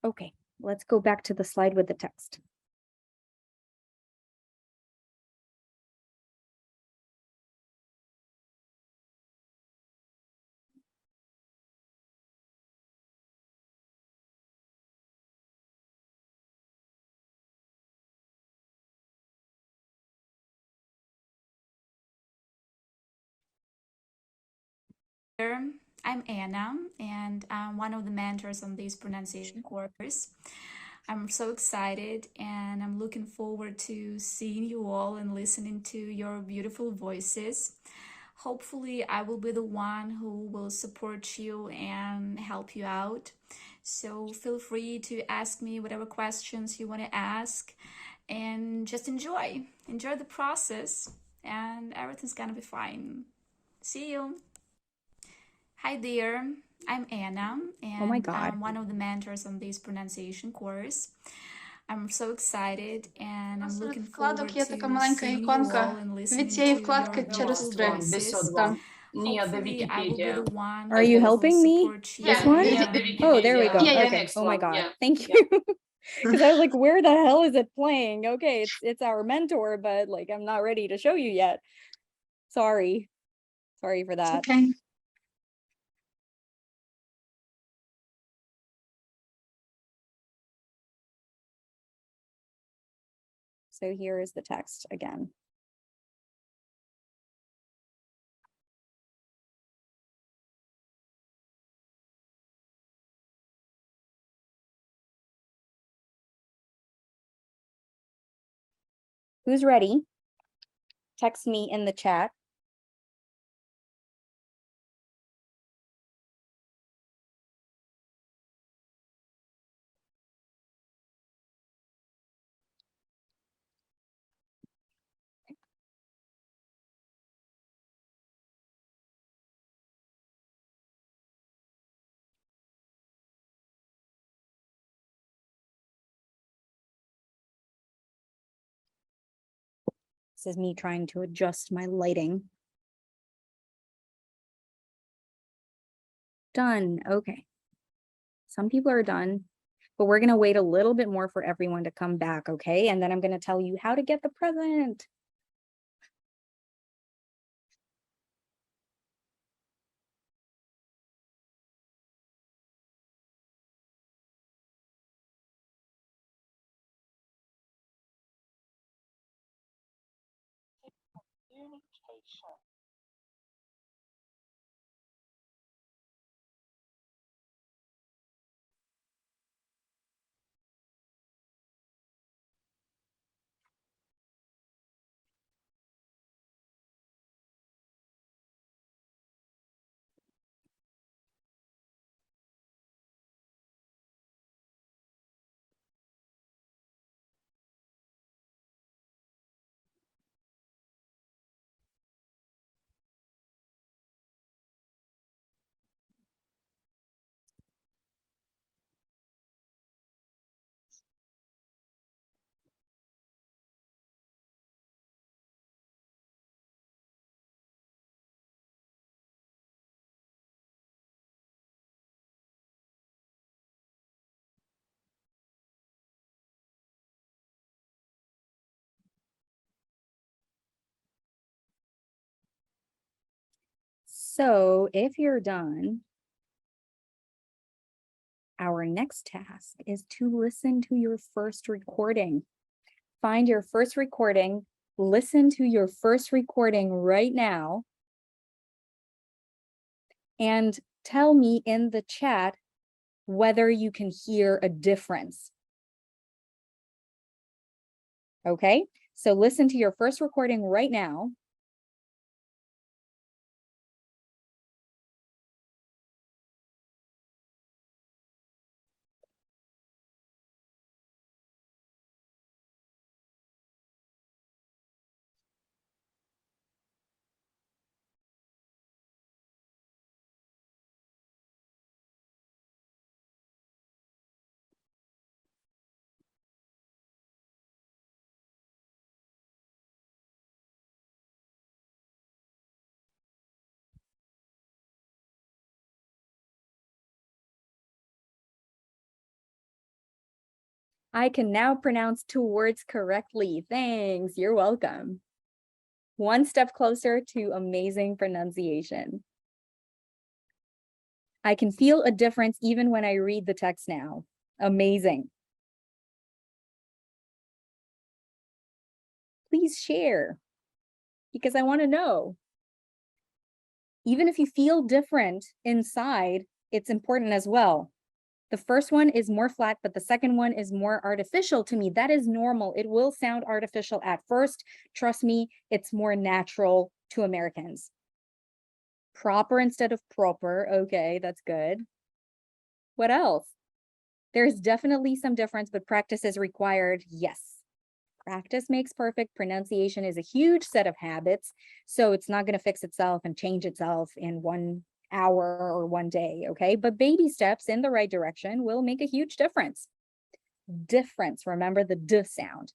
Okay, let's go back to the slide with the text. I'm Anna, and I'm one of the mentors on this pronunciation course. I'm so excited, and I'm looking forward to seeing you all and listening to your beautiful voices. Hopefully, I will be the one who will support you and help you out. So feel free to ask me whatever questions you want to ask, and just enjoy the process, and everything's gonna be fine. See you. Hi there, I'm Anna, Oh my and God. I'm one of the mentors on this pronunciation course. I'm so excited, and I'm Серед looking вкладок forward є така to маленька seeing you all іконка. and Від listening цієї to your вкладки через beautiful 3. voices. Там. Hopefully, I will be the one Are you who will helping me? support you. This Yeah, one? yeah, Oh, there we go. Yeah, yeah. Okay. Oh my God. Yeah. Thank you. Because I was like, where the hell is it playing? Okay, it's our mentor, but like I'm not ready to show you yet. Sorry. Sorry for that. Okay. So here is the text again. Who's ready? text me in the chat. This is me trying to adjust my lighting. Done. Okay. Some people are done, but we're going to wait a little bit more for everyone to come back. Okay. And then I'm going to tell you how to get the present. So if you're done, our next task is to listen to your first recording. Find your first recording, listen to your first recording right now, and tell me in the chat whether you can hear a difference. Okay, so listen to your first recording right now. I can now pronounce 2 words correctly. Thanks, you're welcome. One step closer to amazing pronunciation. I can feel a difference even when I read the text now. Amazing. Please share, because I want to know. Even if you feel different inside, it's important as well. The first one is more flat, but the second one is more artificial to me. That is normal. It will sound artificial at first. Trust me, it's more natural to Americans. Proper instead of proper. Okay, that's good. What else? There's definitely some difference, but practice is required. Yes. Practice makes perfect. Pronunciation is a huge set of habits, so it's not going to fix itself and change itself in 1 hour or 1 day, okay? But baby steps in the right direction will make a huge difference. Difference, remember the D sound.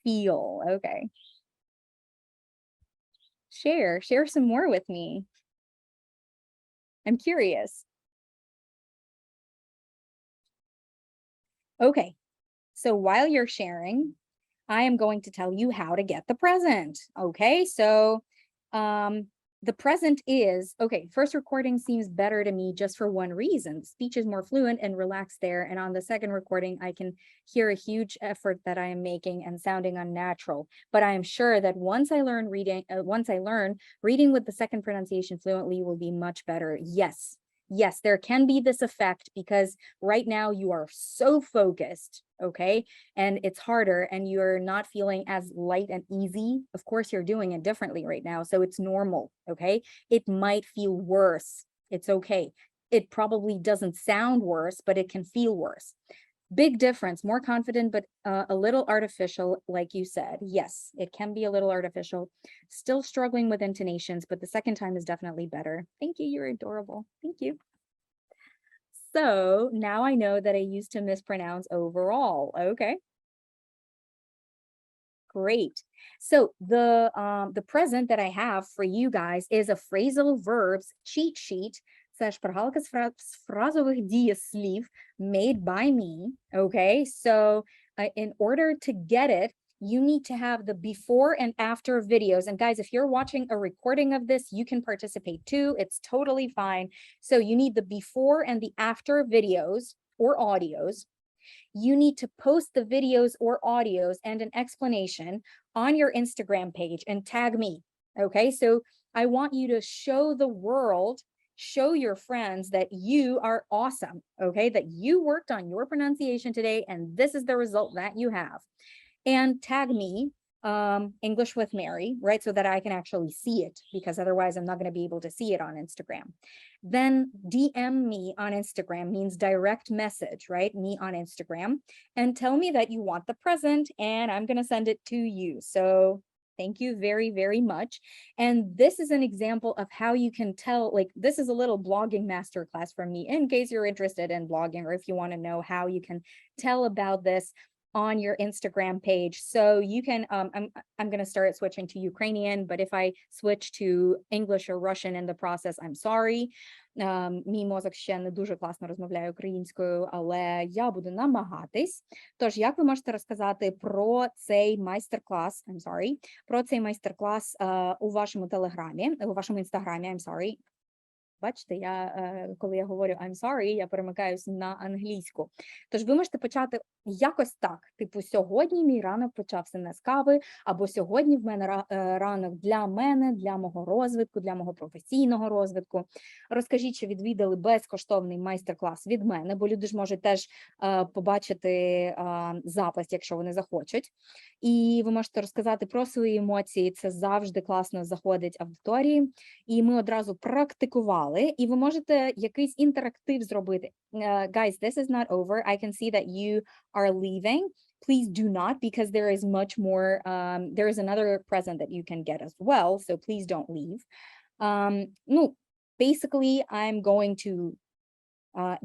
Feel, okay. Share some more with me. I'm curious. Okay, so while you're sharing, I am going to tell you how to get the present. Okay, so the present is, okay, first recording seems better to me just for one reason. Speech is more fluent and relaxed there. And on the second recording, I can hear a huge effort that I am making and sounding unnatural. But I am sure that once I learn reading with the second pronunciation fluently will be much better. Yes, yes, there can be this effect because right now you are so focused, okay? And it's harder and you're not feeling as light and easy. Of course, you're doing it differently right now, so it's normal, okay? It might feel worse. It's okay. It probably doesn't sound worse, but it can feel worse. Big difference, more confident, but a little artificial, like you said. Yes, it can be a little artificial. Still struggling with intonations, but the second time is definitely better. Thank you, you're adorable. Thank you. So now I know that I used to mispronounce overall. Okay. Great. So the present that I have for you guys is a phrasal verbs cheat sheet. Це шпаргалка з фразових дієслів made by me. Okay, so in order to get it, you need to have the before and after videos. And guys, if you're watching a recording of this, you can participate too. It's totally fine. So you need the before and the after videos or audios. You need to post the videos or audios and an explanation on your Instagram page and tag me. Okay, so I want you to show the world, show your friends that you are awesome, okay, that you worked on your pronunciation today and this is the result that you have. And tag me, English with Mary, right, so that I can actually see it, because otherwise I'm not going to be able to see it on Instagram. Then DM me on Instagram, means direct message, right, me on Instagram, and tell me that you want the present and I'm going to send it to you. So thank you very, very much. And this is an example of how you can tell, like, this is a little blogging masterclass from me in case you're interested in blogging, or if you want to know how you can tell about this on your Instagram page. So you can, I'm going to start switching to Ukrainian, but if I switch to English or Russian in the process, I'm sorry. Мій мозок ще не дуже класно розмовляє українською, але я буду намагатись. Тож, як ви можете розказати про цей майстер-клас, про цей майстер-клас у вашому телеграмі, у вашому інстаграмі, Бачите, коли я говорю I'm sorry, я перемикаюсь на англійську. Тож ви можете почати якось так, типу, сьогодні мій ранок почався не з кави, або сьогодні в мене ранок для мене, для мого розвитку, для мого професійного розвитку. Розкажіть, що відвідали безкоштовний майстер-клас від мене, бо люди ж можуть теж побачити запис, якщо вони захочуть. І ви можете розказати про свої емоції, це завжди класно заходить аудиторії. І ми одразу практикували. І ви можете якийсь інтерактив зробити. Guys, this is not over. I can see that you are leaving. Please do not, because there is much more. There is another present that you can get as well. So please don't leave. Basically, I'm going to,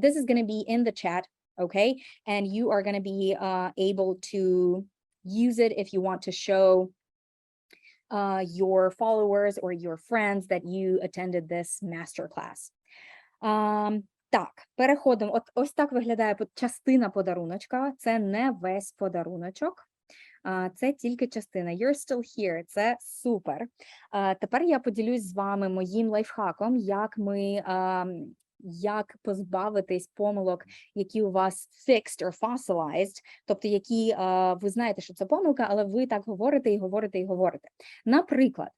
this is going to be in the chat, okay? And you are going to be able to use it if you want to show your followers or your friends that you attended this masterclass. Так, переходимо. Ось так виглядає частина подаруночка. Це не весь подаруночок. Це тільки частина. You're still here. Це супер. Тепер я поділюсь з вами моїм лайфхаком, як позбавитись помилок, які у вас fixed or fossilized, тобто які ви знаєте, що це помилка, але ви так говорите і говорите і говорите. Наприклад,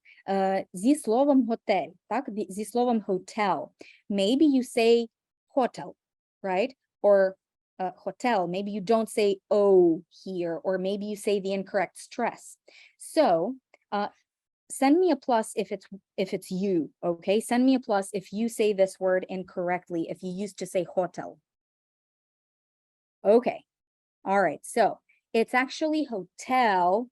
зі словом готель, так, зі словом hotel. Maybe you say hotel, right? Or hotel. Maybe you don't say O here, or maybe you say the incorrect stress. So, send me a plus if it's you, okay? Send me a plus if you say this word incorrectly, if you used to say hotel. Okay, all right, so it's actually hotel,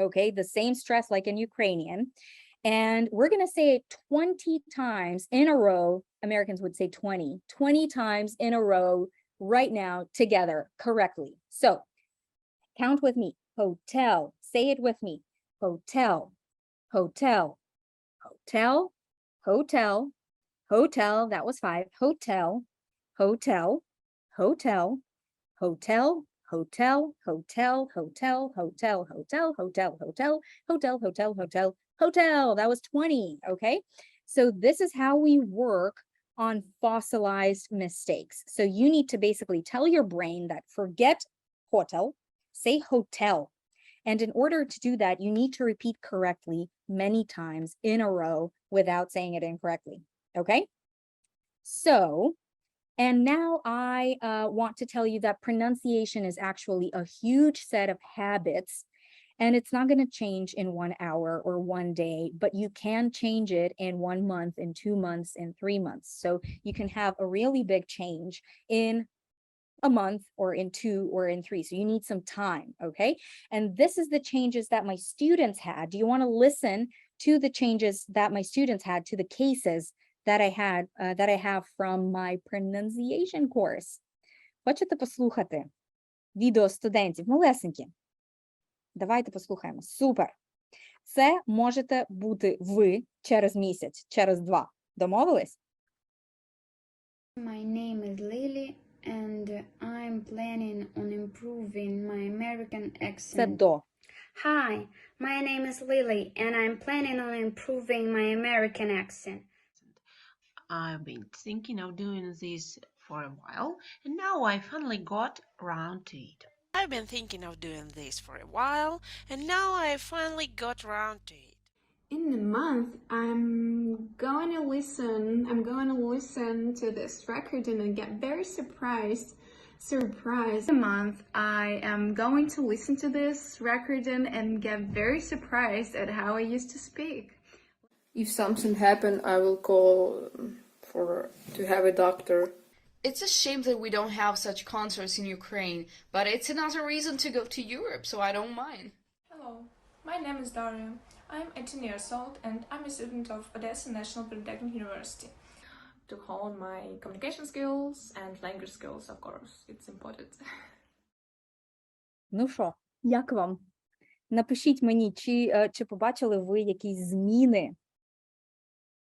okay? The same stress like in Ukrainian. And we're gonna say it 20 times in a row. Americans would say 20 times in a row right now together correctly. So count with me, hotel, say it with me. Hotel, hotel, hotel, hotel, hotel, that was 5. Hotel, hotel, hotel, hotel, hotel, hotel, hotel, hotel, hotel, hotel, hotel, hotel, hotel, hotel, hotel, that was 20, okay? So this is how we work on fossilized mistakes. So you need to basically tell your brain that forget hotel, say hotel. And in order to do that, you need to repeat correctly many times in a row without saying it incorrectly, okay? So, and now I want to tell you that pronunciation is actually a huge set of habits, and it's not going to change in 1 hour or 1 day, but you can change it in 1 month, in 2 months, in 3 months. So you can have a really big change in a month or in 2 or in 3. So you need some time, okay? And this is the changes that my students had. Do you want to listen to the changes that my students had, to the cases that I had, that I have from my pronunciation course? Хочете послухати відео студентів? Малесенькі. Давайте послухаємо. Супер. Це можете бути ви через місяць, через 2. Домовились? My name is Lily, and I'm planning on improving my American Це accent. до. Hi, my name is Lily, and I'm planning on improving my American accent. I've been thinking of doing this for a while, and now I finally got around to it. I've been thinking of doing this for a while, and now I finally got around to it. In a month, I'm going to listen to this recording and get very surprised. In a month, I am going to listen to this recording and get very surprised at how I used to speak. If something happened, I will call to have a doctor. It's a shame that we don't have such concerts in Ukraine, but it's another reason to go to Europe, so I don't mind. Hello, my name is Daria. I'm 18 years old and I'm a student of Odessa National Polytechnic University. To hone my communication skills and language skills, of course, it's important. Ну що, як вам? Напишіть мені, чи побачили ви якісь зміни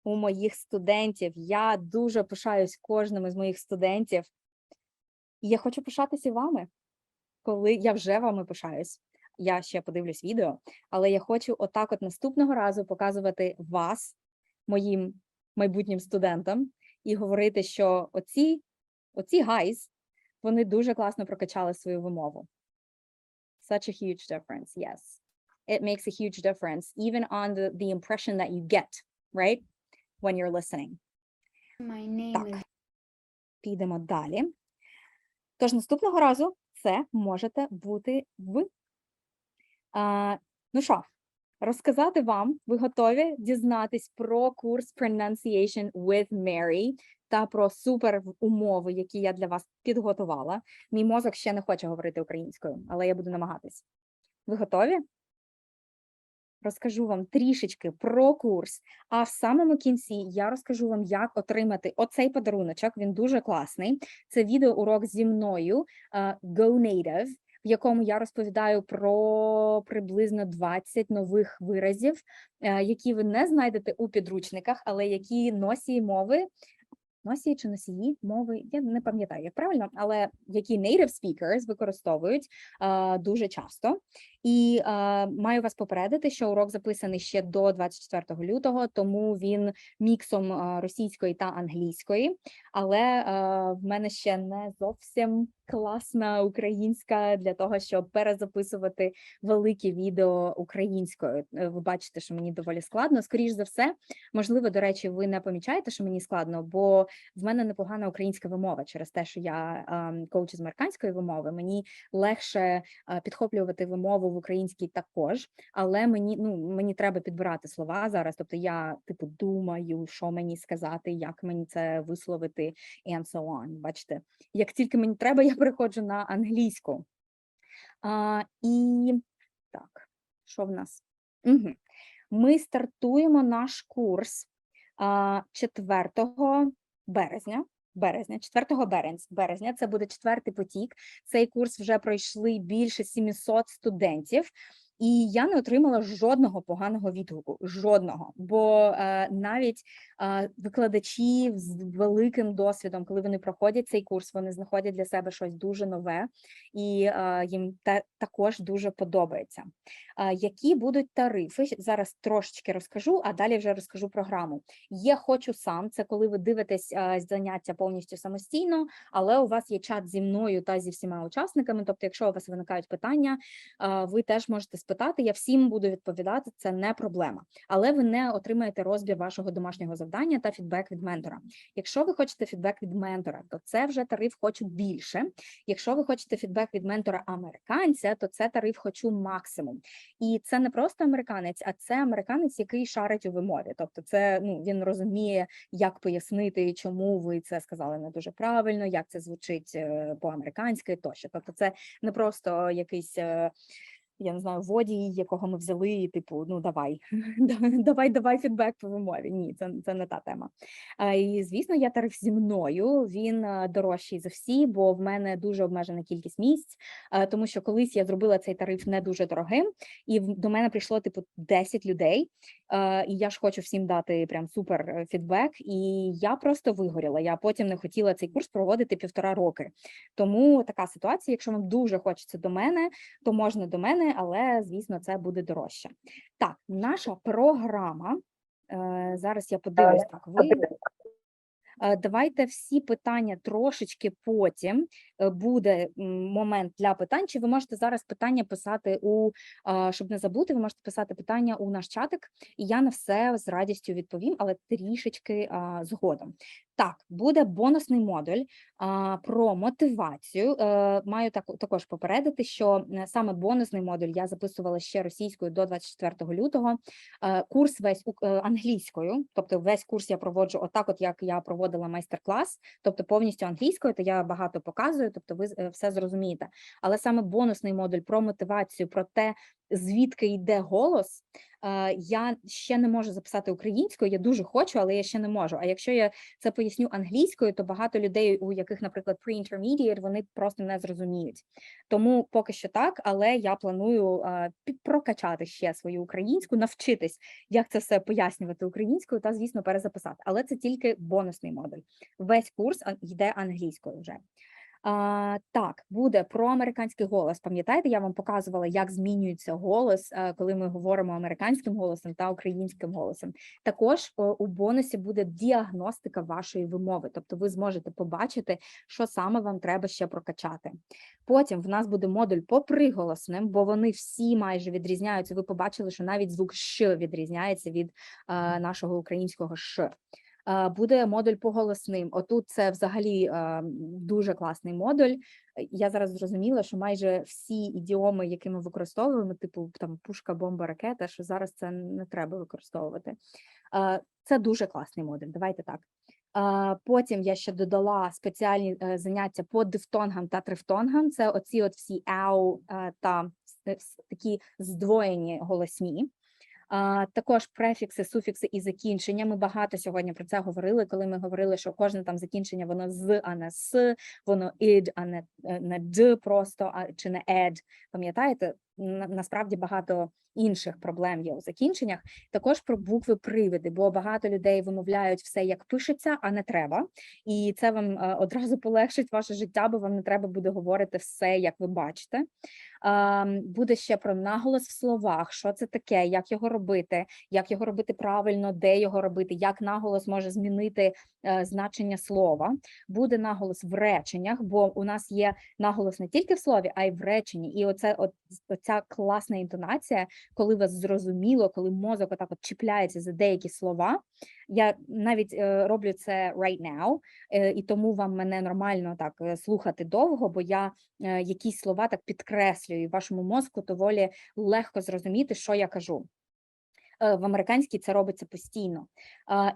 у моїх студентів. Я дуже пишаюсь кожним із моїх студентів. І я хочу пишатися вами, коли я вже вами пишаюсь. Я ще подивлюсь відео, але я хочу отак от наступного разу показувати вас, моїм майбутнім студентам, і говорити, що оці guys, вони дуже класно прокачали свою вимову. Such a huge difference, yes. It makes a huge difference, even on the impression that you get, right? When you're listening. My name Так, is підемо далі. Тож наступного разу це можете бути ви. Ну що, розказати вам, ви готові дізнатись про курс Pronunciation with Mary та про супер умови, які я для вас підготувала. Мій мозок ще не хоче говорити українською, але я буду намагатись. Ви готові? Розкажу вам трішечки про курс, а в самому кінці я розкажу вам, як отримати оцей подаруночок, він дуже класний. Це відеоурок зі мною Go Native, в якому я розповідаю про приблизно 20 нових виразів, які ви не знайдете у підручниках, але які носії мови, носії чи носії мови, я не пам'ятаю, як правильно, але які native speakers використовують дуже часто. І маю вас попередити, що урок записаний ще до 24 лютого, тому він міксом російської та англійської, але в мене ще не зовсім класна українська для того, щоб перезаписувати великі відео українською. Ви бачите, що мені доволі складно. Скоріш за все, можливо, до речі, ви не помічаєте, що мені складно, бо в мене непогана українська вимова через те, що я коуч з американської вимови. Мені легше підхоплювати вимову в українській також, але мені треба підбирати слова зараз, тобто я думаю, що мені сказати, як мені це висловити, and so on. Бачите, як тільки мені треба, я переходжу на англійську. І так, що в нас? Угу. Ми стартуємо наш курс 4 березня. 4 березня, це буде 4-й потік. Цей курс вже пройшли більше 700 студентів. І я не отримала жодного поганого відгуку, жодного, бо навіть викладачі з великим досвідом, коли вони проходять цей курс, вони знаходять для себе щось дуже нове, і їм також дуже подобається. Які будуть тарифи? Зараз трошечки розкажу, а далі вже розкажу програму. Є «Хочу сам», це коли ви дивитесь заняття повністю самостійно, але у вас є чат зі мною та зі всіма учасниками, тобто якщо у вас виникають питання, ви теж можете спитати, я всім буду відповідати, це не проблема. Але ви не отримаєте розбір вашого домашнього завдання та фідбек від ментора. Якщо ви хочете фідбек від ментора, то це вже тариф «Хочу більше». Якщо ви хочете фідбек від ментора-американця, то це тариф «Хочу максимум». І це не просто американець, а це американець, який шарить у вимові. Тобто це, він розуміє, як пояснити, чому ви це сказали не дуже правильно, як це звучить по-американськи тощо. Тобто це не просто якийсь, я не знаю, водій, якого ми взяли, і типу, давай фідбек по вимові. Ні, це не та тема. І, звісно, є тариф зі мною, він дорожчий за всі, бо в мене дуже обмежена кількість місць, тому що колись я зробила цей тариф не дуже дорогим, і до мене прийшло, типу, 10 людей, і я ж хочу всім дати прям супер фідбек, і я просто вигоріла, я потім не хотіла цей курс проводити 1,5 роки. Тому така ситуація, якщо вам дуже хочеться до мене, то можна до мене, але, звісно, це буде дорожче. Так, наша програма, зараз я подивлюсь, так, давайте всі питання трошечки потім, буде момент для питань, чи ви можете зараз питання писати щоб не забути, ви можете писати питання у наш чатик, і я на все з радістю відповім, але трішечки згодом. Так, буде бонусний модуль про мотивацію. Маю також попередити, що саме бонусний модуль я записувала ще російською до 24 лютого. Курс весь англійською, тобто весь курс я проводжу отак, як я проводила майстер-клас, тобто повністю англійською, то я багато показую, тобто ви все зрозумієте. Але саме бонусний модуль про мотивацію, про те, звідки йде голос, я ще не можу записати українською, я дуже хочу, але я ще не можу. А якщо я це поясню англійською, то багато людей, у яких, наприклад, pre-intermediate, вони просто не зрозуміють. Тому поки що так, але я планую прокачати ще свою українську, навчитись, як це все пояснювати українською та, звісно, перезаписати. Але це тільки бонусний модуль. Весь курс йде англійською вже. Так, буде про американський голос. Пам'ятаєте, я вам показувала, як змінюється голос, коли ми говоримо американським голосом та українським голосом. Також у бонусі буде діагностика вашої вимови, тобто ви зможете побачити, що саме вам треба ще прокачати. Потім в нас буде модуль по приголосним, бо вони всі майже відрізняються. Ви побачили, що навіть звук «ш» відрізняється від нашого українського «ш». Буде модуль по голосним. Отут це взагалі дуже класний модуль. Я зараз зрозуміла, що майже всі ідіоми, які ми використовуємо, типу там пушка, бомба, ракета, що зараз це не треба використовувати. Це дуже класний модуль, давайте так. Потім я ще додала спеціальні заняття по дифтонгам та трифтонгам. Це оці от всі ау та такі здвоєні голосні. Також префікси, суфікси і закінчення. Ми багато сьогодні про це говорили, коли ми говорили, що кожне там закінчення, воно з, а не с, воно ід, а не д просто, чи не ед. Пам'ятаєте? Насправді багато інших проблем є у закінченнях. Також про букви-привиди, бо багато людей вимовляють все, як пишеться, а не треба. І це вам одразу полегшить ваше життя, бо вам не треба буде говорити все, як ви бачите. Буде ще про наголос в словах, що це таке, як його робити правильно, де його робити, як наголос може змінити значення слова. Буде наголос в реченнях, бо у нас є наголос не тільки в слові, а й в реченні. І оця класна інтонація, коли вас зрозуміло, коли мозок отак от чіпляється за деякі слова. Я навіть роблю це right now, і тому вам мене нормально так слухати довго, бо я якісь слова так підкреслюю, і вашому мозку доволі легко зрозуміти, що я кажу. В американській це робиться постійно.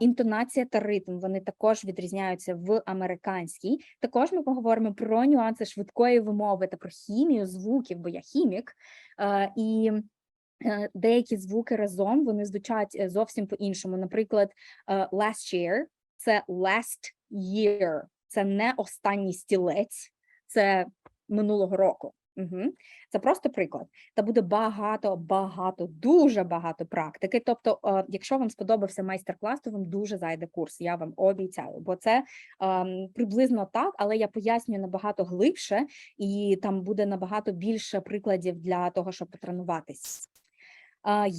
Інтонація та ритм, вони також відрізняються в американській. Також ми поговоримо про нюанси швидкої вимови та про хімію звуків, бо я хімік. І деякі звуки разом, вони звучать зовсім по-іншому. Наприклад, last year – це last year. Це не останній стілець, це минулого року. Це просто приклад. Та буде дуже багато практики. Тобто, якщо вам сподобався майстер-клас, то вам дуже зайде курс, я вам обіцяю. Бо це приблизно так, але я пояснюю набагато глибше, і там буде набагато більше прикладів для того, щоб потренуватись.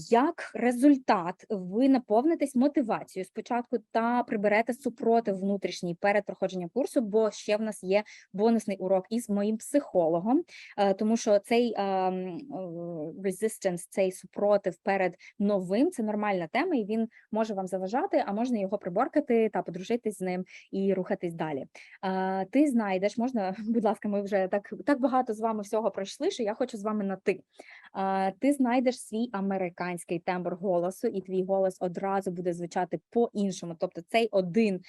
Як результат, ви наповнитесь мотивацією спочатку та приберете супротив внутрішній перед проходженням курсу, бо ще в нас є бонусний урок із моїм психологом, тому що цей resistance, цей супротив перед новим – це нормальна тема, і він може вам заважати, а можна його приборкати та подружитись з ним і рухатись далі. Ти знайдеш, можна, будь ласка, ми вже так багато з вами всього пройшли, що я хочу з вами на «ти». Ти знайдеш свій американський тембр голосу, і твій голос одразу буде звучати по-іншому. Тобто цей один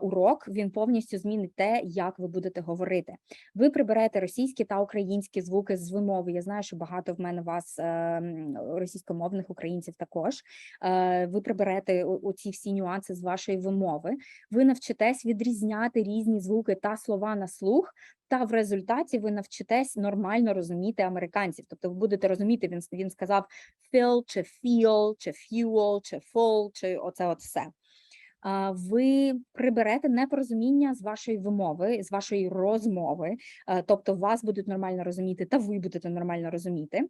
урок, він повністю змінить те, як ви будете говорити. Ви приберете російські та українські звуки з вимови. Я знаю, що багато в мене вас російськомовних українців також. Ви приберете оці всі нюанси з вашої вимови. Ви навчитесь відрізняти різні звуки та слова на слух, та в результаті ви навчитесь нормально розуміти американців. Тобто ви будете розуміти, він сказав fill, чи feel, чи fuel, чи full, чи оце от все. Ви приберете непорозуміння з вашої вимови, з вашої розмови, тобто вас будуть нормально розуміти, та ви будете нормально розуміти.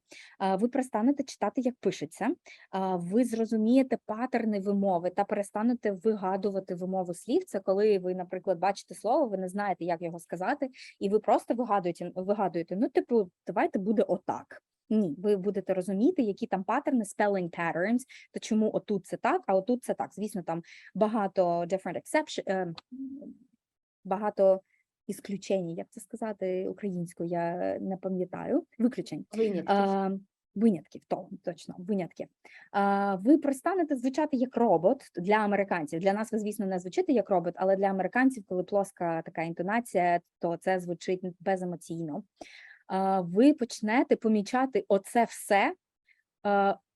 Ви перестанете читати, як пишеться, ви зрозумієте паттерни вимови та перестанете вигадувати вимову слів. Це коли ви, наприклад, бачите слово, ви не знаєте, як його сказати, і ви просто вигадуєте, ну, типу, давайте буде отак. Ні, ви будете розуміти, які там паттерни, spelling patterns, то чому отут це так, а отут це так. Звісно, там багато different exception, багато ісключень, як це сказати українською, я не пам'ятаю, виключень. Винятків, точно, винятків. Ви перестанете звучати як робот для американців. Для нас ви, звісно, не звучите як робот, але для американців, коли плоска така інтонація, то це звучить беземоційно. Ви почнете помічати оце все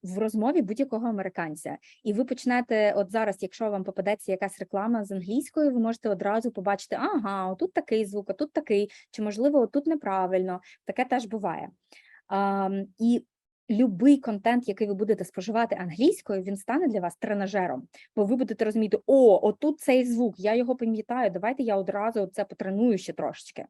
в розмові будь-якого американця. І ви почнете, от зараз, якщо вам попадеться якась реклама з англійською, ви можете одразу побачити, ага, отут такий звук, а тут такий, чи, можливо, отут неправильно. Таке теж буває. І любий контент, який ви будете споживати англійською, він стане для вас тренажером, бо ви будете розуміти, отут цей звук, я його пам'ятаю, давайте я одразу це потреную ще трошечки.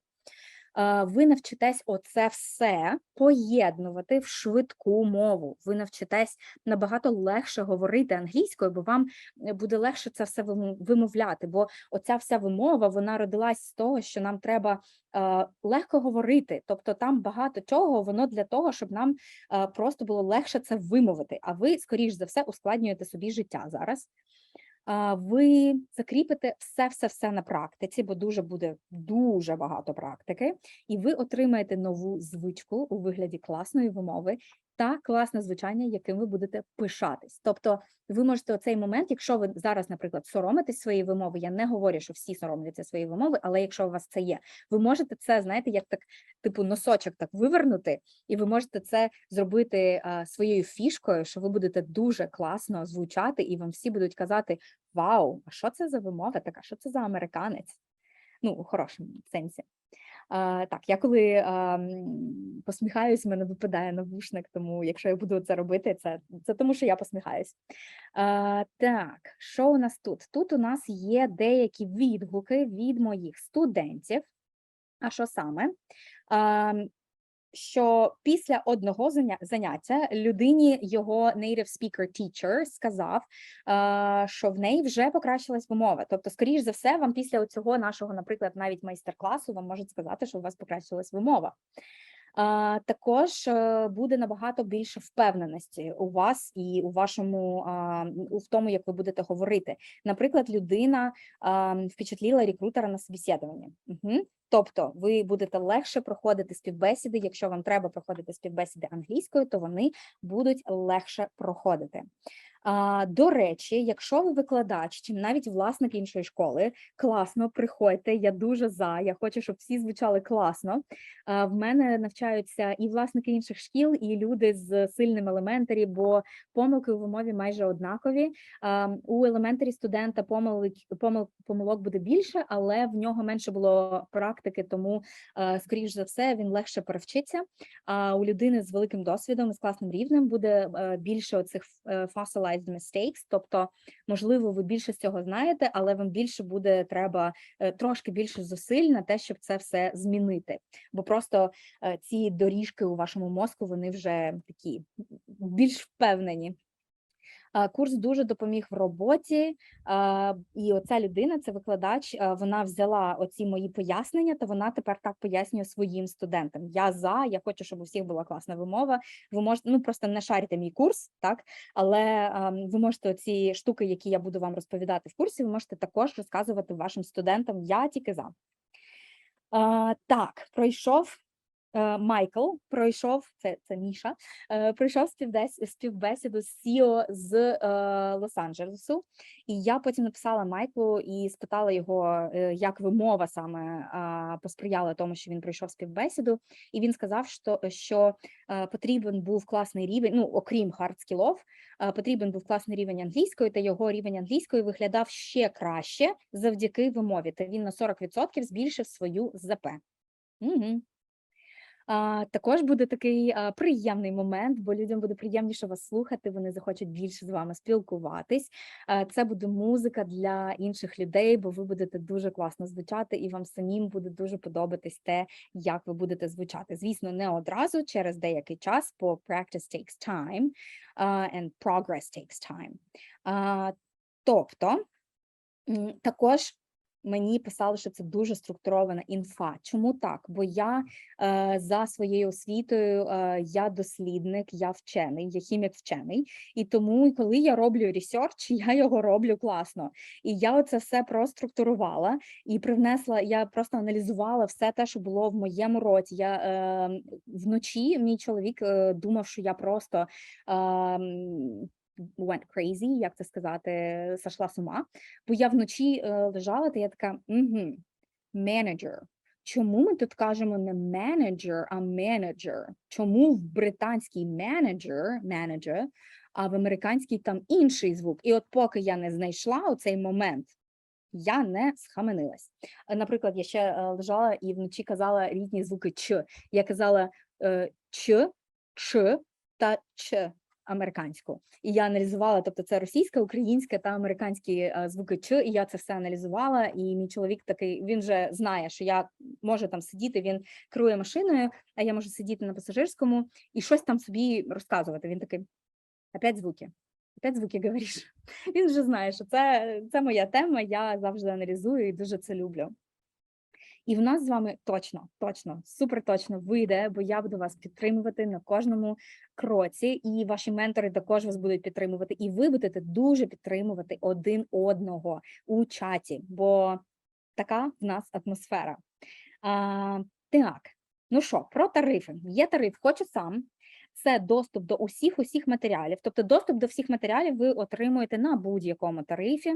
Ви навчитесь оце все поєднувати в швидку мову. Ви навчитесь набагато легше говорити англійською, бо вам буде легше це все вимовляти, бо оця вся вимова, вона родилась з того, що нам треба легко говорити, тобто там багато чого, воно для того, щоб нам просто було легше це вимовити, а ви, скоріш за все, ускладнюєте собі життя зараз. Ви закріпите все на практиці, бо буде дуже багато практики, і ви отримаєте нову звичку у вигляді класної вимови та класне звучання, яким ви будете пишатись. Тобто ви можете оцей момент, якщо ви зараз, наприклад, соромитесь своєї вимови, я не говорю, що всі соромляться своєї вимови, але якщо у вас це є, ви можете це, знаєте, як так, типу носочок так вивернути, і ви можете це зробити своєю фішкою, що ви будете дуже класно звучати, і вам всі будуть казати, вау, а що це за вимова така, що це за американець? Ну, у хорошому сенсі. Так, я коли посміхаюсь, в мене випадає навушник, тому якщо я буду це робити, це тому, що я посміхаюсь. Так, що у нас тут? Тут у нас є деякі відгуки від моїх студентів. А що саме? Що після одного заняття людині його native speaker teacher сказав, що в неї вже покращилась вимова. Тобто, скоріш за все, вам після цього нашого, наприклад, навіть майстер-класу вам можуть сказати, що у вас покращилась вимова. Також буде набагато більше впевненості у вас і у вашому, в тому, як ви будете говорити. Наприклад, людина впечатлила рекрутера на собеседуванні. Тобто ви будете легше проходити співбесіди, якщо вам треба проходити співбесіди англійською, то вони будуть легше проходити. До речі, якщо ви викладач, чи навіть власник іншої школи, класно, приходьте, я дуже за, я хочу, щоб всі звучали класно. В мене навчаються і власники інших шкіл, і люди з сильним елементарі, бо помилки у вимові майже однакові. У елементарі студента помилок буде більше, але в нього менше було практики, тому, скоріш за все, він легше перевчиться. А у людини з великим досвідом, з класним рівнем буде більше оцих fossilized specialized mistakes, тобто, можливо, ви більше з цього знаєте, але вам більше буде треба трошки більше зусиль на те, щоб це все змінити. Бо просто ці доріжки у вашому мозку, вони вже такі більш впевнені. Курс дуже допоміг в роботі, і оця людина, це викладач, вона взяла оці мої пояснення, та вона тепер так пояснює своїм студентам. Я хочу, щоб у всіх була класна вимова. Ви можете, просто не шарите мій курс, так, але ви можете оці штуки, які я буду вам розповідати в курсі, ви можете також розказувати вашим студентам. Я тільки за. Так, пройшов Майкл, це Міша, пройшов співбесіду з CEO з Лос-Анджелесу, і я потім написала Майклу і спитала його, як вимова саме посприяла тому, що він пройшов співбесіду, і він сказав, що потрібен був класний рівень, окрім hard-скілов, потрібен був класний рівень англійської, та його рівень англійської виглядав ще краще завдяки вимові, та він на 40% збільшив свою ЗП. Угу. Також буде такий приємний момент, бо людям буде приємніше вас слухати, вони захочуть більше з вами спілкуватись. Це буде музика для інших людей, бо ви будете дуже класно звучати, і вам самим буде дуже подобатись те, як ви будете звучати. Звісно, не одразу, через деякий час, бо practice takes time and progress takes time. Тобто, також мені писали, що це дуже структурована інфа. Чому так? Бо я за своєю освітою, я дослідник, я вчений, я хімік-вчений. І тому, коли я роблю ресерч, я його роблю класно. І я оце все проструктурувала і привнесла, я просто аналізувала все те, що було в моєму році. Вночі мій чоловік думав, що я просто went crazy, як це сказати, сошла з ума, бо я вночі лежала, та я така, manager. Чому ми тут кажемо не manager, а manager? Чому в британській manager, а в американській там інший звук? І от поки я не знайшла оцей момент, я не схаменилась. Наприклад, я ще лежала і вночі казала різні звуки ч. Я казала ч, ч та ч. Американську. І я аналізувала, тобто це російська, українська та американські звуки Ч, і я це все аналізувала, і мій чоловік такий, він вже знає, що я можу там сидіти, він керує машиною, а я можу сидіти на пасажирському і щось там собі розказувати. Він такий, опять звуки говориш. Він вже знає, що це моя тема, я завжди аналізую і дуже це люблю. І в нас з вами точно, супер точно вийде, бо я буду вас підтримувати на кожному кроці, і ваші ментори також вас будуть підтримувати, і ви будете дуже підтримувати один одного у чаті, бо така в нас атмосфера. Так, ну що, про тарифи. Є тариф «Хочу сам». Це доступ до усіх матеріалів. Тобто доступ до всіх матеріалів ви отримуєте на будь-якому тарифі.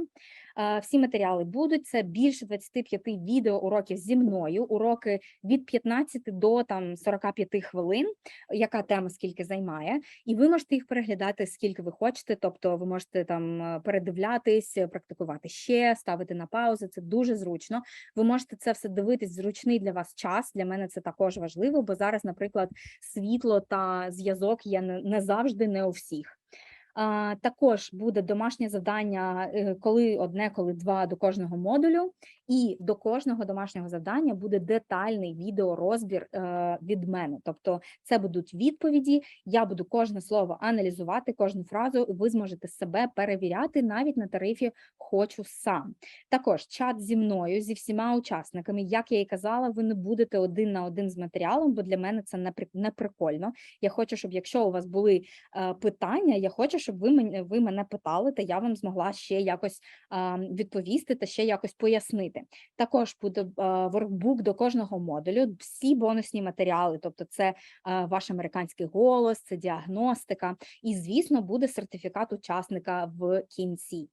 Всі матеріали будуть. Це більше 25 відеоуроків зі мною, уроки від 15 до 45 хвилин, яка тема скільки займає. І ви можете їх переглядати скільки ви хочете, тобто ви можете там передивлятись, практикувати ще, ставити на паузу, це дуже зручно. Ви можете це все дивитись в зручний для вас час, для мене це також важливо, бо зараз, наприклад, світло та зв'язок є не завжди, не у всіх. Також буде домашнє завдання, коли одне, коли два до кожного модулю, і до кожного домашнього завдання буде детальний відеорозбір від мене. Тобто це будуть відповіді, я буду кожне слово аналізувати, кожну фразу, і ви зможете себе перевіряти навіть на тарифі «Хочу сам». Також чат зі мною, зі всіма учасниками, як я і казала, ви не будете один на один з матеріалом, бо для мене це не прикольно. Я хочу, щоб якщо у вас були питання, я хочу, щоб ви мене питали, та я вам змогла ще якось відповісти та ще якось пояснити. Також буде воркбук до кожного модулю, всі бонусні матеріали, тобто це ваш американський голос, це діагностика, і, звісно, буде сертифікат учасника в кінці.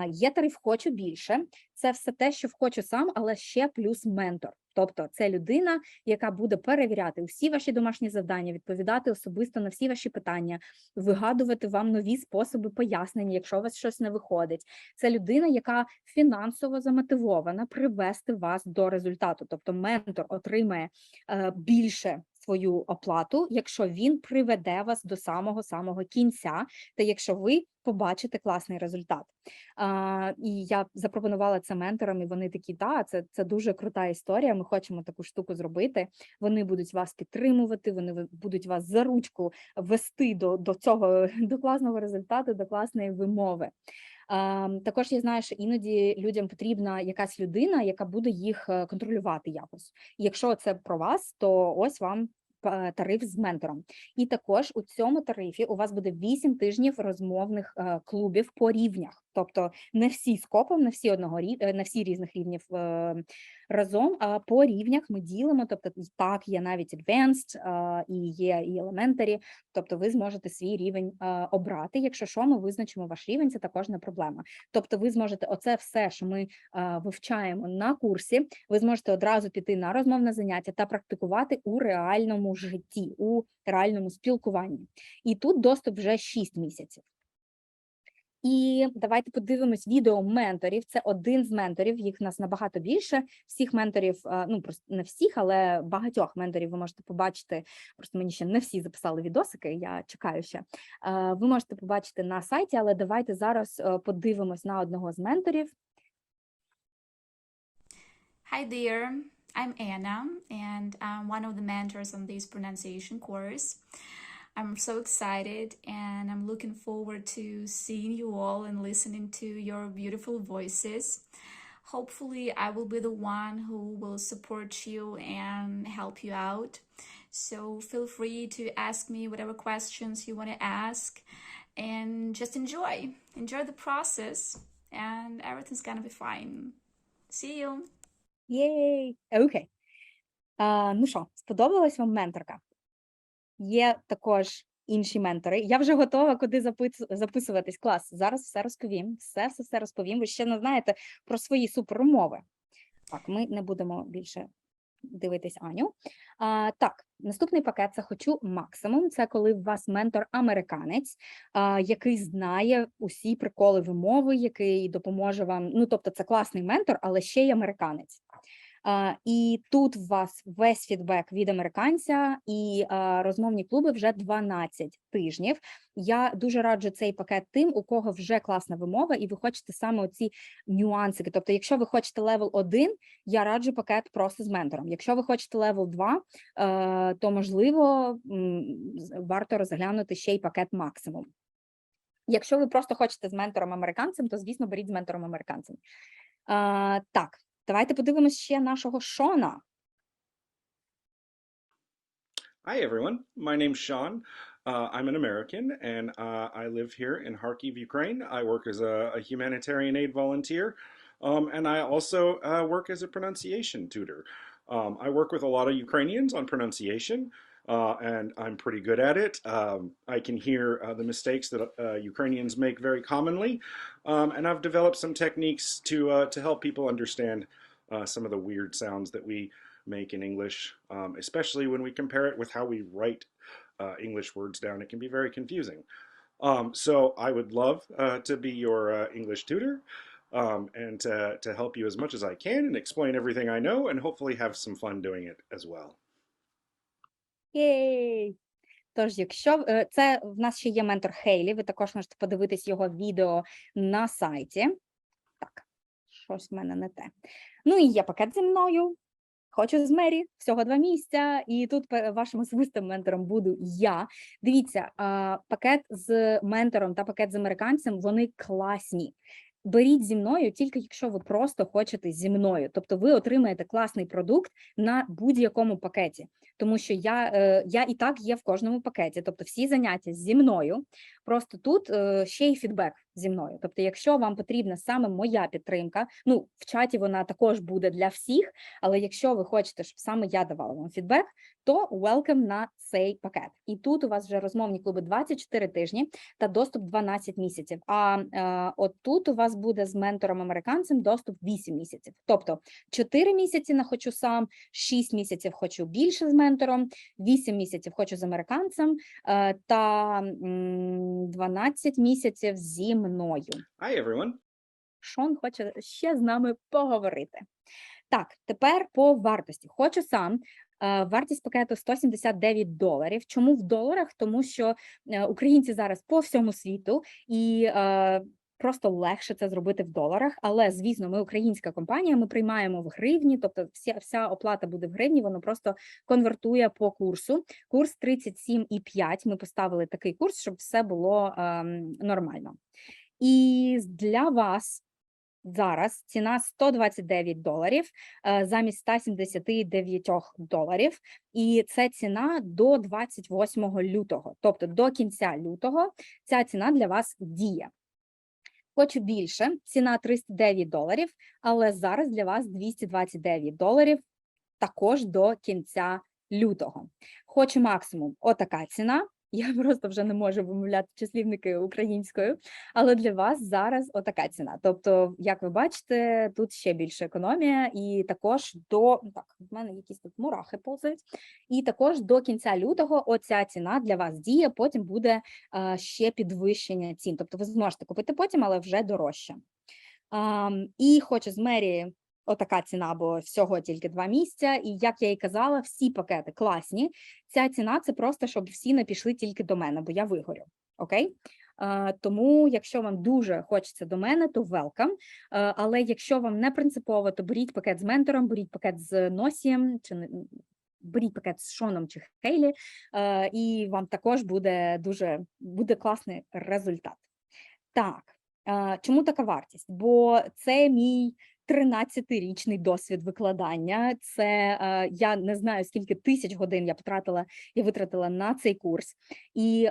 Є тариф «Хочу більше». Це все те, що «Хочу сам», але ще плюс ментор. Тобто це людина, яка буде перевіряти усі ваші домашні завдання, відповідати особисто на всі ваші питання, вигадувати вам нові способи пояснення, якщо у вас щось не виходить. Це людина, яка фінансово замотивована привести вас до результату. Тобто ментор отримає більше свою оплату, якщо він приведе вас до самого кінця, та якщо ви побачите класний результат. І я запропонувала це менторам, і вони такі, це дуже крута історія, ми хочемо таку штуку зробити. Вони будуть вас підтримувати, вони будуть вас за ручку вести до цього, до класного результату, до класної вимови. Також я знаю, що іноді людям потрібна якась людина, яка буде їх контролювати якось. І якщо це про вас, то ось вам тариф з ментором. І також у цьому тарифі у вас буде 8 тижнів розмовних клубів по рівнях. Тобто не всі скопом, не всі не всі різних рівнів разом, а по рівнях ми ділимо. Тобто так, є навіть advanced, і є і elementary, тобто ви зможете свій рівень обрати. Якщо що, ми визначимо ваш рівень, це також не проблема. Тобто ви зможете оце все, що ми вивчаємо на курсі, ви зможете одразу піти на розмовне заняття та практикувати у реальному житті, у реальному спілкуванні. І тут доступ вже 6 місяців. І давайте подивимось відео менторів. Це один з менторів, їх в нас набагато більше. Всіх менторів, ну просто не всіх, але багатьох менторів ви можете побачити. Просто мені ще не всі записали відосики, я чекаю ще. Ви можете побачити на сайті, але давайте зараз подивимось на одного з менторів. Hi there, I'm Anna, and I'm one of the mentors on this pronunciation course. I'm so excited and I'm looking forward to seeing you all and listening to your beautiful voices. Hopefully I will be the one who will support you and help you out. So feel free to ask me whatever questions you want to ask and just enjoy the process and everything's gonna be fine. See you! Єй! Окей. Ну що, сподобалась вам менторка? Є також інші ментори. Я вже готова куди записуватись. Клас. Зараз все розповім. Все розповім. Ви ще не знаєте про свої суперумови. Так, ми не будемо більше дивитись Аню. Так, наступний пакет – це «Хочу максимум». Це коли у вас ментор-американець, який знає усі приколи вимови, який допоможе вам. Ну, тобто це класний ментор, але ще й американець. І тут у вас весь фідбек від американця і розмовні клуби вже 12 тижнів. Я дуже раджу цей пакет тим, у кого вже класна вимова, і ви хочете саме оці нюансики. Тобто, якщо ви хочете левел 1, я раджу пакет просто з ментором. Якщо ви хочете левел 2, то, можливо, варто розглянути ще й пакет максимум. Якщо ви просто хочете з ментором-американцем, то, звісно, беріть з ментором-американцем. Так. Давайте подивимось ще нашого Шона. Hi everyone, my name's Sean. I'm an American and I live here in Kharkiv, Ukraine. I work as a humanitarian aid volunteer and I also work as a pronunciation tutor. I work with a lot of Ukrainians on pronunciation and I'm pretty good at it. I can hear the mistakes that Ukrainians make very commonly, and I've developed some techniques to help people understand some of the weird sounds that we make in English, especially when we compare it with how we write English words down. It can be very confusing. So I would love to be your English tutor and to help you as much as I can and explain everything I know and hopefully have some fun doing it as well. Єй! Тож, якщо це в нас ще є ментор Хейлі, ви також можете подивитись його відео на сайті. Так, щось в мене не те. Ну і є пакет зі мною. Хочу з Мері, всього 2 місця, і тут вашим особистим ментором буду я. Дивіться, пакет з ментором та пакет з американцем, вони класні. Беріть зі мною тільки якщо ви просто хочете зі мною. Тобто ви отримаєте класний продукт на будь-якому пакеті. Тому що я і так є в кожному пакеті. Тобто всі заняття зі мною, просто тут ще й фідбек зі мною. Тобто якщо вам потрібна саме моя підтримка, ну в чаті вона також буде для всіх, але якщо ви хочете, щоб саме я давала вам фідбек, то welcome на цей пакет. І тут у вас вже розмовні клуби 24 тижні та доступ 12 місяців. А от тут у вас буде з ментором-американцем доступ 8 місяців. Тобто 4 місяці на хочу сам, 6 місяців хочу більше з ментором, 8 місяців хочу з американцем та 12 місяців зі мною. Hi everyone. Шон хоче ще з нами поговорити. Так, тепер по вартості. Хочу сам. Вартість пакету $179. Чому в доларах? Тому що українці зараз по всьому світу і просто легше це зробити в доларах, але, звісно, ми українська компанія, ми приймаємо в гривні, тобто вся оплата буде в гривні, воно просто конвертує по курсу. Курс 37,5, ми поставили такий курс, щоб все було нормально. І для вас зараз ціна $129 замість $179. І це ціна до 28 лютого, тобто до кінця лютого ця ціна для вас діє. Хочу більше, ціна $309, але зараз для вас $229 також до кінця лютого. Хочу максимум, отака ціна. Я просто вже не можу вимовляти числівники українською, але для вас зараз отака ціна. Тобто, як ви бачите, тут ще більше економія, і також так, в мене якісь тут мурахи повзають, і також до кінця лютого оця ціна для вас діє, потім буде ще підвищення цін. Тобто ви зможете купити потім, але вже дорожче. І хочу з мерії отака ціна, бо всього тільки 2 місця, і як я і казала, всі пакети класні. Ця ціна – це просто, щоб всі не пішли тільки до мене, бо я вигорю, окей? Тому, якщо вам дуже хочеться до мене, то welcome. Але якщо вам не принципово, то беріть пакет з ментором, беріть пакет з Носієм, беріть пакет з Шоном чи Хейлі, і вам також буде класний результат. Так, чому така вартість? Бо це мій 13-річний досвід викладання. Це я не знаю, скільки тисяч годин я витратила на цей курс. І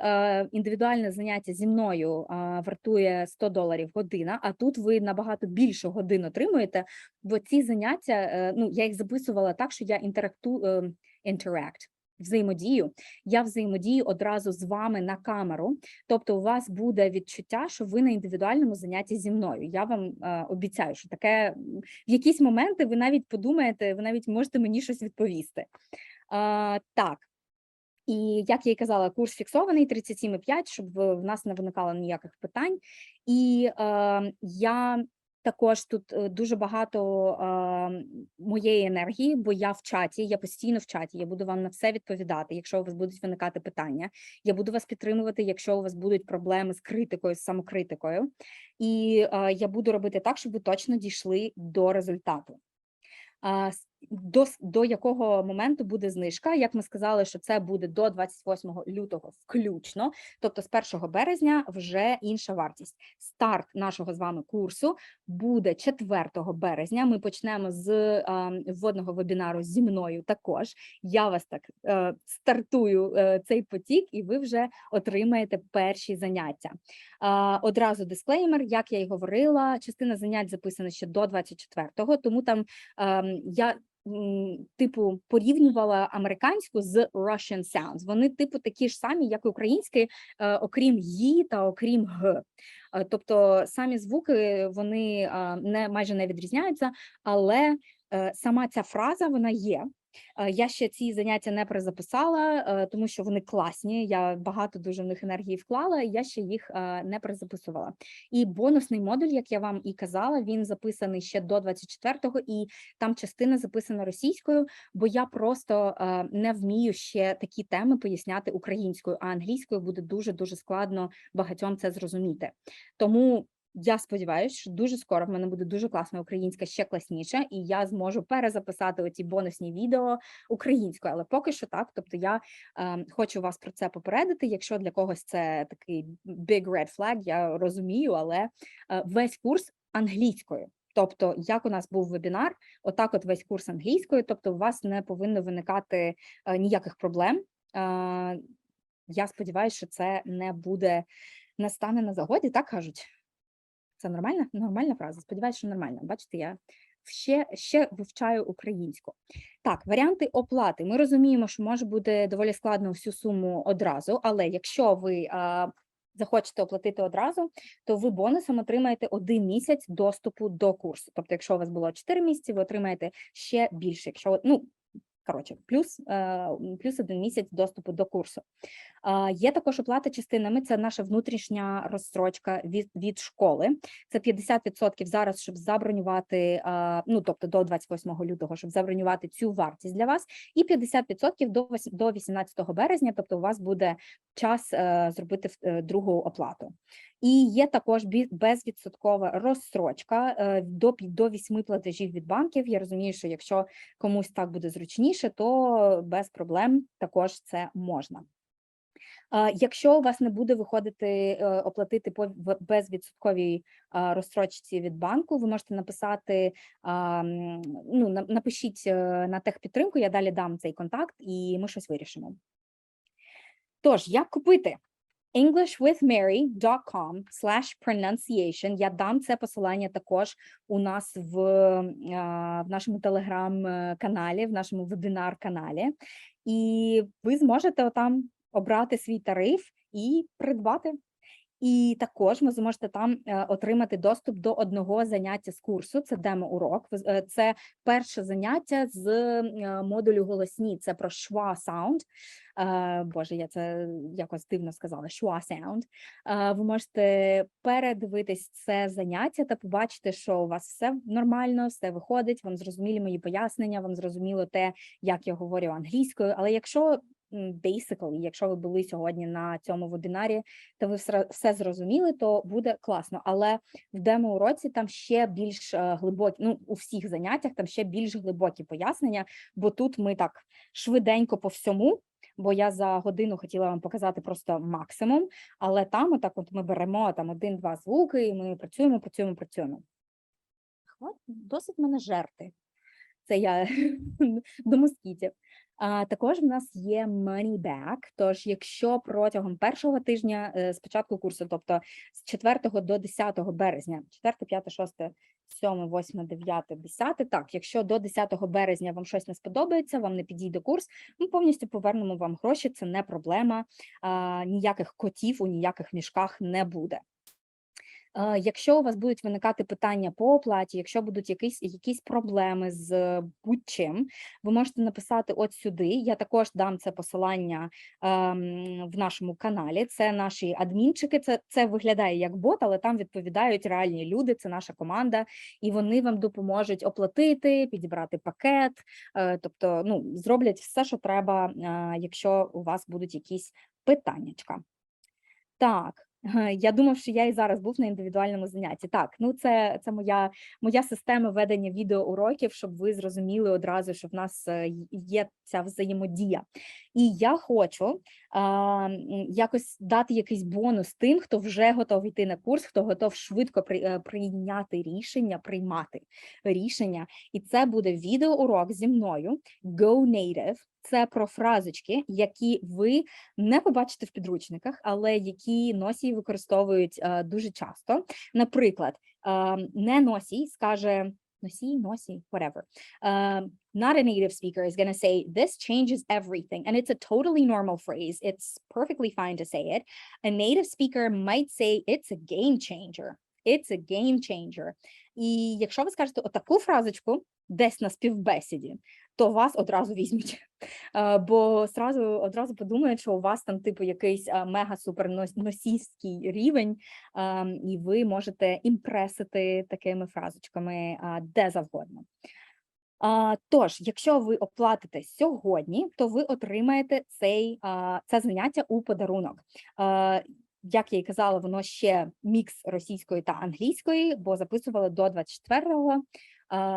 індивідуальне заняття зі мною вартує $100 година, а тут ви набагато більше годин отримуєте, бо ці заняття, я їх записувала так, що я я взаємодію одразу з вами на камеру, тобто у вас буде відчуття, що ви на індивідуальному занятті зі мною. Я вам обіцяю, що таке в якісь моменти ви навіть подумаєте, ви навіть можете мені щось відповісти. Так, і як я і казала, курс фіксований 37,5, щоб в нас не виникало ніяких питань. І я також тут дуже багато моєї енергії, бо я в чаті, я постійно в чаті, я буду вам на все відповідати, якщо у вас будуть виникати питання. Я буду вас підтримувати, якщо у вас будуть проблеми з критикою, з самокритикою. І я буду робити так, щоб ви точно дійшли до результату. До якого моменту буде знижка? Як ми сказали, що це буде до 28 лютого включно, тобто з 1 березня вже інша вартість. Старт нашого з вами курсу буде 4 березня. Ми почнемо з вводного вебінару зі мною також. Я вас так стартую цей потік, і ви вже отримаєте перші заняття. Одразу дисклеймер, як я й говорила, частина занять записана ще до 24-го, тому там я порівнювала американську з Russian sounds. Вони такі ж самі, як і українські, окрім «ї» та окрім «г». Тобто самі звуки, вони майже не відрізняються, але сама ця фраза, вона є. Я ще ці заняття не перезаписала, тому що вони класні, я багато дуже в них енергії вклала, і я ще їх не перезаписувала. І бонусний модуль, як я вам і казала, він записаний ще до 24-го, і там частина записана російською, бо я просто не вмію ще такі теми поясняти українською, а англійською буде дуже-дуже складно багатьом це зрозуміти. Тому я сподіваюся, що дуже скоро в мене буде дуже класна українська, ще класніша, і я зможу перезаписати оці бонусні відео українською, але поки що так, тобто я хочу вас про це попередити, якщо для когось це такий big red flag, я розумію, але весь курс англійською. Тобто, як у нас був вебінар, отак от весь курс англійською, тобто у вас не повинно виникати ніяких проблем. Я сподіваюся, що це не стане на загоді, так кажуть? Це нормальна? Нормальна фраза? Сподіваюся, що нормальна. Бачите, я ще вивчаю українську. Так, варіанти оплати. Ми розуміємо, що може бути доволі складно всю суму одразу, але якщо ви захочете оплатити одразу, то ви бонусом отримаєте 1 місяць доступу до курсу. Тобто, якщо у вас було 4 місяці, ви отримаєте ще більше. Якщо, Коротше, плюс 1 місяць доступу до курсу. Є також оплата частинами, це наша внутрішня розстрочка від школи. Це 50% зараз, щоб забронювати, ну, тобто до 28 лютого, щоб забронювати цю вартість для вас, і 50% до 18 березня, тобто у вас буде час зробити другу оплату. І є також безвідсоткова розстрочка до 8 платежів від банків. Я розумію, що якщо комусь так буде зручніше, то без проблем також це можна. Якщо у вас не буде виходити оплатити по безвідсотковій розстрочці від банку, ви можете написати, ну, напишіть на техпідтримку, я далі дам цей контакт і ми щось вирішимо. Тож, як купити? englishwithmary.com/pronunciation. Я дам це посилання також у нас в нашому телеграм-каналі, в нашому вебінар-каналі. І ви зможете там обрати свій тариф і придбати. І також ви зможете там отримати доступ до одного заняття з курсу, це демо-урок. Це перше заняття з модулю голосні, це про schwa sound. Боже, я це якось дивно сказала, schwa sound. Ви можете передивитись це заняття та побачити, що у вас все нормально, все виходить, вам зрозумілі мої пояснення, вам зрозуміло те, як я говорю англійською, але якщо якщо ви були сьогодні на цьому вебінарі, то ви все зрозуміли, то буде класно. Але в демо-уроці там ще більш глибокі, ну, у всіх заняттях там ще більш глибокі пояснення, бо тут ми так швиденько по всьому, бо я за годину хотіла вам показати просто максимум, але там отак от ми беремо там 1-2 звуки і ми працюємо. Досить мене жерти. Це я до москітів. Також в нас є money back, тож якщо протягом першого тижня з початку курсу, тобто з 4 до 10 березня, 4, 5, 6, 7, 8, 9, 10, так, якщо до 10 березня вам щось не сподобається, вам не підійде курс, ми повністю повернемо вам гроші, це не проблема, ніяких котів у ніяких мішках не буде. Якщо у вас будуть виникати питання по оплаті, якщо будуть якісь проблеми з будь-чим, ви можете написати от сюди. Я також дам це посилання в нашому каналі. Це наші адмінчики, це виглядає як бот, але там відповідають реальні люди, це наша команда, і вони вам допоможуть оплатити, підібрати пакет, тобто, ну, зроблять все, що треба, якщо у вас будуть якісь питаннячка. Так. Я думав, що я і зараз був на індивідуальному занятті. Так, ну це моя система ведення відеоуроків, щоб ви зрозуміли одразу, що в нас є ця взаємодія. І я хочу якось дати якийсь бонус тим, хто вже готовий йти на курс, хто готов швидко приймати рішення. І це буде відеоурок зі мною Go Native. Це про фразочки, які ви не побачите в підручниках, але які носії використовують дуже часто. Наприклад, не носій скаже, носій, whatever. Not a native speaker is going to say, this changes everything. And it's a totally normal phrase. It's perfectly fine to say it. A native speaker might say, it's a game changer. It's a game changer. І якщо ви скажете отаку фразочку десь на співбесіді, то вас одразу візьмуть, бо одразу подумають, що у вас там типу якийсь мега-супер-носійський рівень, і ви можете імпресити такими фразочками де завгодно. Тож, якщо ви оплатите сьогодні, то ви отримаєте це заняття у подарунок. Як я й казала, воно ще мікс російської та англійської, бо записували до 24-го,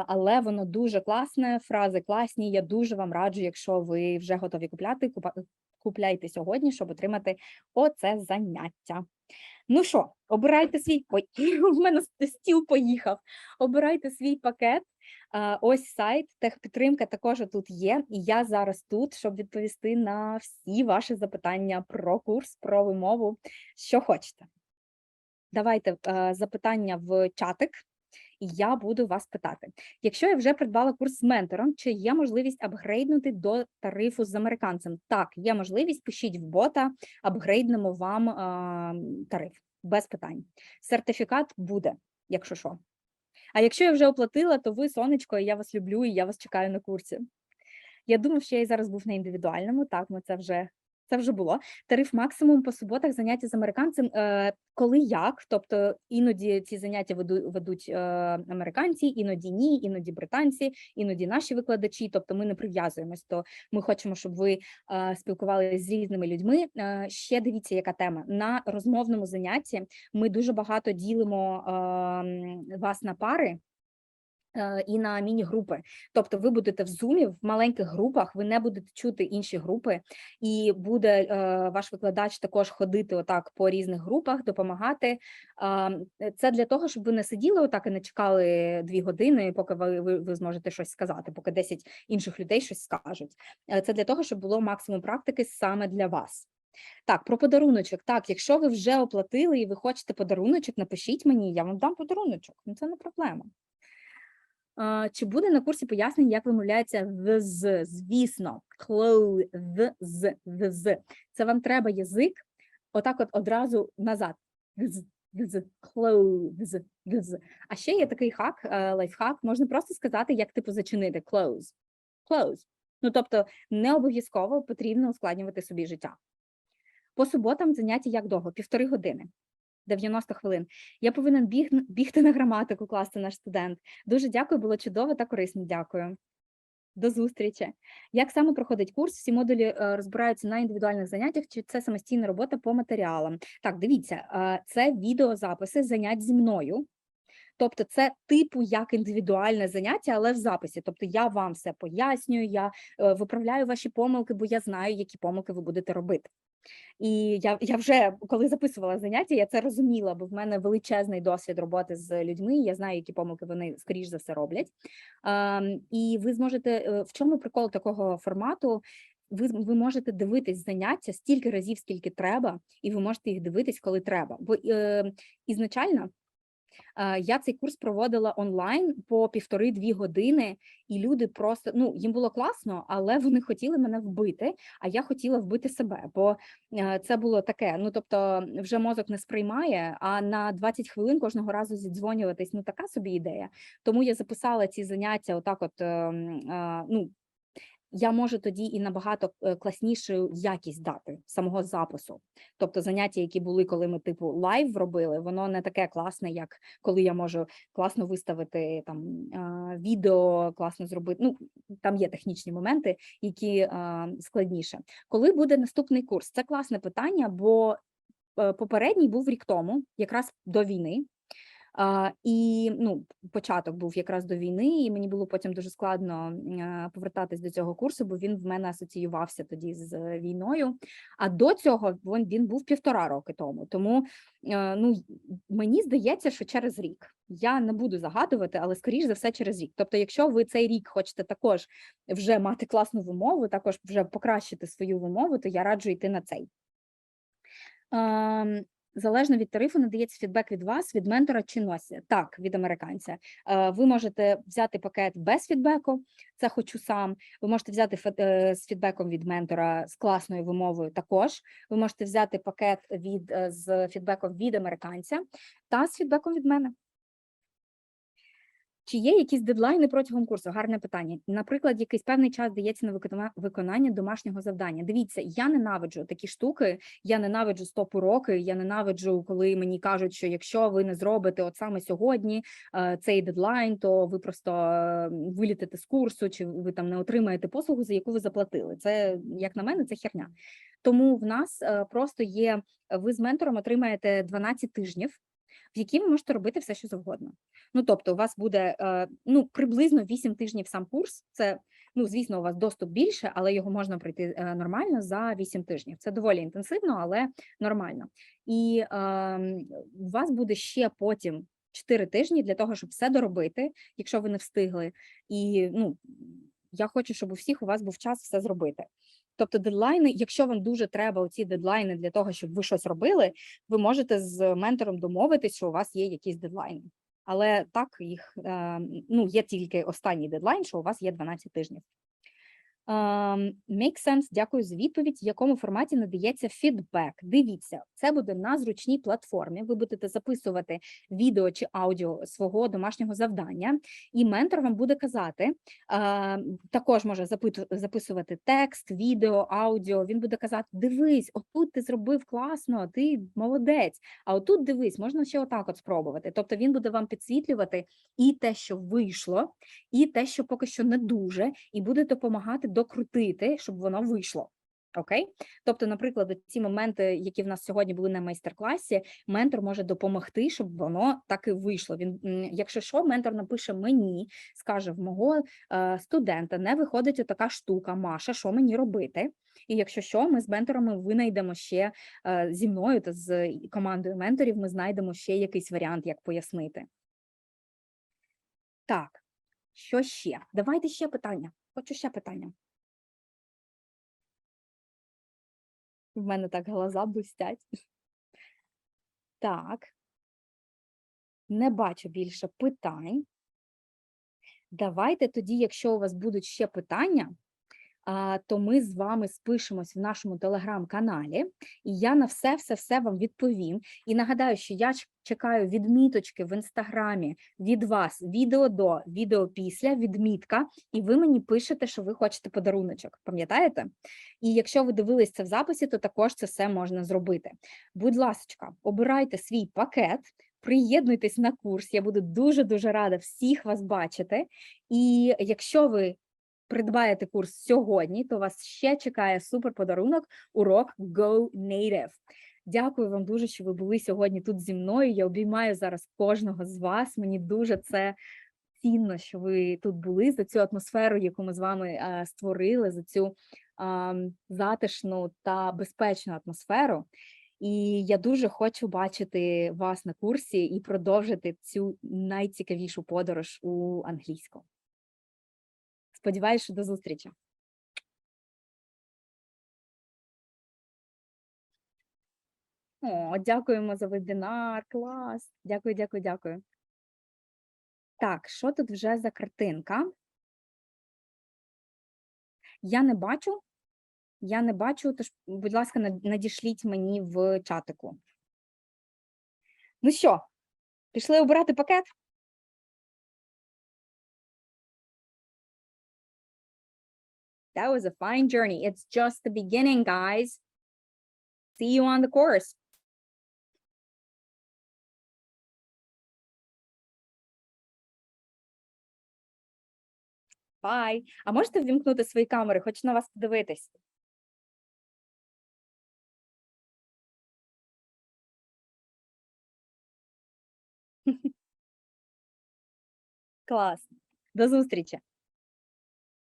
але воно дуже класне, фрази класні, я дуже вам раджу, якщо ви вже готові купляти, купляйте сьогодні, щоб отримати оце заняття. Ну що, обирайте свій, ой, в мене стіл поїхав, обирайте свій пакет, ось сайт, техпідтримка також тут є, і я зараз тут, щоб відповісти на всі ваші запитання про курс, про вимову, що хочете. Давайте запитання в чатик, і я буду вас питати. Якщо я вже придбала курс з ментором, чи є можливість апгрейднути до тарифу з американцем? Так, є можливість, пишіть в бота, апгрейднемо вам тариф, без питань. Сертифікат буде, якщо що. А якщо я вже оплатила, то ви, сонечко, і я вас люблю, і я вас чекаю на курсі. Я думав, що я і зараз був на індивідуальному. Так, це вже було. Тариф максимум по суботах заняття з американцем. Коли як, тобто іноді ці заняття ведуть американці, іноді ні, іноді британці, іноді наші викладачі. Тобто ми не прив'язуємось, то ми хочемо, щоб ви спілкувалися з різними людьми. Ще дивіться, яка тема. На розмовному занятті ми дуже багато ділимо вас на пари і на міні-групи. Тобто ви будете в Zoom в маленьких групах, ви не будете чути інші групи, і буде ваш викладач також ходити отак по різних групах, допомагати. Це для того, щоб ви не сиділи отак і не чекали 2 години, поки ви зможете щось сказати, поки 10 інших людей щось скажуть. Це для того, щоб було максимум практики саме для вас. Так, про подаруночок. Так, якщо ви вже оплатили і ви хочете подаруночок, напишіть мені, я вам дам подаруночок. Це не проблема. Чи буде на курсі пояснення, як вимовляється «вз»? Звісно, «clothes». Це вам треба язик отак от одразу назад. «Clothes». А ще є такий хак, лайфхак, можна просто сказати, як типу зачинити «close». Ну, тобто, не обов'язково потрібно ускладнювати собі життя. По суботам заняття як довго? 1,5 години. 90 хвилин. Я повинен бігти на граматику, класти наш студент. Дуже дякую, було чудово та корисно. Дякую. До зустрічі. Як саме проходить курс? Всі модулі розбираються на індивідуальних заняттях, чи це самостійна робота по матеріалам? Так, дивіться, це відеозаписи занять зі мною. Тобто це типу як індивідуальне заняття, але в записі. Тобто я вам все пояснюю, я виправляю ваші помилки, бо я знаю, які помилки ви будете робити. І я вже, коли записувала заняття, я це розуміла, бо в мене величезний досвід роботи з людьми, я знаю, які помилки вони, скоріш за все, роблять. І ви зможете, в чому прикол такого формату? Ви можете дивитись заняття стільки разів, скільки треба, і ви можете їх дивитись, коли треба. Бо ізначально я цей курс проводила онлайн по 1,5-2 години, і люди просто, ну, їм було класно, але вони хотіли мене вбити, а я хотіла вбити себе, бо це було таке, ну, тобто вже мозок не сприймає, а на 20 хвилин кожного разу зідзвонюватись, ну, така собі ідея. Тому я записала ці заняття отак от, ну, я можу тоді і набагато класнішу якість дати самого запису. Тобто заняття, які були, коли ми типу лайв робили, воно не таке класне, як коли я можу класно виставити там відео, класно зробити. Ну, там є технічні моменти, які складніше. Коли буде наступний курс? Це класне питання, бо попередній був рік тому, якраз до війни. І ну, початок був якраз до війни, і мені було потім дуже складно повертатись до цього курсу, бо він в мене асоціювався тоді з війною. А до цього він був 1,5 роки тому. Тому ну, мені здається, що через рік. Я не буду загадувати, але скоріш за все через рік. Тобто, якщо ви цей рік хочете також вже мати класну вимову, також вже покращити свою вимову, то я раджу йти на цей. Залежно від тарифу надається фідбек від вас, від ментора чи носія? Так, від американця. Ви можете взяти пакет без фідбеку, це хочу сам. Ви можете взяти з фідбеком від ментора з класною вимовою також. Ви можете взяти пакет з фідбеком від американця та з фідбеком від мене. Чи є якісь дедлайни протягом курсу? Гарне питання. Наприклад, якийсь певний час дається на виконання домашнього завдання. Дивіться, я ненавиджу такі штуки, я ненавиджу стоп-уроки, я ненавиджу, коли мені кажуть, що якщо ви не зробите от саме сьогодні цей дедлайн, то ви просто вилітите з курсу, чи ви там не отримаєте послугу, за яку ви заплатили. Це, як на мене, це херня. Тому в нас просто є, ви з ментором отримаєте 12 тижнів, в які ви можете робити все, що завгодно. Ну, тобто, у вас буде, ну, приблизно 8 тижнів сам курс. Це, ну, звісно, у вас доступ більше, але його можна пройти нормально за 8 тижнів. Це доволі інтенсивно, але нормально. І у вас буде ще потім 4 тижні для того, щоб все доробити, якщо ви не встигли. І, ну, я хочу, щоб у всіх у вас був час все зробити. Тобто дедлайни, якщо вам дуже треба оці дедлайни для того, щоб ви щось робили, ви можете з ментором домовитись, що у вас є якісь дедлайни. Але так, їх, ну, є тільки останній дедлайн, що у вас є 12 тижнів. Make sense, дякую за відповідь. В якому форматі надається фідбек? Дивіться, це буде на зручній платформі. Ви будете записувати відео чи аудіо свого домашнього завдання, і ментор вам буде казати, також може записувати текст, відео, аудіо. Він буде казати: дивись, отут ти зробив класно, ти молодець, а отут дивись, можна ще отак от спробувати. Тобто він буде вам підсвітлювати і те, що вийшло, і те, що поки що не дуже, і буде допомагати докрутити, щоб воно вийшло. Окей? Тобто, наприклад, ці моменти, які в нас сьогодні були на майстер-класі, ментор може допомогти, щоб воно так і вийшло. Він, якщо що, ментор напише мені, скаже: в мого студента не виходить отака штука, Маша, що мені робити? І якщо що, ми з менторами винайдемо ще зі мною та з командою менторів, ми знайдемо ще якийсь варіант, як пояснити. Так, що ще? Давайте ще питання. Хочу ще питання. В мене так глаза блистять. Так. Не бачу більше питань. Давайте тоді, якщо у вас будуть ще питання, то ми з вами спишемось в нашому телеграм-каналі, і я на все вам відповім. І нагадаю, що я чекаю відміточки в інстаграмі від вас, відео до, відео після, відмітка, і ви мені пишете, що ви хочете подаруночок, пам'ятаєте? І якщо ви дивились це в записі, то також це все можна зробити. Будь ласка, обирайте свій пакет, приєднуйтесь на курс, я буду дуже-дуже рада всіх вас бачити. І якщо ви придбаєте курс сьогодні, то вас ще чекає супер подарунок – урок Go Native. Дякую вам дуже, що ви були сьогодні тут зі мною. Я обіймаю зараз кожного з вас. Мені дуже це цінно, що ви тут були, за цю атмосферу, яку ми з вами створили, за цю затишну та безпечну атмосферу. І я дуже хочу бачити вас на курсі і продовжити цю найцікавішу подорож у англійську. Сподіваюсь, що до зустрічі. О, дякуємо за вебінар, клас. Дякую. Так, що тут вже за картинка? Я не бачу, тож, будь ласка, надішліть мені в чатику. Ну що, пішли обирати пакет? That was a fine journey. It's just the beginning, guys. See you on the course. Bye. А можете ввімкнути свої камери? Хочу на вас подивитись. Клас. До зустрічі.